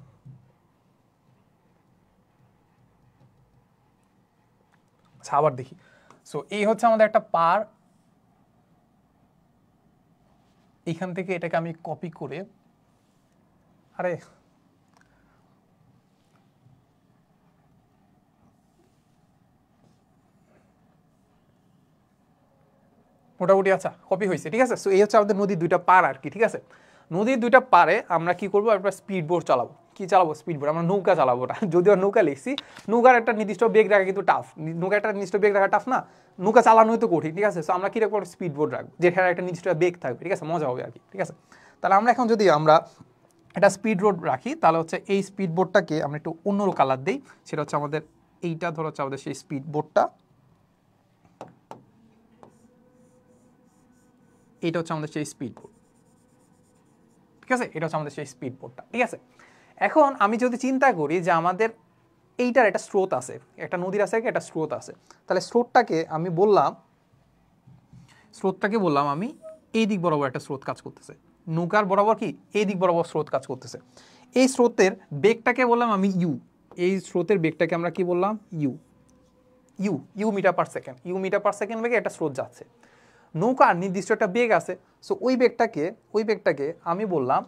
আচ্ছা আবার দেখি। সো এই হচ্ছে আমাদের একটা পার, এইখান থেকে এটাকে আমি কপি করে, আরে মোটামুটি আচ্ছা কপি হয়েছে, ঠিক আছে? সো এই হচ্ছে আমাদের নদীর দুইটা পার আর কি, ঠিক আছে? নদীর দুইটা পারে আমরা কি করবো, একটা স্পিড বোট চালাবো। কি চালাবো? Speed boat. আমরা নৌকা চালাবো না, যদিও নৌকা লিখছি। নৌকার একটা নির্দিষ্ট বেগ রাখা কিন্তু টাফ, নৌকা একটা নির্দিষ্ট বেগ রাখা টাফ না, নৌকা চালানোই তো কঠিন, ঠিক আছে? সো আমরা কি রাখবো, স্পিড বোট রাখবো, যেখানে একটা নির্দিষ্ট বেগ থাকবে, ঠিক আছে? মজা হবে আর কি, ঠিক আছে? তাহলে আমরা এখন যদি আমরা একটা স্পিড বোট রাখি, তাহলে হচ্ছে এই স্পিড বোটটাকে আমরা একটু অন্য কালার দিই। সেটা হচ্ছে আমাদের এইটা, ধরো হচ্ছে আমাদের সেই স্পিড বোটটা, এটা হচ্ছে আমাদের সেই স্পিড বোট, ঠিক আছে? এটা হচ্ছে আমাদের সেই স্পিড বোটটা, ঠিক আছে? এখন আমি যদি চিন্তা করি যে আমাদের এইটার একটা স্রোত আছে, একটা নদীর আছে, একটা স্রোত আছে, তাহলে স্রোতটাকে বললাম আমি এই দিক বরাবর একটা স্রোত কাজ করতেছে, নৌকার বরাবর কি এই দিক বরাবর স্রোত কাজ করতেছে। এই স্রোতের বেগটাকে বললাম আমি ইউ, এই স্রোতের বেগটাকে আমরা কি বললাম? U. U U metre per second, U metre per second বেগে একটা স্রোত যাচ্ছে। নৌকার নির্দিষ্ট একটা বেগ আছে। সো ওই বেগটাকে আমি বললাম,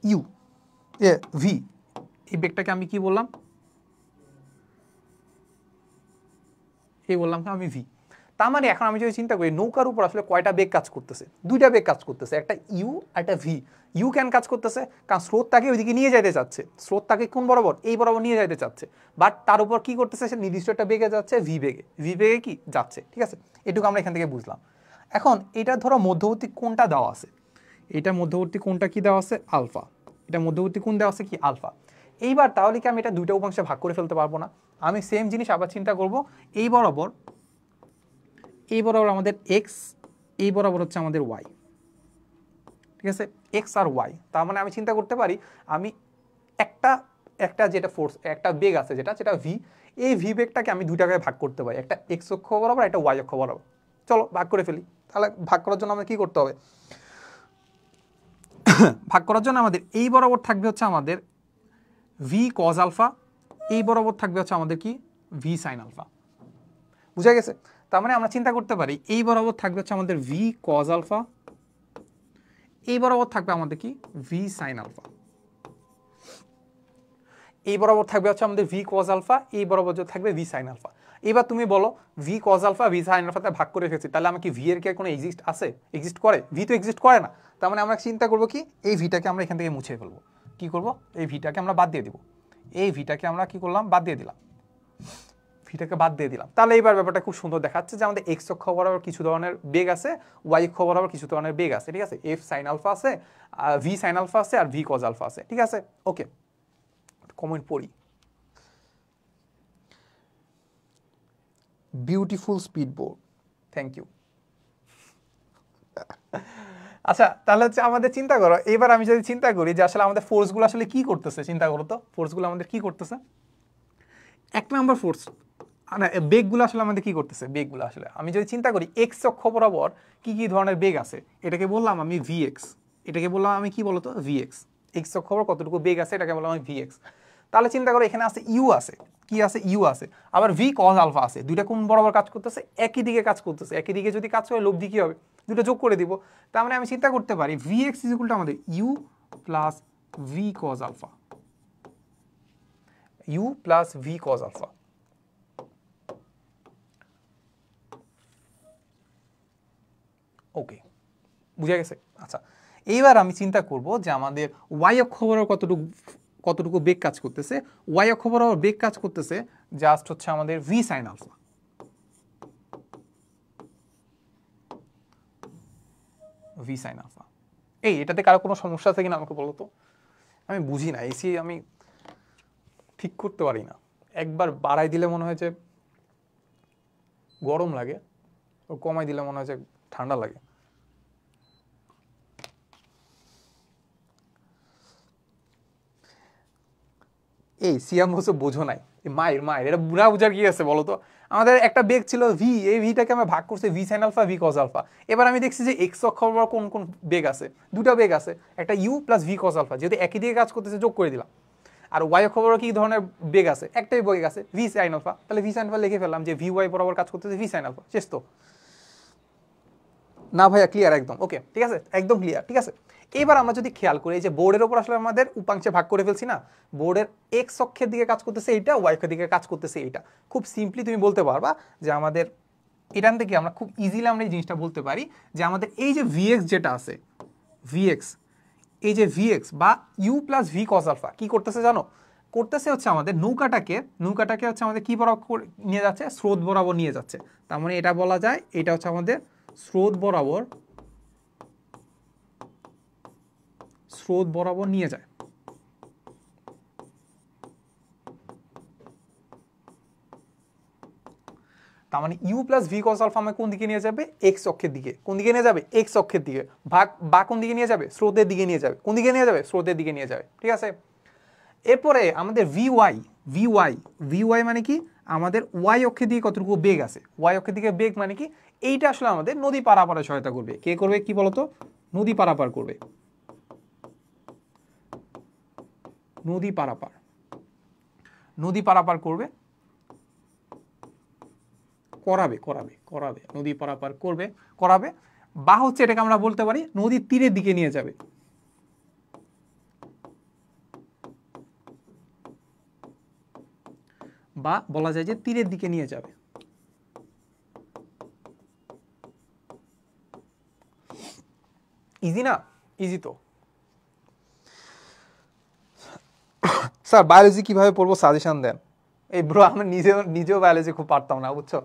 ইউ এ ভি। এই বেগটাকে আমি কি বললাম? এই বললাম আমি ভি। তার মানে এখন আমি যদি চিন্তা করি নৌকার উপর আসলে কয়টা বেগ কাজ করতেছে, দুইটা বেগ কাজ করতেছে, একটা ইউ একটা ভি। ইউ কেন কাজ করতেছে? কারণ স্রোত তাকে ওইদিকে নিয়ে যেতে চাচ্ছে, স্রোত তাকে কোন বরাবর? এই বরাবর নিয়ে যেতে চাচ্ছে, বাট তার উপর কি করতেছে, সে নির্দিষ্ট একটা বেগে যাচ্ছে, ভি বেগে কি যাচ্ছে, ঠিক আছে? এটুকু আমরা এখান থেকে বুঝলাম। এখন এটা ধরো মধ্যবর্তী কোণটা দেওয়া আছে, এটা মধ্যবর্তী কোণটা কি দেওয়া আছে? আলফা। এটা মধ্যবর্তী কোণ দেওয়া আছে কি? আলফা। এইবার তাহলে কি আমি এটা দুইটা উপাংশে ভাগ করে ফেলতে পারবো না? আমি সেম জিনিস আবার চিন্তা করব, এই বরাবর আমাদের এক্স, এই বরাবর হচ্ছে আমাদের ওয়াই, ঠিক আছে? এক্স আর ওয়াই। তার মানে আমি চিন্তা করতে পারি আমি একটা একটা যেটা ফোর্স, একটা বেগ আছে যেটা ভি, এই ভি বেগটাকে আমি দুইটাকে ভাগ করতে পারি, একটা এক্স অক্ষ বরাবর, একটা ওয়াই অক্ষ বরাবর। চলো ভাগ করে ফেলি। তাহলে ভাগ করার জন্য আমাদের কি করতে হবে? ভাগ করার জন্য আমাদের এই বরাবর থাকবে হচ্ছে আমাদের ভি কজ আলফা, এই বরাবর থাকবে হচ্ছে আমাদের কি? V sine alpha. বুঝা গেছে? তার মানে আমরা চিন্তা করতে পারি এই বরাবর থাকবে হচ্ছে আমাদের ভি কজ আলফা, এই বরাবর থাকবে আমাদের কি ভি সাইন আলফা, এই বরাবর থাকবে হচ্ছে আমাদের ভি কজ আলফা, এই বরাবর থাকবে ভি সাইন আলফা। এবার তুমি বলো V cos alpha V sine আলফাতে ভাগ করে রেখেছি, তাহলে আমি কি ভি এর কি কোনো এক্সিস্ট আছে? এক্সিস্ট করে? ভি তো এক্সিস্ট করে না। তার মানে আমরা চিন্তা করবো কি এই ভিটাকে আমরা এখান থেকে মুছে ফেলবো। কি করব? এই ভিটাকে আমরা বাদ দিয়ে দিব, এই ভিটাকে আমরা কি করলাম বাদ দিয়ে দিলাম, ভিটাকে বাদ দিয়ে দিলাম। তাহলে এইবার ব্যাপারটা খুব সুন্দর দেখাচ্ছে যে আমাদের এক্স অক্ষ বরাবর কিছু ধরনের বেগ আছে, ওয়াই অক্ষ বরাবর কিছু ধরনের বেগ আছে, ঠিক আছে? এফ সাইন আলফা আছে, ভি সাইন আলফা আছে, আর ভি কজ আলফা আছে, ঠিক আছে? ওকে, কমেন্ট পড়ি। Beautiful speed board, thank you. আচ্ছা, তাহলে হচ্ছে আমাদের চিন্তা করো, এবার আমি যদি চিন্তা করি যে আসলে আমাদের ফোর্সগুলো আসলে কি করতেছে, চিন্তা করো তো ফোর্সগুলো আমাদের কি করতেছে। এক নম্বর ফোর্স না, বেগগুলো আসলে আমাদের কি করতেছে, বেগগুলো আসলে আমি যদি চিন্তা করি এক্স অক্ষ বরাবর কি কি ধরনের বেগ আছে, এটাকে বললাম আমি ভিএক্স, এটাকে বললাম আমি কি বলতো ভিএক্স, এক্স অক্ষ বরাবর কতটুকু বেগ আছে এটাকে বললাম আমি ভিএক্স। তাহলে চিন্তা করো এখানে আছে ইউ আছে, কি আছে ইউ আছে, আবার ভি কজ আলফা আছে, দুইটা কোন বরাবর কাজ করতেছে, একই দিকে কাজ করতেছে, একই দিকে যদি কাজ করে লব্ধি কি হবে, দুটো যোগ করে দিব। তার মানে আমি চিন্তা করতে পারি ভিএক্স ইজ ইকুয়াল টু আমাদের u plus V cos alpha, u plus V cos alpha. Okay, বুঝা গেছে? আচ্ছা, এইবার আমি চিন্তা করব যে আমাদের ওয়াই অক্ষ বরাবর কতটুকু বেগ কাজ করতেছে। ওয়াই অক্ষ বরাবর বেগ কাজ করতেছে জাস্ট হচ্ছে আমাদের V sine alpha, V sine alpha. এই এটাতে কারো কোনো সমস্যা আছে কিনা আমাকে বলো তো, আমি বুঝি না, এসি আমি ঠিক করতে পারি না, একবার বাড়াই দিলে মনে হয় যে গরম লাগে, ও কমাই দিলে মনে হয় যে ঠান্ডা লাগে। এই সিয়াম বসে বোঝো নাই, মায়ের মায়ের এটা বুড়া বুঝার কি আছে বলো তো। আমাদের একটা বেগ ছিল ভি, এই ভিটাকে আমরা ভাগ করছি V sine alpha V cos alpha. এবার আমি দেখছি যে এক্স অক্ষ বরাবর কোন কোন বেগ আছে, দুটো বেগ আছে, একটা U plus V cos alpha, যেহেতু একই দিকে কাজ করতেছে যোগ করে দিলাম। আর ওয়াই অক্ষ বরাবর কি ধরনের বেগ আছে, একটাই বেগ আছে ভি সাইন আলফা, তাহলে ভি সাইন আলফা লিখে ফেললাম যে ভি ওয়াই বরাবর কাজ করতেছে ভি সাইন আলফা, শেষ তো না ভাইয়া? ক্লিয়ার একদম? ওকে, ঠিক আছে, একদম ক্লিয়ার, ঠিক আছে। এবার আমরা যদি খেয়াল করি যে বোর্ডের ওপর আসলে আমাদের উপাংশে ভাগ করে ফেলছি না, বোর্ডের এক্স অক্ষের দিকে কাজ করতেছে এইটা, ওয়াই অক্ষের দিকে কাজ করতেছে এইটা। খুব সিম্পলি তুমি বলতে পারবা যে আমাদের এখান থেকে আমরা খুব ইজিলি আমরা এই জিনিসটা বলতে পারি যে আমাদের এই যে ভিএক্স যেটা আছে, ভিএক্স, এই যে ভিএক্স বা U plus V cos alpha কি করতেছে জানো? করতেছে হচ্ছে আমাদের নৌকাটাকে হচ্ছে আমাদের কি বরাবর নিয়ে যাচ্ছে, স্রোত বরাবর নিয়ে যাচ্ছে। তার মানে এটা বলা যায় এটা হচ্ছে আমাদের স্রোত বরাবর নিয়ে যায়। তার মানে U plus V cos alpha আমার কোন দিকে নিয়ে যাবে, এক্স অক্ষের দিকে। কোন দিকে নিয়ে যাবে, এক্স অক্ষের দিকে। ভাগ বা কোন দিকে নিয়ে যাবে, স্রোতের দিকে নিয়ে যাবে। কোন দিকে নিয়ে যাবে, স্রোতের দিকে নিয়ে যাবে, ঠিক আছে। এরপরে আমাদের ভিওয়াই মানে কি, আমাদের ওয়াই অক্ষের দিকে কতটুকু বেগ আছে, ওয়াই অক্ষের দিকে বেগ মানে কি, এইটা আসলে আমাদের নদী পারাপারে সহায়তা করবে। কে করবে কি বলতো, নদী পারাপার করবে, নদী পারাপার করবে, করাবে নদী পারাপার করাবে। বা হচ্ছে এটাকে আমরা বলতে পারি নদীর তীরের দিকে নিয়ে যাবে, বা বলা যায় যে তীরের দিকে নিয়ে যাবে। ইজি না? ইজি তো। স্যার বায়োলজি কিভাবে পড়বো সাজেশন দেন। এই ব্রো আমি নিজেও বায়োলজি খুব পারতাম না, বুঝছো।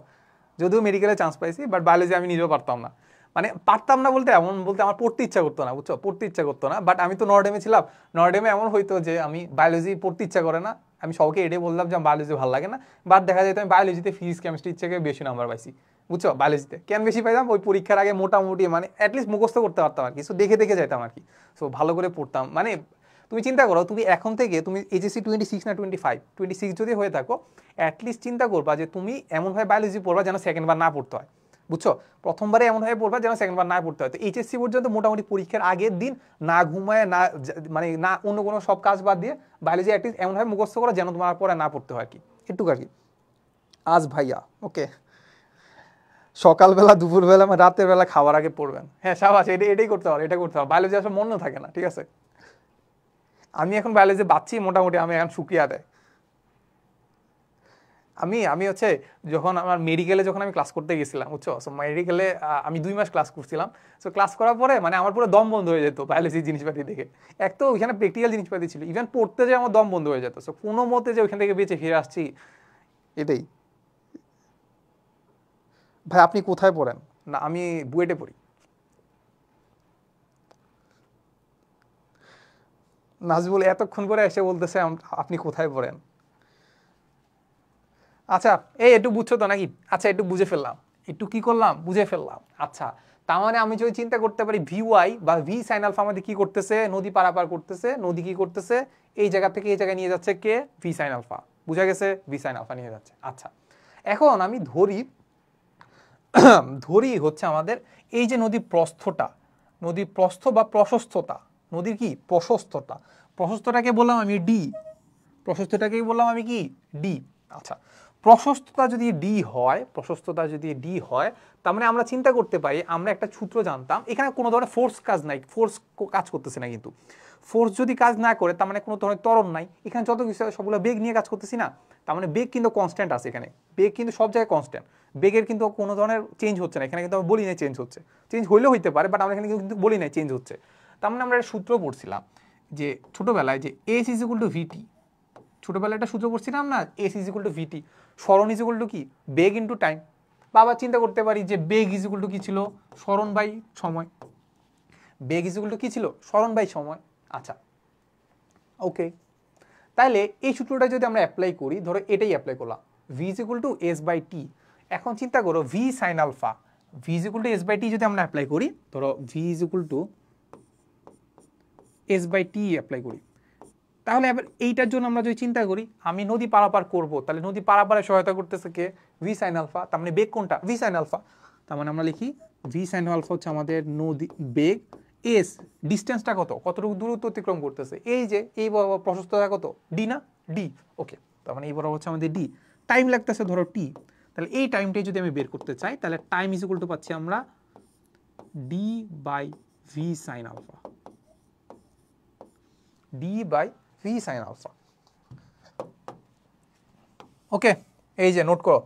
যদিও মেডিকেলে চান্স পাইছি, বাট বায়োলজি আমি নিজেও পারতাম না। মানে পারতাম না বলতে এমন বলতে আমার পড়তে ইচ্ছা করতো না, বুঝছো, পড়তে ইচ্ছা করতো না। বাট আমি তো নর্ডেমে ছিলাম, নর্ডেমে এমন হইতো যে আমি বায়োলজি পড়তে ইচ্ছা করে না, আমি সবাইকে এটাই বললাম যে আমার বায়োলজি ভালো লাগে না। বাট দেখা যেত আমি বায়োলজিতে ফিজিক্স কেমিস্ট্রি ইচ্ছাকে বেশি নাম্বার পাইছি, বুঝছো। বায়োলজিতে কেন বেশি পাইতাম, ওই পরীক্ষার আগে মোটামুটি মানে অ্যাটলিস্ট মুখস্থ করতে পারতাম আর কি, সো দেখে দেখে যাইতাম আর কি। সো ভালো করে পড়তাম। মানে তুমি চিন্তা করো, তুমি এখন থেকে তুমি এইচএসসি 26 না 25 যদি হয়ে থাকো, অ্যাটলিস্ট চিন্তা করবা যে তুমি এমনভাবে বায়োলজি পড়বা যেন সেকেন্ডবার না পড়তে হয়, বুঝছো। প্রথমবারে এমনভাবে পড়বা যেন সেকেন্ডবার না পড়তে হয়। তো এইচএসসি পর্যন্ত মোটামুটি পরীক্ষার আগের দিন না ঘুমায় না, মানে না অন্য কোনো সব কাজ বাদ দিয়ে বায়োলজি অ্যাটলিস্ট এমনভাবে মুখস্থ করো যেন তোমার পরে না পড়তে হয় আর কি, একটু আর কি। আজ ভাইয়া, ওকে। সকালবেলা, দুপুরবেলা, রাতের বেলা খাওয়ার আগে পড়বেন। হ্যাঁ সাবাস, এটাই করতে হবে, এটা করতে হবে। বায়োলজি আসলে মনে থাকে না, ঠিক আছে। আমি এখন বায়োলজি বাচ্চি মোটামুটি, আমি এখন শুকিয়ে দেয়। আমি হচ্ছে যখন আমার মেডিকেলে যখন আমি ক্লাস করতে গেছিলাম, বুঝছো, সো মেডিকেলে আমি 2 মাস ক্লাস করছিলাম। সো ক্লাস করার পরে মানে আমার পুরো দম বন্ধ হয়ে যেত বায়োলজি জিনিসপাতি দেখে। এক তো ওইখানে প্র্যাকটিক্যাল জিনিসপাতি ছিল, ইভেন পড়তে যে আমার দম বন্ধ হয়ে যেত। সো কোনো মতে যে ওইখান থেকে বেঁচে ফিরে আসছি, এটাই। ভাই আপনি কোথায় পড়েন? না আমি বুয়েটে পড়ি। নাজবুল এতক্ষণ পরে এসে বলতেছে আপনি কোথায় পড়েন। আচ্ছা এই একটু বুঝছো তো নাকি? আচ্ছা একটু বুঝে ফেললাম, একটু কি করলাম, বুঝে ফেললাম। আচ্ছা তার মানে আমি যদি চিন্তা করতে পারি ভি ওয়াই বা ভি সাইন আলফা আমাদের কি করতেছে, নদী পারাপার করতেছে। নদী কি করতেছে, এই জায়গা থেকে এই জায়গায় নিয়ে যাচ্ছে কে, ভি সাইন আলফা। বুঝা গেছে, ভি সাইন আলফা নিয়ে যাচ্ছে। আচ্ছা এখন আমি ধরি ধরি হচ্ছে আমাদের এই যে নদীর প্রস্থটা, নদীর প্রস্থ বা প্রশস্ততা, নদীর কি প্রশস্ততা, প্রশস্তটাকে বললাম আমি ডি, প্রশস্তটাকেই বললাম আমি কি ডি। আচ্ছা প্রশস্ততা যদি ডি হয়, প্রশস্ততা যদি ডি হয়, তার মানে আমরা চিন্তা করতে পারি, আমরা একটা সূত্র জানতাম, এখানে কোনো ধরনের ফোর্স কাজ নাই, ফোর্স কাজ করতেছে না। কিন্তু ফোর্স যদি কাজ না করে তার মানে কোনো ধরনের ত্বরণ নাই, এখানে যত কিছু সবগুলো বেগ নিয়ে কাজ করতেছি না, তার মানে বেগ কিন্তু কনস্ট্যান্ট আছে এখানে, বেগ কিন্তু সব জায়গায় কনস্ট্যান্ট, বেগের কিন্তু কোনো ধরনের চেঞ্জ হচ্ছে না এখানে, কিন্তু আমরা বলি নাই চেঞ্জ হচ্ছে, চেঞ্জ হইলেও হইতে পারে, বাট আমরা এখানে কিন্তু বলি নাই চেঞ্জ হচ্ছে। তার মানে আমরা একটা সূত্র পড়ছিলাম যে ছোটবেলায়, যে এস ইজ ইকুয়াল টু ভিটি, ছোটবেলায় একটা সূত্র পড়ছিলাম না, এস ইজ ইকুয়াল টু ভিটি, স্মরণ ইজ ইকুয়াল টু কি, বেগ ইন্টু টাইম। বাবা চিন্তা করতে পারি যে বেগ ইজ ইকুয়াল টু কি ছিল, স্মরণ বাই সময়, বেগ ইজ ইকুয়াল টু কি ছিল, স্মরণ বাই সময়। আচ্ছা ওকে, তাহলে এই সূত্রটা যদি আমরা অ্যাপ্লাই করি, ধরো এটাই অ্যাপ্লাই করলাম, v is equal to s by t. এখন চিন্তা করো v sine alpha, v is equal to s by t যদি আমরা অ্যাপ্লাই করি, ধরো v is equal to s by t apply করি, তাহলে এবার এইটার জন্য আমরা যদি চিন্তা করি, আমি নদী পারাপার করব, তাহলে নদী পারাপারে সহায়তা করতেছে কে, ভি সাইন আলফা। তার মানে বেগ কোনটা, ভি সাইন আলফা। তার মানে আমরা লিখি ভি সাইন আলফা হচ্ছে আমাদের নদী বেগ, এস ডিস্টেন্সটা কত, কতটুকু দূরত্ব অতিক্রম করতেছে, এই যে এই বরাবর প্রশস্ততা কত, ডি না, ডি। ওকে, তার মানে এই বরাবর হচ্ছে আমাদের ডি, টাইম লাগতেছে ধরো টি, তাহলে এই টাইমটাই যদি আমি বের করতে চাই, তাহলে টাইম ইজ ইকুয়াল টু পাচ্ছি আমরা d by V sine alpha, D by V sine alpha. Okay, এই যে নোট করো,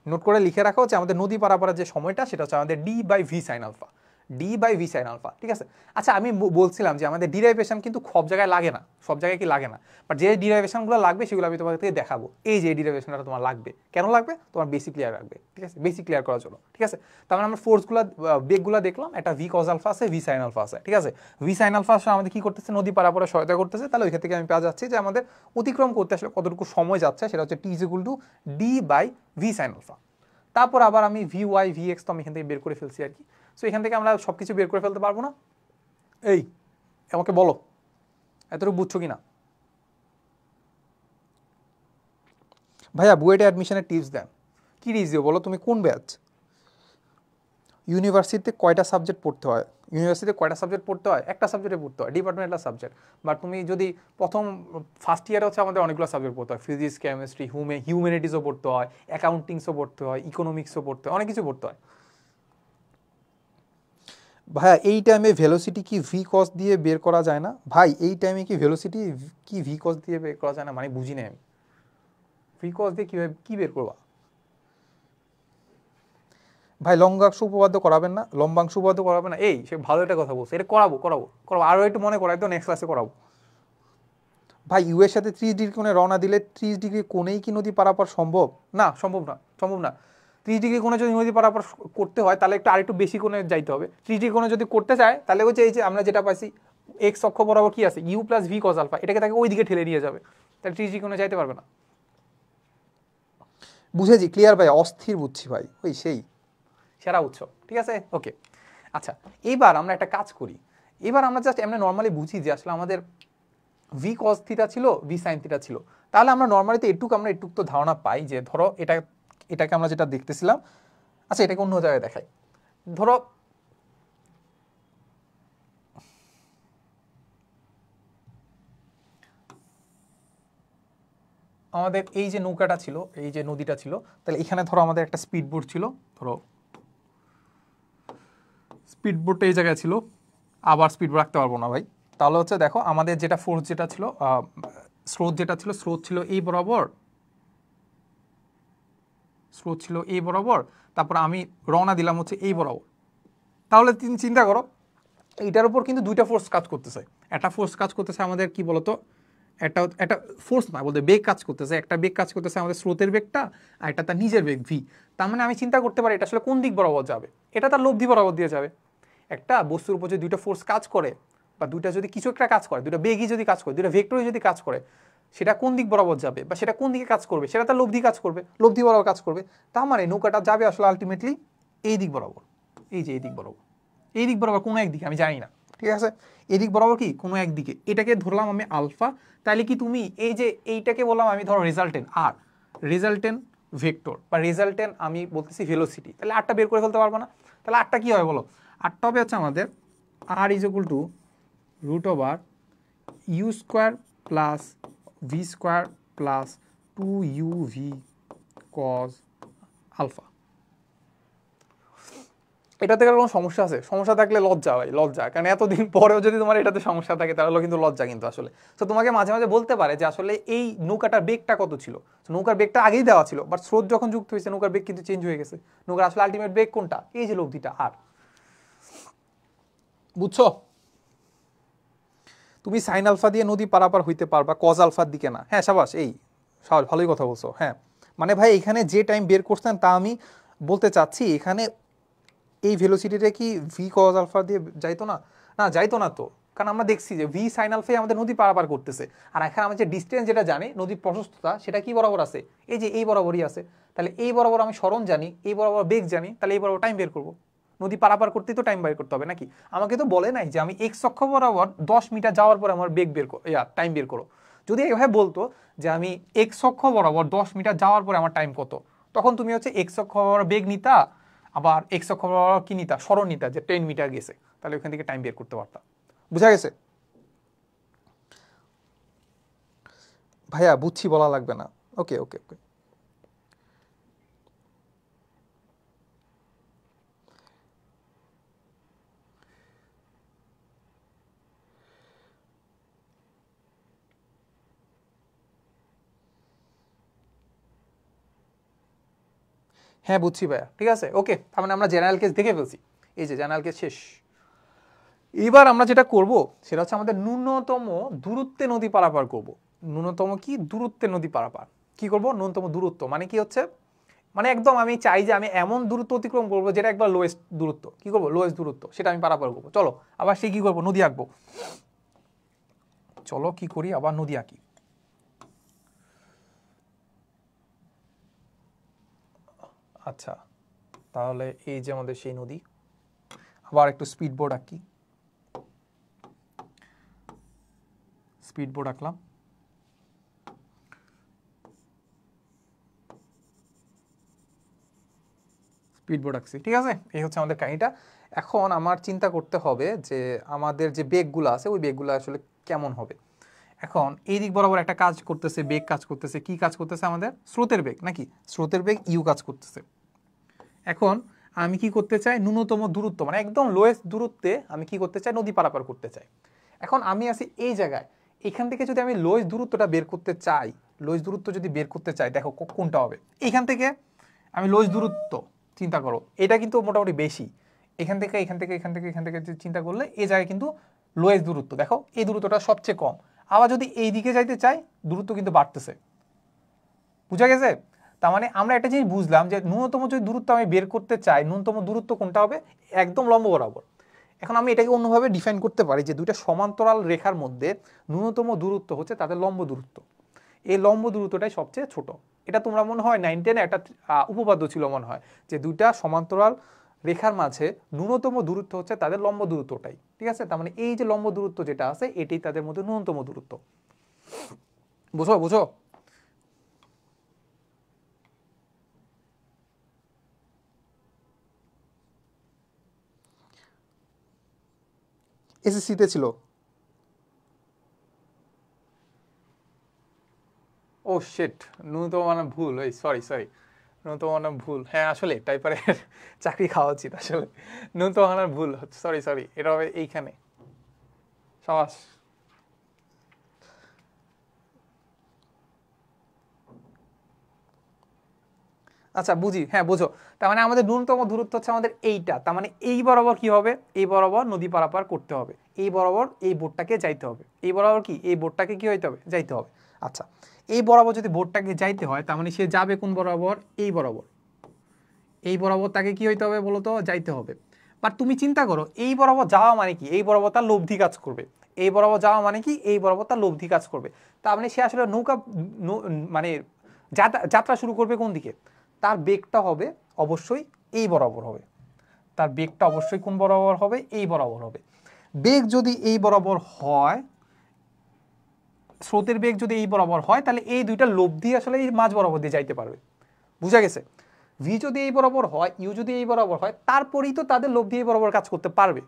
নোট করে লিখে রাখো যে আমাদের নদী পারাপারের যে সময়টা সেটা হচ্ছে আমাদের D by V sine alpha, D by V sine alpha, ঠিক আছে। আচ্ছা আমি বলছিলাম যে আমাদের ডিরাইভেশন কিন্তু সব জায়গায় লাগে না, সব জায়গায় কি লাগে না, বাট যে ডিরাইভেশনগুলো লাগবে সেগুলো আমি তোমাকে দেখাবো। এই যে ডিরাইভেশনটা তোমার লাগবে, কেন লাগবে, তোমার বেসিক ক্লিয়ার লাগবে, ঠিক আছে, বেসিক ক্লিয়ার করার জন্য, ঠিক আছে। তার মানে আমরা ফোর্সগুলো, বেগগুলো দেখলাম, একটা ভি কজ আলফা আছে, ভি সাইন আলফা আছে, ঠিক আছে। ভি সাইন আলফা আসলে আমাদের কি করতেছে, নদী পারাপারে সহায়তা করতেছে, তাহলে ওইখান থেকে আমি পেয়ে যাচ্ছি যে আমাদের অতিক্রম করতে আসলে কতটুকু সময় যাচ্ছে, সেটা হচ্ছে t is equal to d by V sine alpha. তারপর আবার আমি ভি ওয়াই ভি এক্স তো আমি এখান থেকে বের করে ফেলছি আর কি। সো এখান থেকে আমরা সব কিছু বের করে ফেলতে পারবো না? এই আমাকে বলো এতটুকু বুঝছো কিনা? ভাইয়া বুয়েটে অ্যাডমিশনের টিপস দেন। কি টিপস দিও বলো, তুমি কোন ব্যাচ? ইউনিভার্সিটিতে কয়টা সাবজেক্ট পড়তে হয়? ইউনিভার্সিটিতে কয়টা সাবজেক্ট পড়তে হয়? একটা সাবজেক্টে পড়তে হয়, ডিপার্টমেন্টাল সাবজেক্ট। বাট তুমি যদি প্রথম ফার্স্ট ইয়ারে হচ্ছে আমাদের অনেকগুলো সাবজেক্ট পড়তে হয়, ফিজিক্স, কেমিস্ট্রি, হিউম্যানিটিসও পড়তে হয়, অ্যাকাউন্টিংসও পড়তে হয়, ইকোনমিক্সও পড়তে হয়, অনেক কিছু পড়তে হয়। ভাইয়া এই টাইমে ভেলোসিটি কি ভি কস দিয়ে বের করা যায় না? ভাই এই টাইমে কি ভেলোসিটি কি ভি কস দিয়ে বের করা যায় না, মানে বুঝি না আমি, ভি কস দিয়ে কীভাবে কী বের করবা? ভাই লম্বাংশ উপপাদ্য করাবেন না? লম্বাংশ উপপাদ্য করাবেন না? এই সে ভালো একটা কথা বলছে, এটা করাবো করাবো করাবো, আরও একটু মনে করাই তো, নেক্সট ক্লাসে করাবো। ভাই ইউ এর সাথে 30 ডিগ্রি কোণে রওনা দিলে 30 ডিগ্রি কোণেই কি নদী পারাপার সম্ভব? না সম্ভব না, সম্ভব না। 30 ডিগ্রি কোণে যদি নদী পারাপার করতে হয় তাহলে একটু আরেকটু বেশি কোণে যাইতে হবে। 30 ডিগ্রি কোণে যদি করতে চায় তাহলে হচ্ছে এই যে আমরা যেটা পাইছি এক্স অক্ষ বরাবর কি আছে, U plus V cos alpha, এটাকে তাকে ওই দিকে ঠেলে নিয়ে যাবে, তাহলে 30 ডিগ্রি কোণে যাইতে পারবে না। বুঝেছি, ক্লিয়ার ভাই, অস্থির বুঝছি ভাই, ওই সেই সেরা উৎস, ঠিক আছে ওকে। আচ্ছা এইবার আমরা একটা কাজ করি, এবার আমরা জাস্ট এমনি নর্মালি বুঝি যে আসলে আমাদের ভি কস থিটা ছিল, ভি সাইন থিটা ছিল, তাহলে আমরা নর্মালি তো এটুক তো ধারণা পাই যে ধরো এটাকে আমরা যেটা দেখতেছিলাম, আচ্ছা এটাকে অন্য জায়গায় দেখাই, ধরো আমাদের এই যে নৌকাটা ছিল, এই যে নদীটা ছিল, তাহলে এখানে ধরো আমাদের একটা স্পিড বোট ছিল, ধরো স্পিড বোটটা এই জায়গায় ছিল, আবার স্পিড বোট রাখতে পারবো না ভাই। তাহলে হচ্ছে দেখো আমাদের যেটা ফোর্স যেটা ছিল, স্রোত যেটা ছিল, স্রোত ছিল এই বরাবর, স্রোত ছিল এই বরাবর, তারপর আমি রওনা দিলাম হচ্ছে এই বরাবর। তাহলে চিন্তা করো এইটার উপর কিন্তু দুইটা ফোর্স কাজ করতেছে। একটা ফোর্স কাজ করতেছে আমাদের কি বলতো, একটা ফোর্স না বলতে বেগ কাজ করতেছে, একটা বেগ কাজ করতেছে আমাদের স্রোতের বেগটা, আর এটা তার নিজের বেগ ভি। তার মানে আমি চিন্তা করতে পারি এটা আসলে কোন দিক বরাবর যাবে, এটা তার লব্ধি বরাবর দিয়ে যাবে। একটা বস্তুর উপর যদি দুইটা ফোর্স কাজ করে, বা দুইটা যদি কিছু একটা কাজ করে, দুইটা বেগই যদি কাজ করে, দুইটা ভেক্টরই যদি কাজ করে, সেটা কোন দিক বরাবর যাবে বা সেটা কোন দিকে কাজ করবে, সেটা তার লব্ধি কাজ করবে, লব্ধি বরাবর কাজ করবে। তার মানে নৌকাটা যাবে আসলে আলটিমেটলি এই দিক বরাবর, এই যে এই দিক বরাবর, এই দিক বরাবর কোনো একদিকে আমি জানি না, ঠিক আছে, এদিক বরাবর কি কোনো একদিকে। এটাকে ধরলাম আমি আলফা। তাহলে কি তুমি এই যে এইটাকে বললাম আমি ধরো রেজাল্টেন্ট আর, রেজাল্টেন্ট ভেক্টর বা রেজাল্টেন্ট আমি বলতেছি ভেলোসিটি, তাহলে আটটা বের করে ফেলতে পারবো না? তাহলে আটটা কি হবে বলো? আটটা হবে হচ্ছে আমাদের R is equal to root over u square plus V square plus 2uv cos alpha. এটাতে কোনো সমস্যা আছে? সমস্যা থাকলে লজ্জা ভাই, লজ্জা। কারণ এতদিন পরেও যদি তোমার এটাতে সমস্যা থাকে তাহলে কিন্তু লজ্জা কিন্তু আসলে। তো তোমাকে মাঝে মাঝে বলতে পারে যে আসলে এই নৌকাটার বেগটা কত ছিল, নৌকার বেগটা আগেই দেওয়া ছিল, বাট স্রোত যখন যুক্ত হয়েছে নৌকার বেগ কিন্তু চেঞ্জ হয়ে গেছে। নৌকার আসলে আলটিমেট বেগ কোনটা? এই যে লব্ধিটা আর। বুঝছো? তুমি সাইন আলফা দিয়ে নদী পারাপার হইতে পারবা, কজ আলফার দিকে না। হ্যাঁ সাবাস, এই সাবাস, ভালোই কথা বলছো। হ্যাঁ মানে ভাই এখানে যে টাইম বের করছেন তা আমি বলতে চাচ্ছি, এখানে এই ভেলোসিটিটা কি ভি কজ আলফা দিয়ে যাইতো না? না যাইতো না তো, কারণ আমরা দেখছি যে ভি সাইন আলফাই আমাদের নদী পারাপার করতেছে। আর এখানে আমরা যে ডিস্টেন্স যেটা জানি নদীর প্রশস্ততা, সেটা কি বরাবর আছে? এই যে এই বরাবরই আছে। তাহলে এই বরাবর আমি সরণ জানি, এই বরাবর বেগ জানি, তাহলে এই বরাবর টাইম বের করবো। নদী পারাপার করতেই তো টাইম বের করতে হবে নাকি? আমাকে তো বলে নাই যে আমি এক্স অক্ষ বরাবর 10 মিটার যাওয়ার পর আমার বেগ বের করো, টাইম বের করো। যদি এভাবে বলতো যে আমি এক্স অক্ষ বরাবর 10 মিটার যাওয়ার পরে আমার টাইম কত, তখন তুমি হচ্ছে এক্স অক্ষ বরাবর বেগ নিতা, আবার এক্স অক্ষ বরাবর কি নিতা, সরণ নিতা, যে 10 মিটার গেছে, তাহলে ওখান থেকে টাইম বের করতে পারতাম। বুঝা গেছে ভাইয়া? বুঝছি বলা লাগবে না। ওকে ওকে ওকে। হ্যাঁ বুঝছি ভাইয়া, ঠিক আছে ওকে। তার মানে আমরা জেনারেল কেস দেখে ফেলছি, এই যে জেনারেল কেস শেষ। এবার আমরা যেটা করব সেটা হচ্ছে আমাদের ন্যূনতম দূরত্বে নদী পারাপার করব। ন্যূনতম কি দূরত্বে নদী পারাপার কি করব? ন্যূনতম দূরত্ব মানে কি হচ্ছে, মানে একদম আমি চাই যে আমি এমন দূরত্ব অতিক্রম করবো যেটা একবার লোয়েস্ট দূরত্ব, কি করবো, লোয়েস্ট দূরত্ব, সেটা আমি পারাপার করবো। চলো আবার সে কি করবো, নদী আঁকবো। চলো কি করি, আবার নদী আঁকি। আচ্ছা তাহলে এই যে আমাদের সেই নদী, আবার একটু স্পিড বোর্ড আঁকি, স্পিড বোর্ড আঁকলাম। স্পিড বোর্ড আঁকছি, ঠিক আছে। এই হচ্ছে আমাদের কাহিনীটা। এখন আমার চিন্তা করতে হবে যে আমাদের যে বেগগুলো আছে ওই বেগগুলো আসলে কেমন হবে। এখন এই দিক বরাবর একটা কাজ করতেছে, বেগ কাজ করতেছে। কি কাজ করতেছে? আমাদের স্রোতের বেগ, নাকি স্রোতের বেগ ইউ কাজ করতেছে। এখন আমি কি করতে চাই, ন্যূনতম দূরত্ব মানে একদম লোয়েস্ট দূরত্বে আমি কি করতে চাই, নদী পারাপার করতে চাই। এখন আমি আছি এই জায়গায়, এখান থেকে যদি আমি লোয়েস্ট দূরত্বটা বের করতে চাই, লোয়েস্ট দূরত্ব যদি বের করতে চাই, দেখো কোনটা হবে। এখান থেকে আমি লোয়েস্ট দূরত্ব চিন্তা করো, এটা কিন্তু মোটামুটি বেশি। এখান থেকে এখান থেকে এখান থেকে এখান থেকে চিন্তা করলে এই জায়গায় কিন্তু লোয়েস্ট দূরত্ব, দেখো এই দূরত্বটা সবচেয়ে কম। আবার যদি এই দিকে যাইতে চাই, দূরত্ব কিন্তু বাড়তেছে। বুঝা গেছে? তার মানে আমরা একটা জিনিস বুঝলাম যে ন্যূনতম যদি দূরত্ব আমি বের করতে চাই, ন্যূনতম দূরত্ব কোনটা হবে, একদম লম্ব বরাবর। এখন আমি এটাকে অন্যভাবে ডিফাইন করতে পারি যে দুইটা সমান্তরাল রেখার মধ্যে ন্যূনতম দূরত্ব হচ্ছে তাদের লম্ব দূরত্ব। এই লম্ব দূরত্বটাই সবচেয়ে ছোট। এটা তোমরা মনে হয় 9, 10 একটা উপপাদ্য ছিল মনে হয়, যে দুইটা সমান্তরাল রেখার মাঝে ন্যূনতম দূরত্ব হচ্ছে তাদের লম্ব দূরত্বটাই, ঠিক আছে। তার মানে এই যে লম্ব দূরত্ব যেটা আছে এটাই তাদের মধ্যে ন্যূনতম দূরত্ব। বুঝো বুঝো? এসএসসিতে ছিল। ও শিট, ন্যূনতম মানে ভুল, ওই সরি সরি, ন্যূনতম মানের ভুল, হ্যাঁ আসলে টাইপারের চাকরি খাওয়া উচিত আসলে। ন্যূনতম মানের ভুল, সরি সরি, এটা হবে এইখানে। সাবাস। আচ্ছা বুঝি, হ্যাঁ বুঝো। তার মানে আমাদের ন্যূনতম দূরত্ব হচ্ছে আমাদের এইটা, তার মানে এই বরাবর কি হবে, এই বরাবর নদী পারাপার করতে হবে, এই বরাবর এই বোটটাকে যাইতে হবে, এই বরাবর কি এই বোটটাকে কি হইতে হবে, যাইতে হবে। আচ্ছা, এই বরাবর যদি বোটটাকে যাইতে হয় তার মানে সে যাবে কোন বরাবর, এই বরাবর। এই বরাবর তাকে কি হইতে হবে বলতো, যাইতে হবে। বাট তুমি চিন্তা করো এই বরাবর যাওয়া মানে কি, এই বরাবর তার লব্ধি কাজ করবে। এই বরাবর যাওয়া মানে কি, এই বরাবর তার লব্ধি কাজ করবে। তার মানে সে আসলে নৌকা মানে যাত্রা শুরু করবে কোন দিকে, তার বেগটা হবে অবশ্যই এই বরাবর হবে। তার বেগটা অবশ্যই কোন বরাবর হবে, এই বরাবর হবে। বেগ যদি এই বরাবর হয়, স্রোতের বেগ যদি এই বরাবর হয়, তাহলে এই দুইটা লব্ধি আসলে এই মাঝ বরাবর দিয়ে যাইতে পারবে। বুঝা গেছে? ভি যদি এই বরাবর হয়, ইউ যদি এই বরাবর হয়, তারপরেই তো তাদের লব্ধি এই বরাবর কাজ করতে পারবে।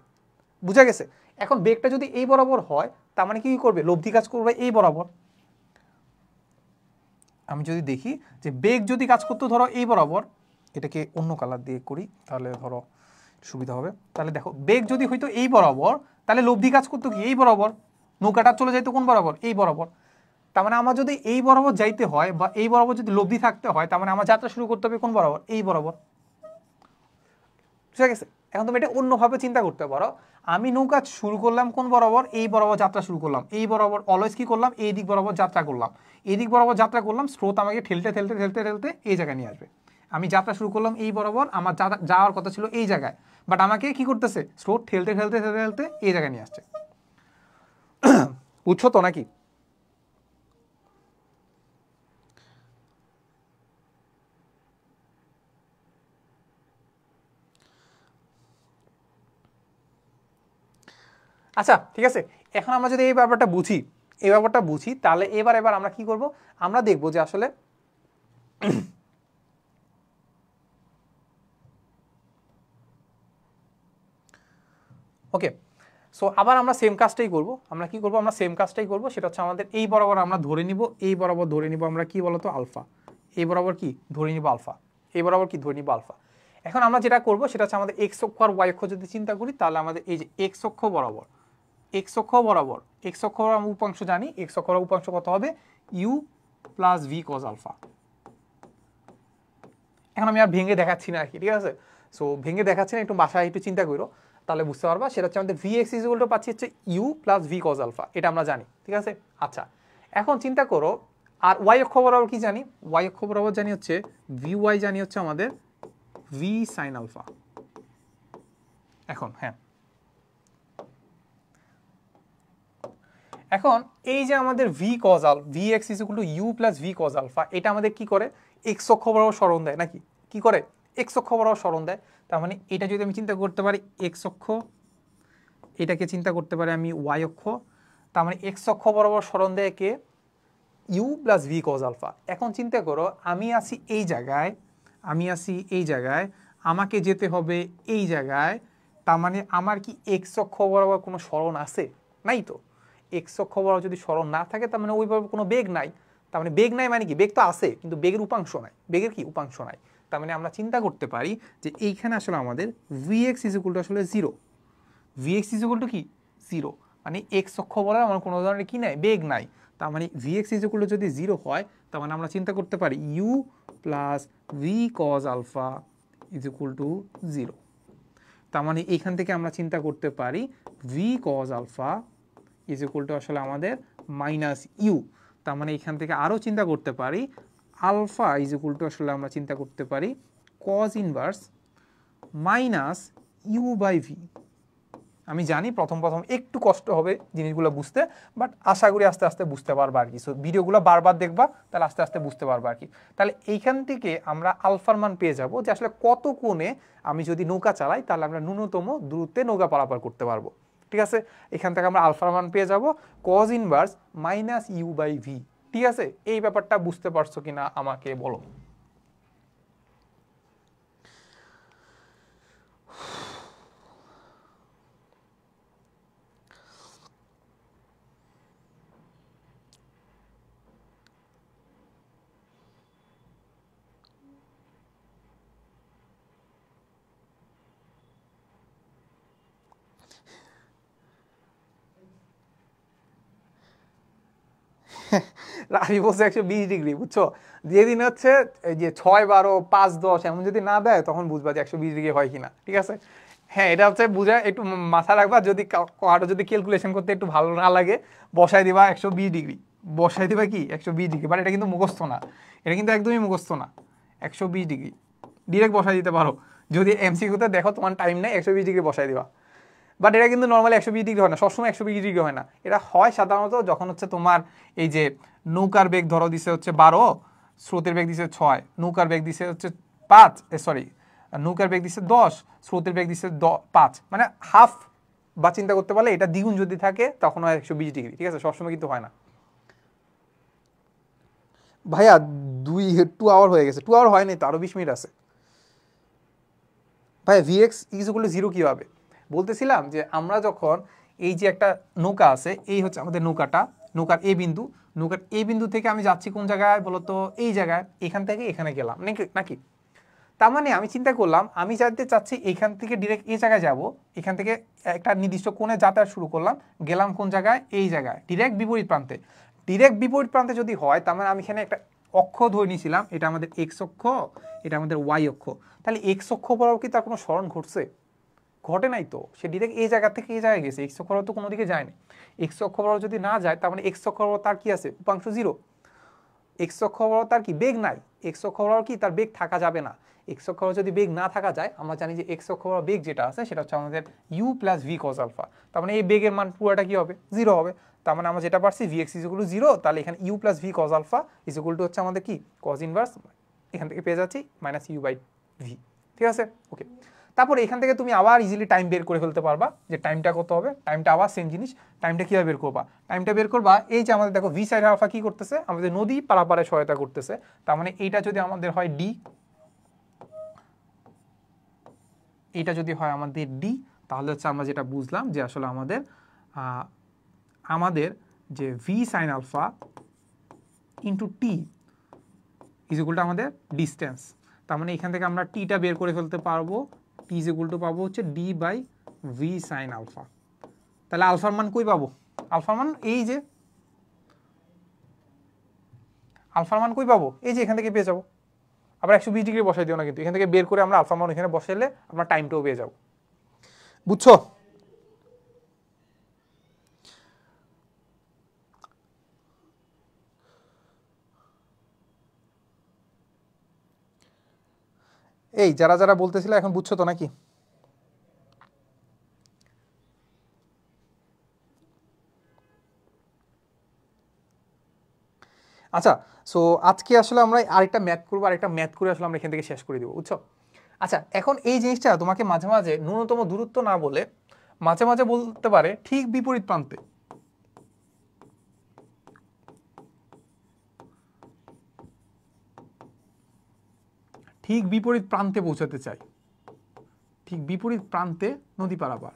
বুঝা গেছে? এখন বেগটা যদি এই বরাবর হয়, তার মানে কি করবে, লব্ধি কাজ করবে এই বরাবর। আমি যদি দেখি যে বেগ যদি কাজ করতো ধরো এই বরাবর, এটাকে অন্য কালার দিয়ে করি তাহলে ধরো সুবিধা হবে। তাহলে দেখো বেগ যদি হইতো এই বরাবর, তাহলে লব্ধি কাজ করতো কি এই বরাবর, নৌকাটা চলে যাইতো কোন বরাবর, এই বরাবর। তার মানে আমার যদি এই বরাবর যাইতে হয় বা এই বরাবর যদি লব্ধি থাকতে হয়, তার মানে আমার যাত্রা শুরু করতে হবে কোন বরাবর, এই বরাবর। ঠিক আছে? এখন তুমি এটা অন্যভাবে চিন্তা করতে পারো, আমি নৌকা শুরু করলাম কোন বরাবর, এই বরাবর যাত্রা শুরু করলাম, এই বরাবর অলওয়েজ কি করলাম, এই দিক বরাবর যাত্রা করলাম, এই দিক বরাবর যাত্রা করলাম, স্রোত আমাকে ঠেলতে ঠেলতে ঠেলতে ঠেলতে এই জায়গায় নিয়ে আসবে। আমি যাত্রা শুরু করলাম এই বরাবর, আমার যাওয়ার কথা ছিল এই জায়গায়, বাট আমাকে কি করতেছে, স্রোত ঠেলতে ঠেলতে ঠেলতে ঠেলতে এই জায়গায় নিয়ে আসছে। বুঝছো তো নাকি? আচ্ছা ঠিক আছে, এখন আমরা যদি এই ব্যাপারটা বুঝি, এই ব্যাপারটা বুঝি, তাহলে এবার আমরা কি করব, আমরা দেখব যে আসলে ওকে। সো আবার আমরা সেম কাজটাই করব। আমরা কি করব, আমরা সেম কাজটাই করব, সেটা হচ্ছে আমাদের এই বরাবর আমরা ধরে নিব, এই বরাবর ধরে নিব আমরা কি বলতো, আলফা। এই বরাবর কি ধরে নিব আলফা, এই বরাবর কি ধরে নিব আলফা। এখন আমরা যেটা করব সেটা হচ্ছে আমাদের এক্স অক্ষ আর ওয়াই অক্ষ যদি চিন্তা করি, তাহলে আমাদের এই যে এক্স অক্ষ বরাবর, এক্স অক্ষ বরাবর, এক্স অক্ষ আমরা উপাংশ জানি, এক্স অক্ষ উপাংশ কত হবে, U plus V cos alpha. এখন আমি আর ভেঙে দেখাচ্ছি না আর কি, ঠিক আছে? সো ভেঙে দেখাচ্ছি না, একটু বাসায় একটু চিন্তা করো, তাহলে বুঝতে পারবা। সেটা হচ্ছে আমাদের ভি এক্স ইজ পাচ্ছি হচ্ছে U plus V cos alpha, এটা আমরা জানি, ঠিক আছে? আচ্ছা, এখন চিন্তা করো, আর ওয়াই অক্ষ বরাবর কি জানি, ওয়াই অক্ষ বরাবর জানি হচ্ছে ভি ওয়াই, জানি হচ্ছে আমাদের ভি সাইন আলফা। এখন হ্যাঁ, এখন এই যে আমাদের ভি কজ আল V x is equal to U plus V cos alpha, এটা আমাদের কি করে, এক্স অক্ষ বরাবর সরণ দেয় নাকি, কি করে, এক্স অক্ষ বরাবর সরণ দেয়। তার মানে এটা যদি আমি চিন্তা করতে পারি এক্স অক্ষ, এটাকে চিন্তা করতে পারি আমি ওয়াই অক্ষ, তার মানে এক্স অক্ষ বরাবর সরণ দেয় কে, u plus V cos alpha. এখন চিন্তা করো আমি আছি এই জায়গায়, আমি আছি এই জায়গায়, আমাকে যেতে হবে এই জায়গায়, তার মানে আমার কি এক্স অক্ষ বরাবর কোনো সরণ আছে, নাই তো। এক্স অক্ষ বরাবর যদি সরণ না থাকে, তার মানে ওইভাবে কোনো বেগ নাই। তার মানে বেগ নাই মানে কি, বেগ তো আছে কিন্তু বেগের উপাংশ নাই, বেগের কি উপাংশ নাই। তার মানে আমরা চিন্তা করতে পারি যে এইখানে আসলে আমাদের v x is equal to আসলে zero, v x is equal to কি জিরো, মানে এক্স অক্ষ বরাবর আমার কোনো ধরনের কি নাই, বেগ নাই। তার মানে V x is equal to যদি জিরো হয়, তার মানে আমরা চিন্তা করতে পারি U plus V cos alpha is equal to zero. তার মানে এইখান থেকে আমরা চিন্তা করতে পারি V cos alpha is equal to আসলে আমাদের মাইনাস ইউ। তার মানে এখান থেকে আরও চিন্তা করতে পারি আলফা ইজ ইকুয়াল টু আসলে আমরা চিন্তা করতে পারি cos inverse minus U by V. আমি জানি প্রথম প্রথম একটু কষ্ট হবে জিনিসগুলো বুঝতে, বাট আশা করি আস্তে আস্তে বুঝতে পারবা আর কি। সো ভিডিওগুলো বারবার দেখবা, তাহলে আস্তে আস্তে বুঝতে পারবা আর কি। তাহলে এইখান থেকে আমরা আলফার মান পেয়ে যাব যে আসলে কত কোণে আমি যদি নৌকা চালাই, তাহলে আমরা ন্যূনতম দূরত্বে নৌকা পারাপার করতে পারবো। ঠিক আছে, এখান থেকে আমরা আলফার মান পেয়ে যাব cos inverse minus U by V. ঠিক আছে, এই ব্যাপারটা বুঝতে পারছো কিনা আমাকে বলো। রাফি বলছে 120 ডিগ্রি, বুঝছো? যেদিন হচ্ছে এই যে 6, 12, 5, 10 এমন যদি না দেয় তখন বুঝবা যে 120 ডিগ্রি হয় কিনা, ঠিক আছে? হ্যাঁ, এটা হচ্ছে বুঝা একটু মাথা রাখবা, যদি কারো যদি ক্যালকুলেশন করতে একটু ভালো না লাগে বসাই দিবা 120 ডিগ্রি, বসাই দিবা কি 120 ডিগ্রি, বাট এটা কিন্তু মুখস্থ না, এটা কিন্তু একদমই মুখস্থ না। 120 ডিগ্রি ডিরেক্ট বসাই দিতে পারো, যদি এমসিকিউতে দেখো তোমার টাইম নেই 120 ডিগ্রি বসাই দিবা। বাট এটা কিন্তু নর্মালি 120 ডিগ্রি হয় না, সবসময় 120 ডিগ্রি হয় না। এটা হয় সাধারণত যখন হচ্ছে তোমার এই যে নৌকার বেগ ধরো দিছে হচ্ছে 12, স্রোতের বেগ দিছে 6, নৌকার বেগ দিছে হচ্ছে 5, সরি নৌকার বেগ দিছে 10, স্রোতের বেগ দিছে 5, মানে হাফ বা চিন্তা করতে পারলে এটা দ্বিগুণ যদি থাকে তখন হয় 120 ডিগ্রি, ঠিক আছে? সবসময় কিন্তু হয় না। ভাইয়া 2 আওয়ার হয়ে গেছে, 2 আওয়ার হয় নাই তো, আরো 20 মিনিট আছে। ভাই Vx = 0 কীভাবে? বলতেছিলাম যে আমরা যখন এই যে একটা নৌকা আছে, এই হচ্ছে আমাদের নৌকাটা, নৌকার এ বিন্দু, নৌকার এ বিন্দু থেকে আমি যাচ্ছি কোন জায়গায় বলতো, এই জায়গায়, এখান থেকে এখানে গেলাম নাকি? তার মানে আমি চিন্তা করলাম আমি যাতে চাচ্ছি এখান থেকে ডিরেক্ট এই জায়গায় যাব, এখান থেকে একটা নির্দিষ্ট কোণে যাতায়াত শুরু করলাম, গেলাম কোন জায়গায়, এই জায়গায়, ডিরেক্ট বিপরীত প্রান্তে। ডিরেক্ট বিপরীত প্রান্তে যদি হয় তার মানে আমি এখানে একটা অক্ষ ধরে নিয়েছিলাম, এটা আমাদের এক্স অক্ষ, এটা আমাদের ওয়াই অক্ষ। তাহলে এক্স অক্ষ বরাবর কি তার কোনো স্মরণ ঘটছে? ঘটে নাই তো, সে ডিরেক্ট এই জায়গা থেকে এই জায়গায় গেছে, এক্স অক্ষ বরাবর তো কোনো দিকে যায়নি। এক্স অক্ষ বরাবর যদি না যায় তার মানে এক্স অক্ষ বরাবর তার কি আছে, উপাংশ 0। এক্স অক্ষ বরাবর তার কি বেগ নাই, এক্স অক্ষ বরাবর কি তার বেগ থাকা যাবে না। এক্স অক্ষ বরাবর যদি বেগ না থাকা যায়, আমরা জানি যে এক্স অক্ষ বরাবর বেগ যেটা আছে সেটা হচ্ছে আমাদের u + v cos আলফা। তার মানে এই বেগের মান পুরোটা কি হবে, 0 হবে। তার মানে আমরা যেটা পারছি Vx = 0, তাহলে এখানে u + v cos আলফা হচ্ছে আমাদের কি cos ইনভার্স, এখান থেকে পেয়ে যাচ্ছি -u/v, ঠিক আছে? ওকে, তারপরে এখান থেকে তুমি আবার ইজিলি টাইম বের করে ফেলতে পারবা, যে টাইমটা কত হবে। টাইমটা আবার সেম জিনিস, টাইমটা কীভাবে বের করবা? টাইমটা বের করবা, এই যে আমাদের দেখো v sin আলফা কি করতেছে, আমাদের নদী পারাপারে সহায়তা করতেছে। তার মানে এইটা যদি আমাদের হয় d, এইটা যদি হয় আমাদের d, তাহলে হচ্ছে আমরা যেটা বুঝলাম যে আসলে আমাদের যে v sin alpha into t = আমাদের ডিস্টেন্স। তার মানে এখান থেকে আমরা টিটা বের করে ফেলতে পারবো, t = পাবো হচ্ছে d/v sin আলফা। তাহলে আলফার মান কই পাবো? আলফার মান এই যে, আলফার মান কই পাবো? এই যে এখান থেকে পেয়ে যাবো। আবার 120 ডিগ্রি বসাই দিও না কিন্তু, এখান থেকে বের করে আমরা আলফা মান এখানে বসাইলে আমরা টাইমটাও পেয়ে যাবো, বুঝছো? এই যারা যারা বলতেছিল এখন বুঝছো তো নাকি? আচ্ছা, সো আজকে আসলে আমরা আরেকটা ম্যাথ করবো, আরেকটা ম্যাথ করে আসলে আমরা এখান থেকে শেষ করে দেবো, বুঝছো? আচ্ছা, এখন এই জিনিসটা তোমাকে মাঝে মাঝে ন্যূনতম দূরত্ব না বলে মাঝে মাঝে বলতে পারে ঠিক বিপরীত প্রান্তে, ঠিক বিপরীত প্রান্তে পৌঁছাতে চাই, ঠিক বিপরীত প্রান্তে নদী পারাপার,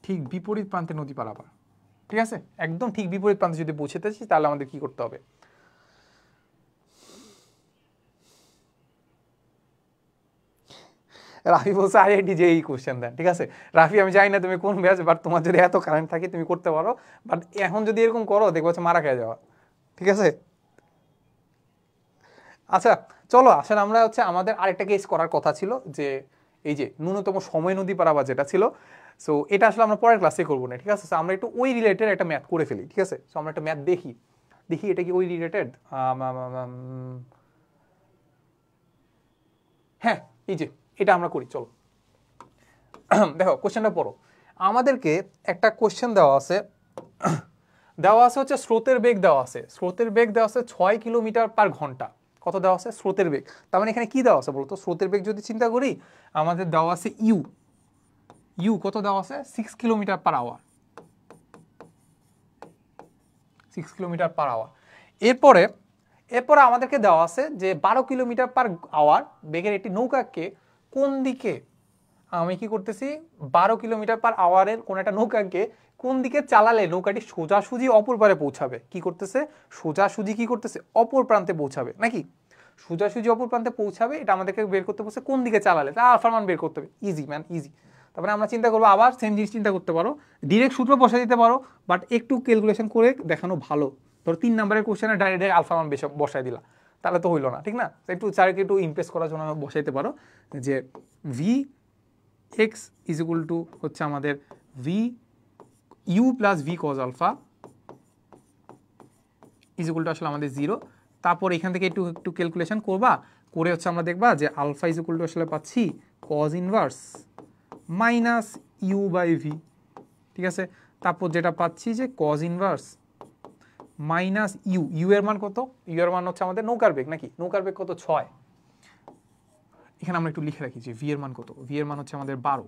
ঠিক বিপরীত প্রান্তে নদী পারাপার, ঠিক আছে? একদম ঠিক বিপরীত প্রান্তে যদি পৌঁছাতে চাই তাহলে আমাদের কি করতে হবে? রাফি বলছে আইআইটি যেই কোশ্চেন দেন, ঠিক আছে? রাফি আমি জানি না তুমি কোন ব্যাচ, বাট তোমার যদি এত কারেন্ট থাকে তুমি করতে পারো, বাট এখন যদি এরকম করো দেখবো হচ্ছে মারা খেয়ে যাওয়া, ঠিক আছে? আচ্ছা চলো, আসলে আমরা হচ্ছে আমাদের আরেকটা কেস করার কথা ছিল, যে এই যে ন্যূনতম সময় নদী পারাপার যেটা ছিল, সো এটা আসলে আমরা পরের ক্লাসে করবো না, ঠিক আছে? আমরা একটু ওই রিলেটেড একটা ম্যাথ করে ফেলি, ঠিক আছে? সো আমরা একটা ম্যাথ দেখি এটা কি ওই রিলেটেড। হ্যাঁ, এই যে এটা আমরা করি, চলো। দেখো কোশ্চেনটা পড়ো, আমাদেরকে একটা কোশ্চেন দেওয়া আছে হচ্ছে স্রোতের বেগ দেওয়া আছে, স্রোতের বেগ দেওয়া আছে 6 কিলোমিটার/ঘন্টা। কত দেওয়া আছে? স্রোতের বেগ। তার মানে এখানে কি দেওয়া আছে বলতো? স্রোতের বেগ যদি চিন্তা করি, আমাদের দেওয়া আছে ইউ কত দেওয়া আছে? 6 কিলোমিটার/আওয়ার, 6 কিলোমিটার/আওয়ার। এরপরে আমাদেরকে দেওয়া আছে যে 12 কিলোমিটার/আওয়ার বেগের একটি নৌকাকে কোন দিকে, আমি কি করতেছি 12 কিলোমিটার/আওয়ারের কোন একটা নৌকাকে কোন দিকে চালালে নৌকাটি সোজাসুজি অপর পারে পৌঁছাবে। কি করতেছে? সোজাসুজি কি করতেছে? অপর প্রান্তে পৌঁছাবে, নাকি? সোজাসুজি অপর প্রান্তে পৌঁছাবে, এটা আমাদেরকে বের করতে বলছে কোন দিকে চালালে, তা আলফার মান বের করতে হবে। Easy man, easy. তারপরে আমরা চিন্তা করবো আবার সেম জিনিস চিন্তা করতে পারো, ডিরেক্ট সূত্র বসে দিতে পারো, বাট একটু ক্যালকুলেশন করে দেখানো ভালো। ধরো 3 নম্বরের কোশ্চেনে ডাইরেক্ট আলফা মান বসাই দিলা, তাহলে তো হইলো না, ঠিক না? একটু চারকে একটু ইমপ্রেস করার জন্য বসাইতে পারো যে V x is equal to হচ্ছে আমাদের V U plus V cos alpha is equal to আসলে আমাদের 0। তারপর এখান থেকে একটু একটু ক্যালকুলেশন করবা, করে হচ্ছে আমরা দেখবা যে আলফা ইজ ইকুয়াল টু আসলে পাচ্ছি cos inverse minus U by V, ঠিক আছে? তারপর যেটা পাচ্ছি যে cos inverse minus U, U এর মান কত? ইউ এর মান হচ্ছে আমাদের নৌকার বেগ, নাকি নৌকার বেগ কত? 6। এখানে আমরা একটু লিখে রাখি যে ভি এর মান কত, ভি এর মান হচ্ছে আমাদের 12।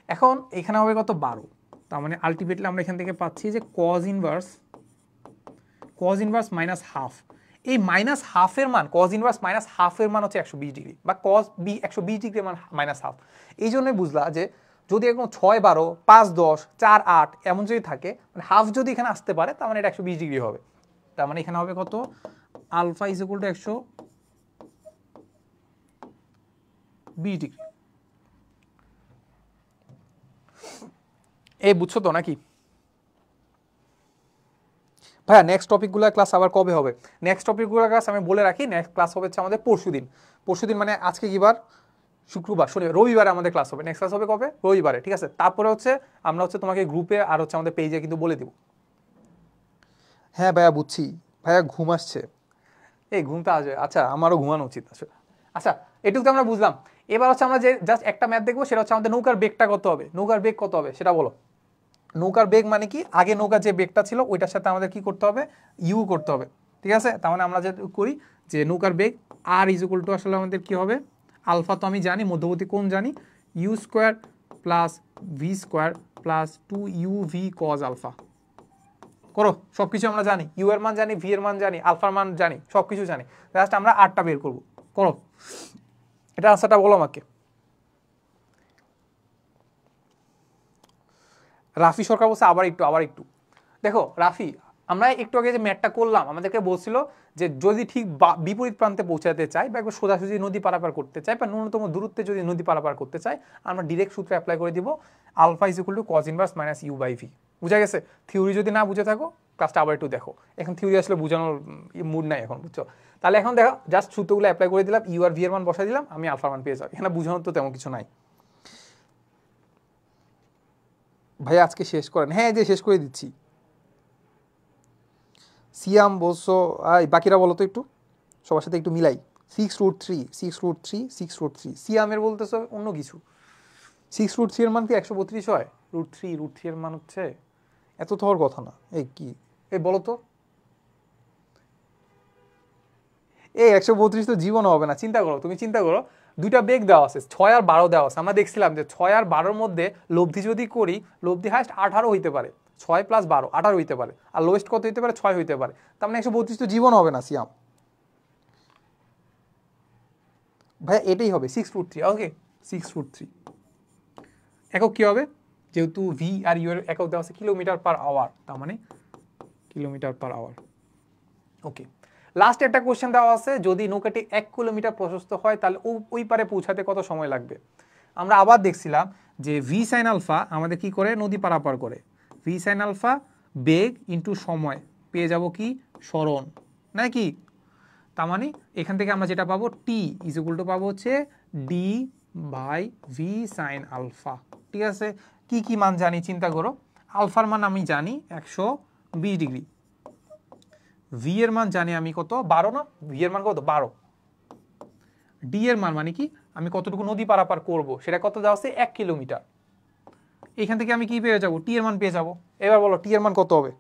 এখন এখানে হবে কত? 12। তার মানে আলটিমেটলি আমরা এখান থেকে পাচ্ছি যে কজ ইনভার্স মাইনাস হাফ। এই মাইনাস হাফের মান, কজ ইনভার্স মাইনাস হাফের মান হচ্ছে 120 ডিগ্রি, বা কজ বি 120 ডিগ্রি মান মাইনাস হাফ। এই জন্যই বুঝলা যে যদি এরকম 6, 12, 5, 10, 4, 8 এমন যদি থাকে, মানে হাফ যদি এখানে আসতে পারে, তার মানে এটা 120 ডিগ্রি হবে। তার মানে এখানে হবে কত? Alpha is equal to 120 degree. এই বুঝছো তো নাকি ভাইয়া? নেক্সট টপিকগুলো ক্লাস আবার কবে হবে? নেক্সট টপিকগুলো ক্লাস আমি বলে রাখি, নেক্সট ক্লাস হবে হচ্ছে আমাদের পরশুদিন। পরশুদিন মানে আজকে কি বার? শুক্রবার, শনিবার, রবিবারে আমাদের ক্লাস হবে। নেক্সট ক্লাস হবে কবে? রবিবারে, ঠিক আছে? তারপরে হচ্ছে আমরা হচ্ছে তোমাকে গ্রুপে আর হচ্ছে আমাদের পেজে কিন্তু বলে দিব। হ্যাঁ ভাইয়া বুঝছি, ভাইয়া ঘুম আসছে। এই ঘুমটা আসবে, আচ্ছা আমারও ঘুমানো উচিত আসলে। আচ্ছা এটুকু তো আমরা বুঝলাম। এবার হচ্ছে আমরা যে জাস্ট একটা ম্যাথ দেখবো, সেটা হচ্ছে আমাদের নৌকার বেগটা কত হবে। নৌকার বেগ কত হবে সেটা বলো। নৌকার বেগ মানে কি? আগে নৌকার যে বেগটা ছিল ওইটার সাথে আমাদের কি করতে হবে? ইউ করতে হবে, ঠিক আছে? তার মানে আমরা যে করি যে নৌকার বেগ আর ইজ ইকুয়াল টু আসলে আমাদের কি হবে? আলফা তো আমি জানি, মধ্যবর্তী কোণ জানি, U square plus V square plus 2uv cos alpha. করো, সব কিছু আমরা জানি, ইউ এর মান জানি, ভি এর মান জানি, আলফার মান জানি, সব কিছু জানি। জাস্ট আমরা আরটা বের করবো। করো, এটা আনসারটা বলো আমাকে। রাফি সরকার বলছে আবার একটু দেখো রাফি, আমরা একটু আগে যে ম্যাটটা করলাম, আমাদেরকে বলছিল যে যদি ঠিক বিপরীত প্রান্তে পৌঁছাতে চাই, বা একবার সোজাসুজি নদী পারাপার করতে চাই, বা ন্যূনতম দূরত্বে যদি নদী পারাপার করতে চাই, আমরা ডিরেক্ট সূত্র অ্যাপ্লাই করে দিব, alpha is equal to cos inverse minus U by V. বুঝা গেছে? থিওরি যদি না বুঝে থাকো, ক্লাসটা আবার একটু দেখো। এখন থিওরি আসলে বোঝানোর মুড নাই এখন, বুঝছো? তাহলে এখন দেখো, জাস্ট সূত্রগুলো অ্যাপ্লাই করে দিলাম, ইউ আর ভি এর মান বসাই দিলাম, আমি আলফার মান পেয়ে যাবো। এখানে বোঝানোর তো তেমন কিছু নাই। ভাই আজকে শেষ করেন। হ্যাঁ যে শেষ করে দিচ্ছি। সিয়াম বলছো, বাকিরা বলো তো একটু, সবার সাথে একটু মিলাই। 6√3, 6√3, 6√3। সিয়ামের বলতেছো অন্য কিছু। 6√3 এর মান কি 132 হয়? √3 এর মান হচ্ছে এত তো হওয়ার কথা না। এই কি, এই বলো তো। এই 132 তো জীবন হবে না। চিন্তা করো, তুমি চিন্তা করো, দুইটা বেগ দেওয়া আছে, 6 আর 12 দেওয়া আছে। আমরা দেখছিলাম যে 6 আর 12-র মধ্যে লব্ধি যদি করি, লব্ধি হাইস্ট 18 হইতে পারে। 6 + 12 18 হইতে পারে, আর লোয়েস্ট কত হইতে পারে? 6 হইতে পারে। তার মানে 132 তো জীবন হবে না সিয়াম। ভাইয়া এটাই হবে 6√3। ওকে, 6√3 একক কি হবে? যেহেতু ভি আর ইউ এর একক দেওয়া আছে কিলোমিটার পার আওয়ার, তার মানে কিলোমিটার পার আওয়ার। ওকে, লাস্ট একটা কোশ্চেন দেওয়া আছে, যদি নৌকাটি 1 কিলোমিটার প্রশস্ত হয়, তাহলে ওই পারে পৌঁছাতে কত সময় লাগবে? আমরা আবার দেখছিলাম যে ভি সাইন আলফা আমাদের কি করে? নদী পারাপার করে। ভি সাইন আলফা বেগ ইন্টু সময়, পেয়ে যাব কি? সরণ, নাকি? তার মানে এখান থেকে আমরা যেটা পাবো, টি ইজ ইকুয়াল টু পাবো হচ্ছে D by V sine alpha. ঠিক আছে, কি কি মান জানি চিন্তা করো। আলফার মান আমি জানি 120 ডিগ্রি, ভি এর মান জানি আমি কত? 12 না? ভি এর মান কত? 12। ডি এর মান মানে কি? আমি কতটুকু নদী পারাপার করব সেটা কত দেওয়া আছে? 1 কিলোমিটার। এখান থেকে আমি কি পেয়ে যাব? টি এর মান পেয়ে যাব। এবার বলো টি এর মান কত হবে?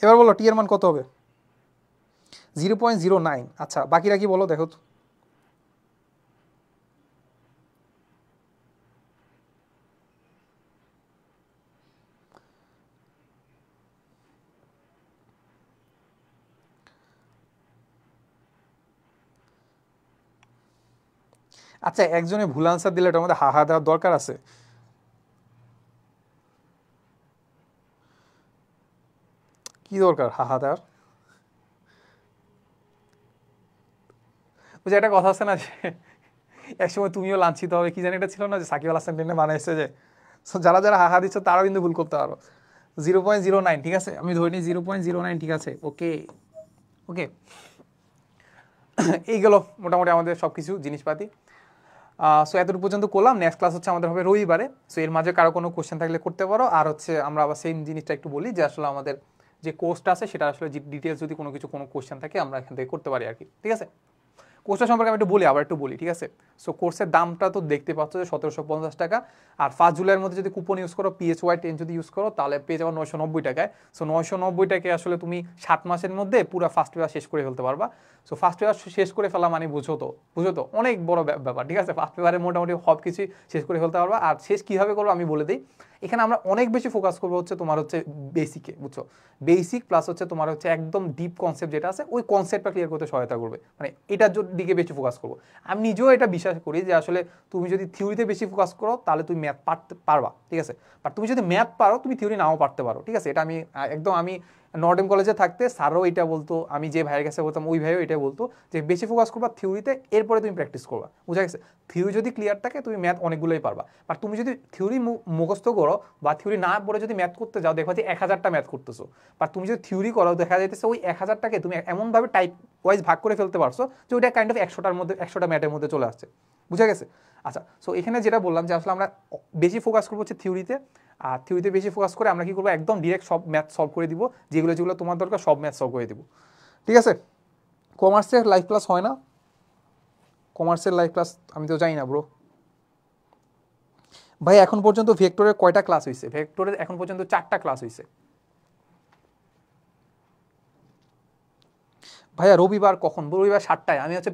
এবার বলো টি এর মান কত হবে? 0.09। আচ্ছা বাকিরা কি বলো দেখো তো। আচ্ছা একজনে ভুল আনসার দিলে এটার মধ্যে হাহা দেওয়ার দরকার আছে? কি দরকার হাহা দেওয়ার? ওই যে একটা কথা আছে না যে একসময় তুমিও লাঞ্ছিত হবে, কি জানি এটা ছিল না যে সাকিব আল হাসান টেনে বানাইছে যে, যারা যারা হাহা দিচ্ছ তারাও কিন্তু ভুল করতে পারো। 0.09, ঠিক আছে, আমি ধরে নিই 0.09, ঠিক আছে, ওকে ওকে। এইগুলো মোটামুটি আমাদের সব কিছু জিনিসপাতি। সো এতটুকু পর্যন্ত করলাম। নেক্সট ক্লাস হচ্ছে আমাদের হবে রবিবারে। সো এর মাঝে কারো কোনো কোশ্চেন থাকলে করতে পারো। আর হচ্ছে আমরা আবার সেম জিনিসটা একটু বলি যে আসলে আমাদের যে কোর্সটা আছে সেটা আসলে ডিটেলস যদি কোনো কিছু কোনো কোশ্চেন থাকে আমরা এখান থেকে করতে পারি আর কি, ঠিক আছে। কোর্সটা সম্পর্কে আমি একটু বলি, আবার একটু বলি, ঠিক আছে। সো কোর্সের দামটা তো দেখতে পাচ্ছ যে 1750 টাকা। আর 5 জুলাইয়ের মধ্যে যদি কুপন ইউজ করো, PHY10 যদি ইউজ করো, তাহলে পেয়ে যাবো 990 টাকায়। সো 990 টাকায় আসলে তুমি 7 মাসের মধ্যে পুরো ফার্স্ট পেপার শেষ করে ফেলতে পারবা। সো ফার্স্ট পেপার শেষ করে ফেলা মানে বুঝো তো অনেক বড় ব্যাপার, ঠিক আছে। ফার্স্ট পেপারে মোটামুটি সব কিছুই শেষ করে ফেলতে পারবা। আর শেষ কীভাবে করবো আমি বলে দিই। এখানে আমরা অনেক বেশি ফোকাস করবো হচ্ছে তোমার হচ্ছে বেসিকে, বুঝছো, বেসিক প্লাস হচ্ছে তোমার হচ্ছে একদম ডিপ কনসেপ্ট যেটা আছে ওই কনসেপ্টটা ক্লিয়ার করতে সহায়তা করবে, মানে এটার দিকে বেশি ফোকাস করবো। আমি নিজেও এটা বিশ্বাস করি যে আসলে তুমি যদি থিওরিতে বেশি ফোকাস করো তাহলে তুমি ম্যাথ পারবা, ঠিক আছে। বাট তুমি যদি ম্যাথ পারো তুমি থিওরি নাও পারতে পারো, ঠিক আছে। এটা আমি একদম, আমি নর্ডেম কলেজে থাকতে স্যারও এটা বলতো, আমি যে ভাইয়ের কাছে বলতাম ওই ভাইও এটা বলতো যে বেশি ফোকাস করবা থিওরিতে, এরপরে তুমি প্র্যাকটিস করবা, বুঝা গেছে। থিওরি যদি ক্লিয়ার থাকে তুমি ম্যাথ অনেকগুলোই পারবা। বাট তুমি যদি থিওরি মুখস্থ করো বা থিওরি না পড়ে যদি ম্যাথ করতে যাও, দেখো যে 1000টা ম্যাথ করতেছো। বাট তুমি যদি থিওরি করো দেখা যাইতেছে ওই 1000টাকে তুমি এমনভাবে টাইপ ওয়াইজ ভাগ করে ফেলতে পারছো যে ওইটা কাইন্ড অফ 100টার মধ্যে 100টা ম্যাথের মধ্যে চলে আসছে, বুঝা গেছে। আচ্ছা, সো এখানে যেটা বললাম যে আসলে আমরা বেশি ফোকাস করবো হচ্ছে থিওরিতে। আর থিওরিতে বেশি ফোকাস করে আমরা কি করবো, একদম ডিরেক্ট সব ম্যাথ সলভ করে দিব, যেগুলো যেগুলো তোমার দরকার সব ম্যাথ সলভ করে দিব, ঠিক আছে। কমার্সের লাইভ ক্লাস হয় না? কমার্সের লাইভ ক্লাস আমি তো জানি না ব্রো। ভাই এখন পর্যন্ত ভেক্টরের কয়টা ক্লাস হয়েছে? ভেক্টরের এখন পর্যন্ত 4টা ক্লাস হয়েছে ভাইয়া। রবিবার কখন? রবিবার 7টায়। আমি হচ্ছে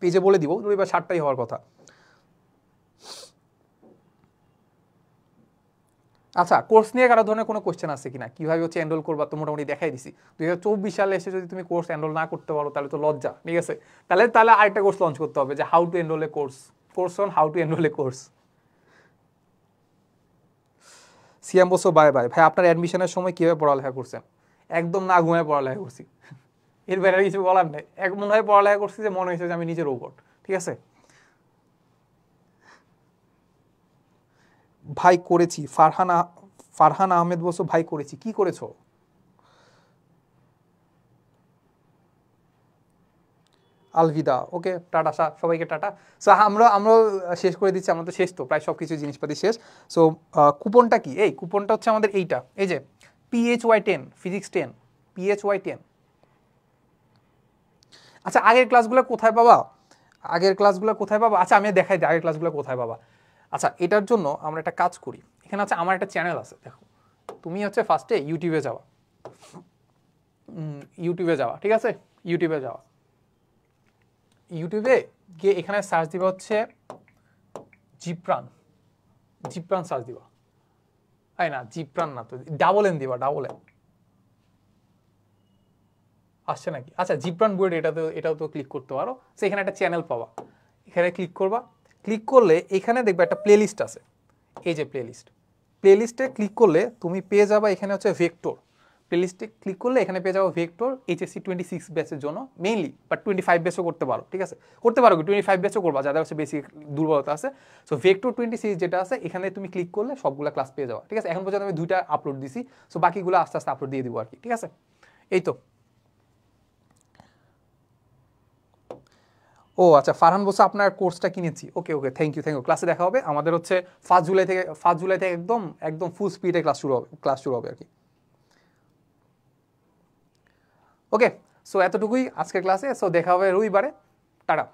পেজে বলে দিব, রবিবার 7টায় হওয়ার কথা। আচ্ছা, কোর্স নিয়ে কারো ধরনের কোনো কোশ্চেন আছে কিনা, কিভাবে হচ্ছে এনরোল করবা, তো মোটামুটি দেখাই দিছি। 2024 সালে এসে যদি তুমি কোর্স এনরোল না করতে পারো তাহলে তো লজ্জা, ঠিক আছে। তাহলে আরেকটা কোর্স লঞ্চ করতে হবে যে how to enroll a course on how to enroll a course. Siam বসো বাই বাই। ভাই আপনার অ্যাডমিশনের সময় কীভাবে পড়ালেখা করছেন? একদম না ঘুমায় পড়ালেখা করছি, এর বাইরে কিছু বলার নেই। মনে হয় পড়ালেখা করছি যে মনে হয়েছে যে আমি নিজের রোবট, ঠিক আছে। ভাই করেছি। ফারহান আহমেদ বসো ভাই করেছি। কি করেছো? আলভিদা, ওকে, টাটা, সবাইকে টাটা। সো আমরাও শেষ করে দিচ্ছি, আমরা তো শেষ, তো প্রায় সব কিছু জিনিসপাতি শেষ। সো কুপনটা কি? এই কুপনটা হচ্ছে আমাদের এইটা, এই যে PHY10 ফিজিক্স 10, PHY10। আচ্ছা, আগের ক্লাসগুলো কোথায় পাবা? আচ্ছা আমি দেখাই দিই আগের ক্লাসগুলো কোথায় পাবা। আচ্ছা, এটার জন্য আমরা একটা কাজ করি। এখানে হচ্ছে আমার একটা চ্যানেল আছে, দেখো। তুমি হচ্ছে ফার্স্টে ইউটিউবে যাওয়া, ঠিক আছে। ইউটিউবে গিয়ে এখানে সার্চ দিবা হচ্ছে জিপ্রান সার্চ দিবা। না, জিপ্রান না তো, ডাবল এন দিবা, ডাবল এন আসছে নাকি? আচ্ছা, জিপ্রান বুয়েট, এটাও তো ক্লিক করতে পারো। সো এখানে একটা চ্যানেল পাবা, এখানে ক্লিক করবা। ক্লিক করলে এখানে দেখবে একটা প্লেলিস্ট আছে, এই যে প্লেলিস্টে ক্লিক করলে তুমি পেয়ে যাবা এখানে হচ্ছে ভেক্টর। প্লেলিস্টে ক্লিক করলে এখানে পেয়ে যাবো ভেক্টর HSC 26 ব্যাচের জন্য মেইনলি, বাট 25 ব্যাচও করতে পারো, ঠিক আছে। করতে পারো 25 ব্যাচও করবা যাদের হচ্ছে বেশি দুর্বলতা আছে। সো ভেক্টর 26 যেটা আছে এখানে তুমি ক্লিক করলে সবগুলো ক্লাস পেয়ে যাওয়া, ঠিক আছে। এখন পর্যন্ত আমি 2টা আপলোড দিছি, সো বাকিগুলো আস্তে আস্তে আপলোড দিয়ে দিব আর কি, ঠিক আছে। এই তো। ও আচ্ছা, ফারহান বলছে আপনার কোর্সটা কিনেছি। ওকে, থ্যাংক ইউ। ক্লাসে দেখা হবে আমাদের হচ্ছে 5 জুলাই থেকে একদম ফুল স্পিডে ক্লাস শুরু হবে আর কি। ওকে, সো এতটুকুই আজকের ক্লাসে। সো দেখা হবে রবিবারে। টাটা।